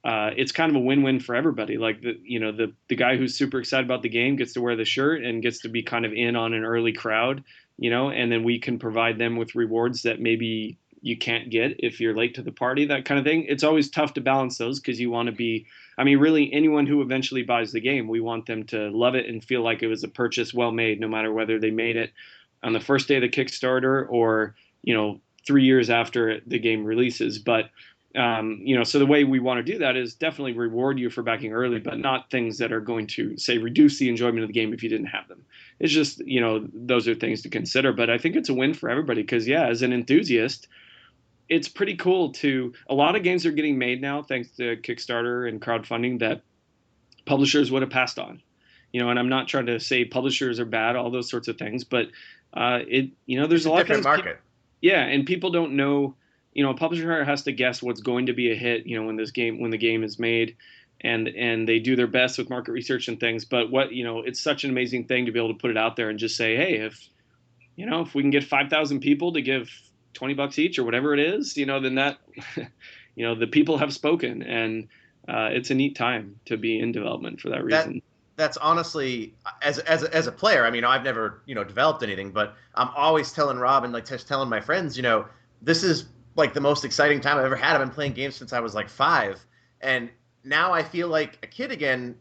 it's kind of a win-win for everybody. Like the guy who's super excited about the game gets to wear the shirt and gets to be kind of in on an early crowd, and then we can provide them with rewards that maybe you can't get if you're late to the party, that kind of thing. It's always tough to balance those because you want to be, I mean, really anyone who eventually buys the game, we want them to love it and feel like it was a purchase well made, no matter whether they made it on the first day of the Kickstarter or, 3 years after the game releases. But so the way we want to do that is definitely reward you for backing early, but not things that are going to say reduce the enjoyment of the game if you didn't have them. It's just, those are things to consider. But I think it's a win for everybody because, yeah, as an enthusiast, it's pretty cool a lot of games are getting made now thanks to Kickstarter and crowdfunding that publishers would have passed on. And I'm not trying to say publishers are bad, all those sorts of things, but there's a lot of things. Market. Yeah, and people don't know. A publisher has to guess what's going to be a hit. When the game is made, and they do their best with market research and things. But it's such an amazing thing to be able to put it out there and just say, hey, if we can get 5,000 people to give $20 each or whatever it is, then that, the people have spoken, and it's a neat time to be in development for that reason. That's honestly, as a player, I mean, I've never, developed anything, but I'm always telling Rob and just telling my friends, this is like the most exciting time I've ever had. I've been playing games since I was like 5. And now I feel like a kid again,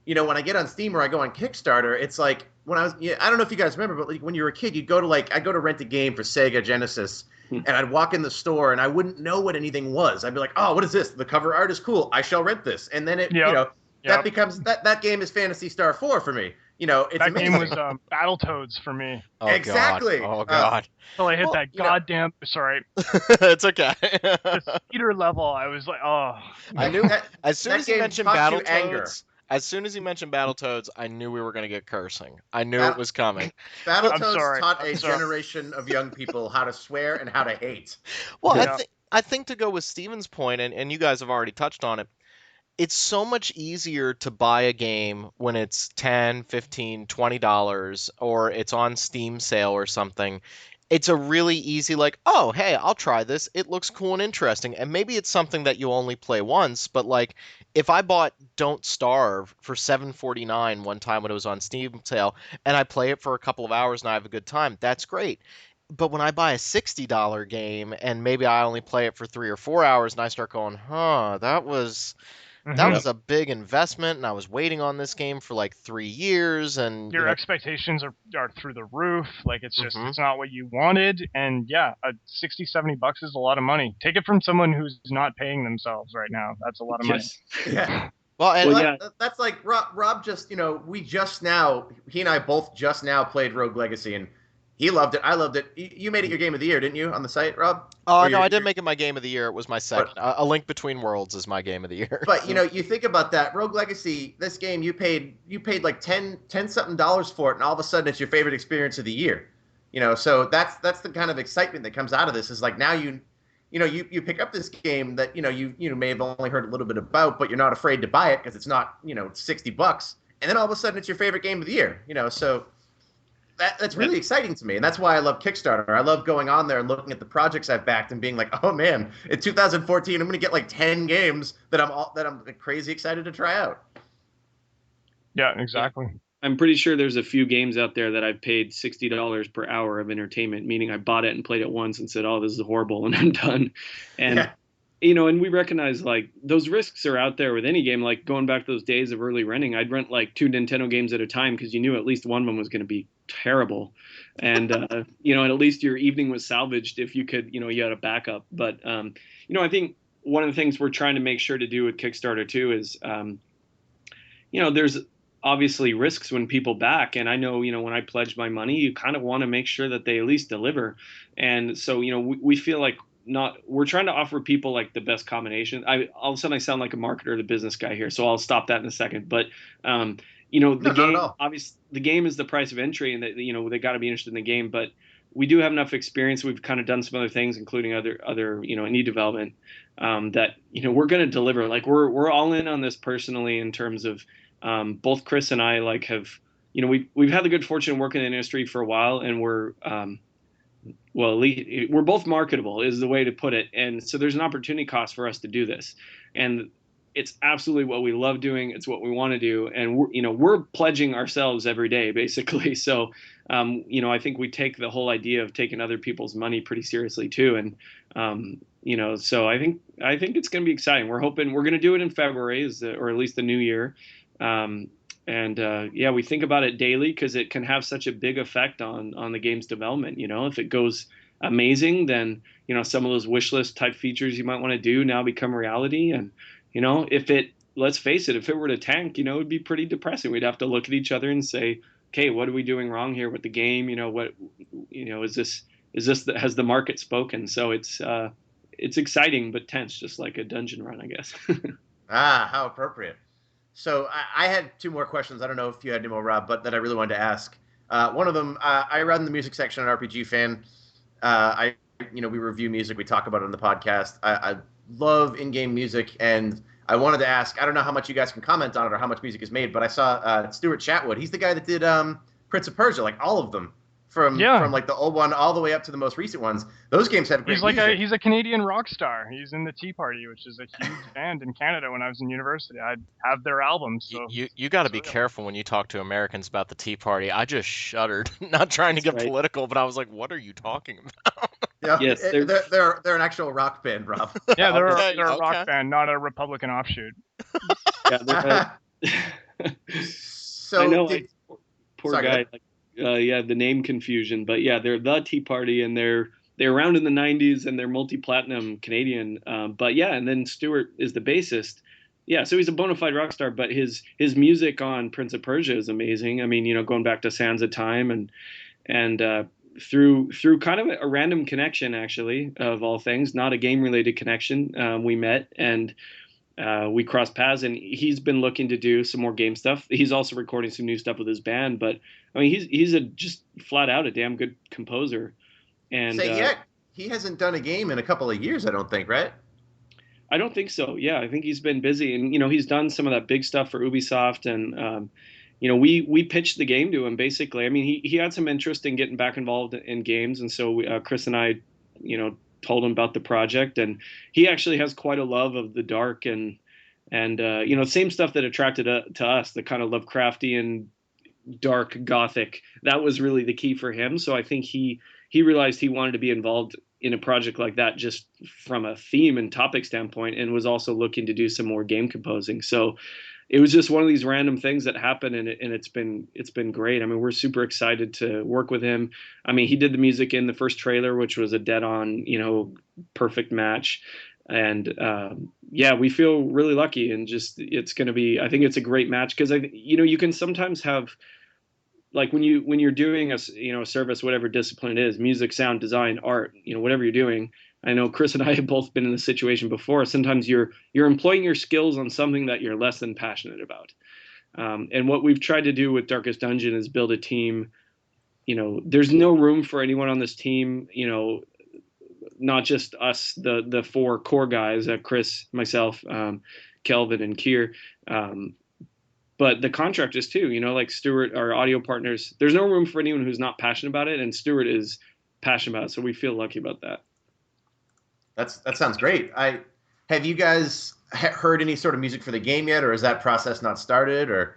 when I get on Steam or I go on Kickstarter, it's like when I was, I don't know if you guys remember, but like when you were a kid, you'd go to I'd go to rent a game for Sega Genesis and I'd walk in the store and I wouldn't know what anything was. I'd be like, oh, what is this? The cover art is cool. I shall rent this. And then it, that becomes that game is Phantasy Star 4 for me. It's that amazing. game was Battletoads for me. Oh, exactly. God. Oh God. Until I hit that goddamn. Sorry. It's okay. The speeder level, I was like, oh. I knew as soon as he mentioned anger. As soon as he mentioned Battletoads, I knew we were going to get cursing. I knew it was coming. Battletoads taught a generation of young people how to swear and how to hate. Well, I think to go with Steven's point, and you guys have already touched on it, it's so much easier to buy a game when it's $10, $15, $20 or it's on Steam sale or something. It's a really easy oh, hey, I'll try this. It looks cool and interesting. And maybe it's something that you only play once, but if I bought Don't Starve for $7.49 one time when it was on Steam sale and I play it for a couple of hours and I have a good time, that's great. But when I buy a $60 game and maybe I only play it for 3 or 4 hours and I start going, that was a big investment, and I was waiting on this game for 3 years, and your expectations are through the roof. It's just it's not what you wanted, and yeah, $60-$70 is a lot of money. Take it from someone who's not paying themselves right now. That's a lot of money. Yeah. Well, that's like Rob just he and I both just now played Rogue Legacy, and he loved it. I loved it. You made it your game of the year, didn't you, on the site, Rob? Oh, no, I didn't make it my game of the year. It was my second. A Link Between Worlds is my game of the year. But, you think about that. Rogue Legacy, this game, you paid like 10 something dollars for it, and all of a sudden it's your favorite experience of the year. So that's the kind of excitement that comes out of this is now you pick up this game that, you may have only heard a little bit about, but you're not afraid to buy it because it's not, $60. And then all of a sudden it's your favorite game of the year, so... That's really exciting to me, and that's why I love Kickstarter. I love going on there and looking at the projects I've backed and being like, "Oh man, in 2014, I'm going to get 10 games that I'm crazy excited to try out." Yeah, exactly. I'm pretty sure there's a few games out there that I've paid $60 per hour of entertainment, meaning I bought it and played it once and said, "Oh, this is horrible," and I'm done. And and we recognize those risks are out there with any game. Going back to those days of early renting, I'd rent 2 Nintendo games at a time because you knew at least one of them was going to be terrible, and and at least your evening was salvaged if you could, you had a backup. But I think one of the things we're trying to make sure to do with Kickstarter too is there's obviously risks when people back, and I know when I pledge my money, you kind of want to make sure that they at least deliver, and so we feel like we're trying to offer people the best combination. All of a sudden I sound like a marketer or the business guy here, so I'll stop that in a second. But the game, obviously the game is the price of entry, and that they got to be interested in the game. But we do have enough experience. We've kind of done some other things, including other indie development, that we're going to deliver. We're all in on this personally in terms of both Chris and I like have, we've had the good fortune of working in the industry for a while, and we're both marketable is the way to put it. And so there's an opportunity cost for us to do this. And it's absolutely what we love doing. It's what we want to do. And we're pledging ourselves every day, basically. So, I think we take the whole idea of taking other people's money pretty seriously too. And, so I think it's going to be exciting. We're hoping we're going to do it in February or at least the new year. We think about it daily because it can have such a big effect on the game's development. If it goes amazing, then some of those wish list type features you might want to do now become reality. And let's face it, if it were to tank, it would be pretty depressing. We'd have to look at each other and say, okay, what are we doing wrong here with the game? Has the market spoken? So it's exciting but tense, just like a dungeon run, I guess. How appropriate. So I had two more questions. I don't know if you had any more, Rob, but that I really wanted to ask. One of them, I run the music section at RPG Fan. We review music. We talk about it on the podcast. I love in-game music, and I wanted to ask, I don't know how much you guys can comment on it or how much music is made, but I saw Stuart Chatwood. He's the guy that did Prince of Persia, like all of them. From like the old one all the way up to the most recent ones. Those games have great music. He's a Canadian rock star. He's in the Tea Party, which is a huge band in Canada. When I was in university, I'd have their albums. So you got to be careful when you talk to Americans about the Tea Party. I just shuddered. Not trying to get political, but I was like, what are you talking about? Yeah, yes, they're an actual rock band, Rob. Yeah, they're a rock band, not a Republican offshoot. So I know, poor guy. The name confusion, but yeah, they're the Tea Party, and they're around in the 90s, and they're multi-platinum Canadian. And then Stuart is the bassist. Yeah, so he's a bona fide rock star, but his music on Prince of Persia is amazing. I mean, going back to Sands of Time and through kind of a random connection, actually, of all things, not a game-related connection, we met and we crossed paths, and he's been looking to do some more game stuff. He's also recording some new stuff with his band, but I mean, he's just flat out a damn good composer. And he hasn't done a game in a couple of years, I don't think, right? I don't think so. Yeah, I think he's been busy, and he's done some of that big stuff for Ubisoft, and we pitched the game to him basically. I mean, he had some interest in getting back involved in games, and so Chris and I, told him about the project, and he actually has quite a love of the dark and same stuff that attracted to us, the kind of Lovecraftian dark gothic. That was really the key for him. So I think he realized he wanted to be involved in a project like that just from a theme and topic standpoint, and was also looking to do some more game composing. So it was just one of these random things that happened, and it's been great. I mean, we're super excited to work with him. I mean, he did the music in the first trailer, which was a dead on, perfect match. And we feel really lucky, and just it's going to be. I think it's a great match because you can sometimes have, like when you're doing a service, whatever discipline it is, music, sound, design, art, whatever you're doing. I know Chris and I have both been in this situation before. Sometimes you're employing your skills on something that you're less than passionate about. And what we've tried to do with Darkest Dungeon is build a team. There's no room for anyone on this team, not just us, the four core guys, Chris, myself, Kelvin, and Kier, but the contractors too, like Stuart, our audio partners. There's no room for anyone who's not passionate about it, and Stuart is passionate about it, so we feel lucky about that. That sounds great. Have you guys heard any sort of music for the game yet, or is that process not started? Or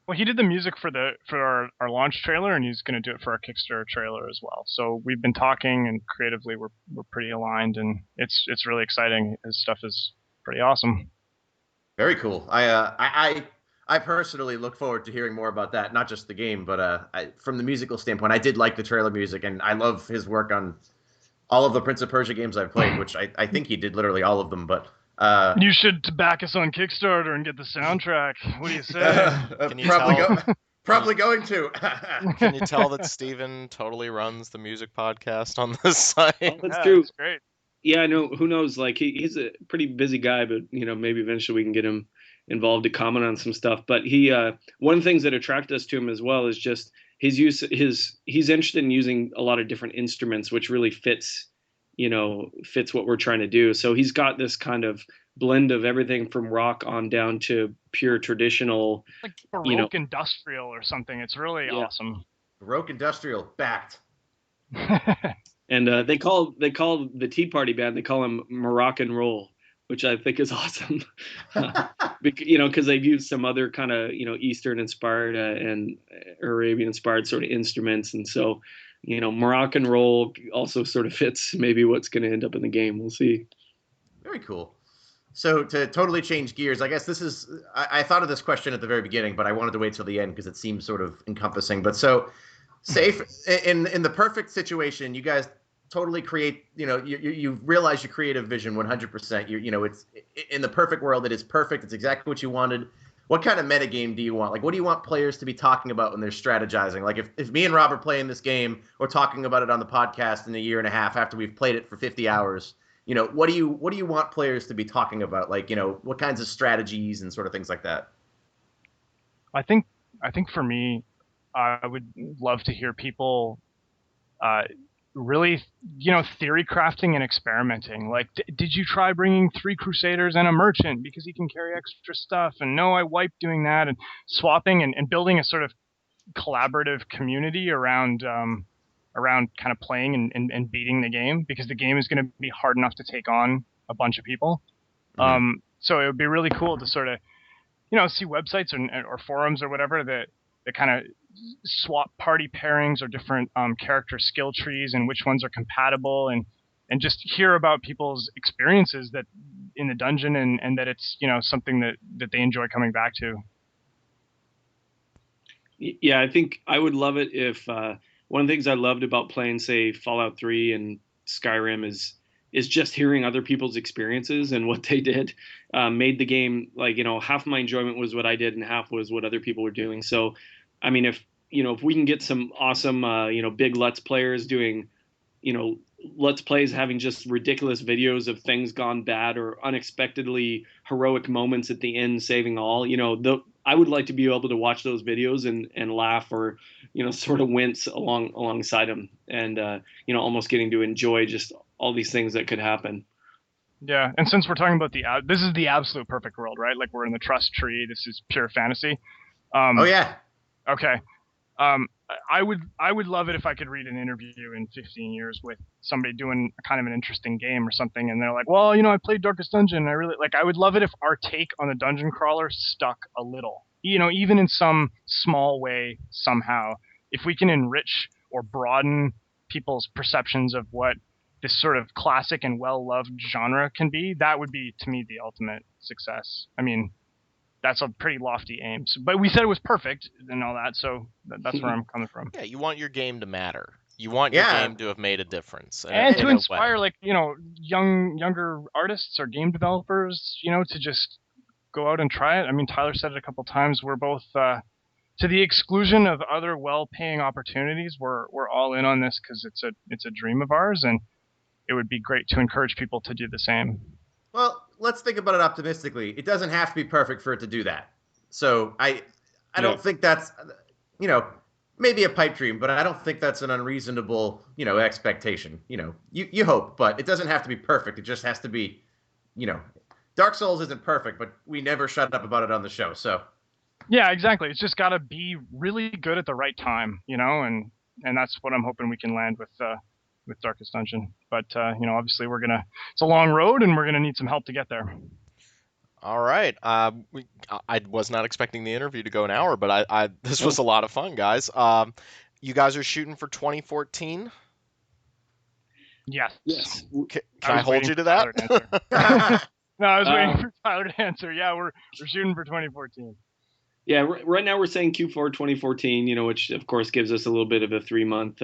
well, he did the music for our launch trailer, and he's going to do it for our Kickstarter trailer as well. So we've been talking, and creatively we're pretty aligned, and it's really exciting. His stuff is pretty awesome. Very cool. I personally look forward to hearing more about that. Not just the game, but from the musical standpoint, I did like the trailer music, and I love his work on all of the Prince of Persia games I've played, which I think he did literally all of them. But you should back us on Kickstarter and get the soundtrack. What do you say? Probably going to. Can you tell that Steven totally runs the music podcast on this site? Oh, that's true. That's great. Yeah, I know. Who knows? Like he's a pretty busy guy, but maybe eventually we can get him involved to comment on some stuff. But he one of the things that attracted us to him as well is just he's interested in using a lot of different instruments, which really fits fits what we're trying to do. So he's got this kind of blend of everything from rock on down to pure traditional, Like Baroque industrial or something. It's really awesome. Baroque industrial backed. And they call the Tea Party band, they call him Moroccan Roll, which I think is awesome. Because they've used some other kind of Eastern inspired and Arabian inspired sort of instruments, and so Moroccan Roll also sort of fits maybe what's going to end up in the game. We'll see. Very cool. So to totally change gears, I guess this is I thought of this question at the very beginning, but I wanted to wait till the end because it seems sort of encompassing. But so safe in the perfect situation, you guys totally create, you realize your creative vision 100%. It's in the perfect world, it is perfect. It's exactly what you wanted. What kind of metagame do you want? Like, what do you want players to be talking about when they're strategizing? Like, if me and Rob are playing this game or talking about it on the podcast in a year and a half after we've played it for 50 hours, what do you want players to be talking about? Like, what kinds of strategies and sort of things like that? I think for me, I would love to hear people really, theory crafting and experimenting. Like, did you try bringing 3 Crusaders and a merchant because he can carry extra stuff? And no, I wiped doing that, and swapping and building a sort of collaborative community around kind of playing and beating the game, because the game is going to be hard enough to take on a bunch of people. Mm-hmm. So it would be really cool to sort of, see websites or forums or whatever that kind of swap party pairings or different character skill trees and which ones are compatible, and just hear about people's experiences that in the dungeon, and that it's something that they enjoy coming back to. Yeah, I think I would love it if one of the things I loved about playing, say, Fallout 3 and Skyrim is just hearing other people's experiences and what they did. Made the game, like, half my enjoyment was what I did and half was what other people were doing. So, I mean, if we can get some awesome, big Let's Players doing, Let's Plays, having just ridiculous videos of things gone bad or unexpectedly heroic moments at the end, saving all, I would like to be able to watch those videos and laugh or, sort of wince alongside them, and, almost getting to enjoy just all these things that could happen. Yeah, and since we're talking about this is the absolute perfect world, right? Like, we're in the trust tree. This is pure fantasy. Oh yeah. Okay. I would love it if I could read an interview in 15 years with somebody doing kind of an interesting game or something, and they're like, well, I played Darkest Dungeon. I would love it if our take on the dungeon crawler stuck a little, even in some small way somehow. If we can enrich or broaden people's perceptions of what this sort of classic and well-loved genre can be, that would be, to me, the ultimate success. I mean, that's a pretty lofty aim. But we said it was perfect and all that, so that's where I'm coming from. Yeah, you want your game to matter. You want your game to have made a difference. And to inspire, like, younger artists or game developers, to just go out and try it. I mean, Tyler said it a couple times. We're both, to the exclusion of other well-paying opportunities, we're all in on this because it's a dream of ours, and it would be great to encourage people to do the same. Well, let's think about it optimistically. It doesn't have to be perfect for it to do that. So I don't think that's, maybe a pipe dream, but I don't think that's an unreasonable, expectation. You hope, but it doesn't have to be perfect. It just has to be, Dark Souls isn't perfect, but we never shut up about it on the show. So. Yeah, exactly. It's just got to be really good at the right time, and that's what I'm hoping we can land with Darkest Dungeon. But, obviously it's a long road, and we're going to need some help to get there. All right. I was not expecting the interview to go an hour, but this was a lot of fun, guys. You guys are shooting for 2014? Yes. Can I hold you to that? No, I was waiting for Tyler to answer. Yeah, we're shooting for 2014. Yeah, right now we're saying Q4 2014, which of course gives us a little bit of a 3-month.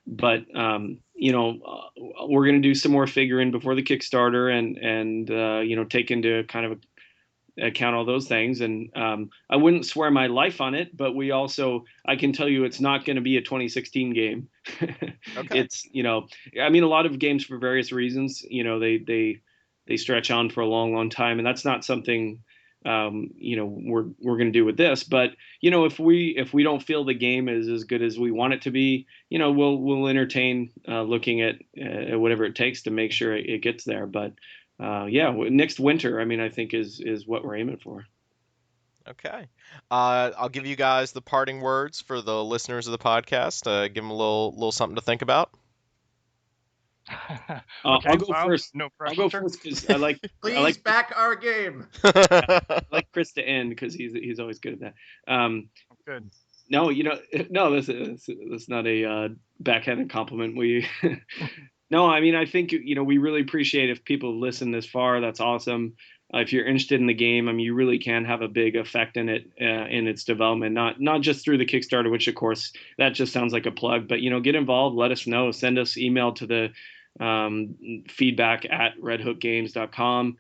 But we're going to do some more figuring before the Kickstarter, and take into kind of account all those things. And I wouldn't swear my life on it, but I can tell you it's not going to be a 2016 game. Okay. It's, a lot of games, for various reasons, they stretch on for a long, long time, and that's not something we're going to do with this. But if we don't feel the game is as good as we want it to be, we'll entertain looking at whatever it takes to make sure it gets there. But next winter, I mean, I think is what we're aiming for. Okay. I'll give you guys the parting words for the listeners of the podcast. Give them a little something to think about. Okay, I'll go well, first. no I'll pressure, go sir. first because I like Please back our game. I like Chris to end because he's always good at that. Good. No, no, that's not a backhanded compliment. No, I mean, I think we really appreciate if people listen this far. That's awesome. If you're interested in the game, I mean, you really can have a big effect in it in its development. Not just through the Kickstarter, which of course that just sounds like a plug. But get involved. Let us know. Send us email to the feedback@redhookgames.com.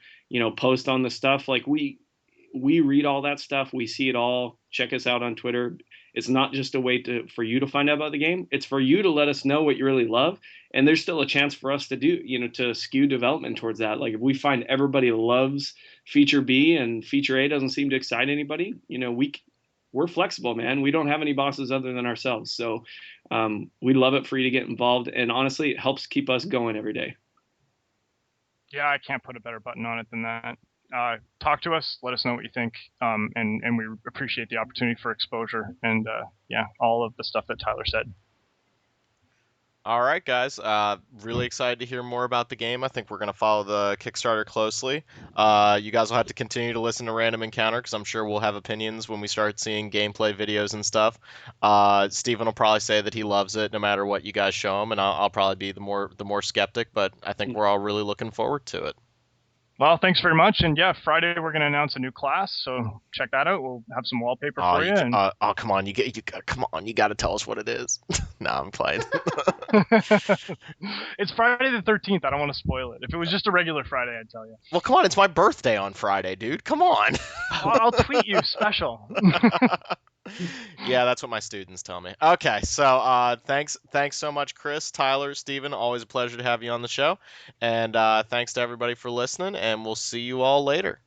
Post on the stuff. Like we read all that stuff. We see it all. Check us out on Twitter. It's not just a way for you to find out about the game. It's for you to let us know what you really love. And there's still a chance for us to to skew development towards that. Like if we find everybody loves feature B and feature A doesn't seem to excite anybody, we're flexible, man. We don't have any bosses other than ourselves. So we'd love it for you to get involved. And honestly, it helps keep us going every day. Yeah, I can't put a better button on it than that. Talk to us. Let us know what you think. And we appreciate the opportunity for exposure and all of the stuff that Tyler said. All right, guys. Really excited to hear more about the game. I think we're going to follow the Kickstarter closely. You guys will have to continue to listen to Random Encounter because I'm sure we'll have opinions when we start seeing gameplay videos and stuff. Steven will probably say that he loves it no matter what you guys show him, and I'll probably be the more skeptic, but I think we're all really looking forward to it. Well, thanks very much. And yeah, Friday we're going to announce a new class, so check that out. We'll have some wallpaper for you. And... come on, come on, you got to tell us what it is. No, I'm playing. It's Friday the 13th. I don't want to spoil it. If it was just a regular Friday, I'd tell you. Well, come on, it's my birthday on Friday, dude. Come on. I'll tweet you special. Yeah, that's what my students tell me. Okay, so thanks so much, Chris, Tyler, Steven. Always a pleasure to have you on the show. And thanks to everybody for listening, and we'll see you all later.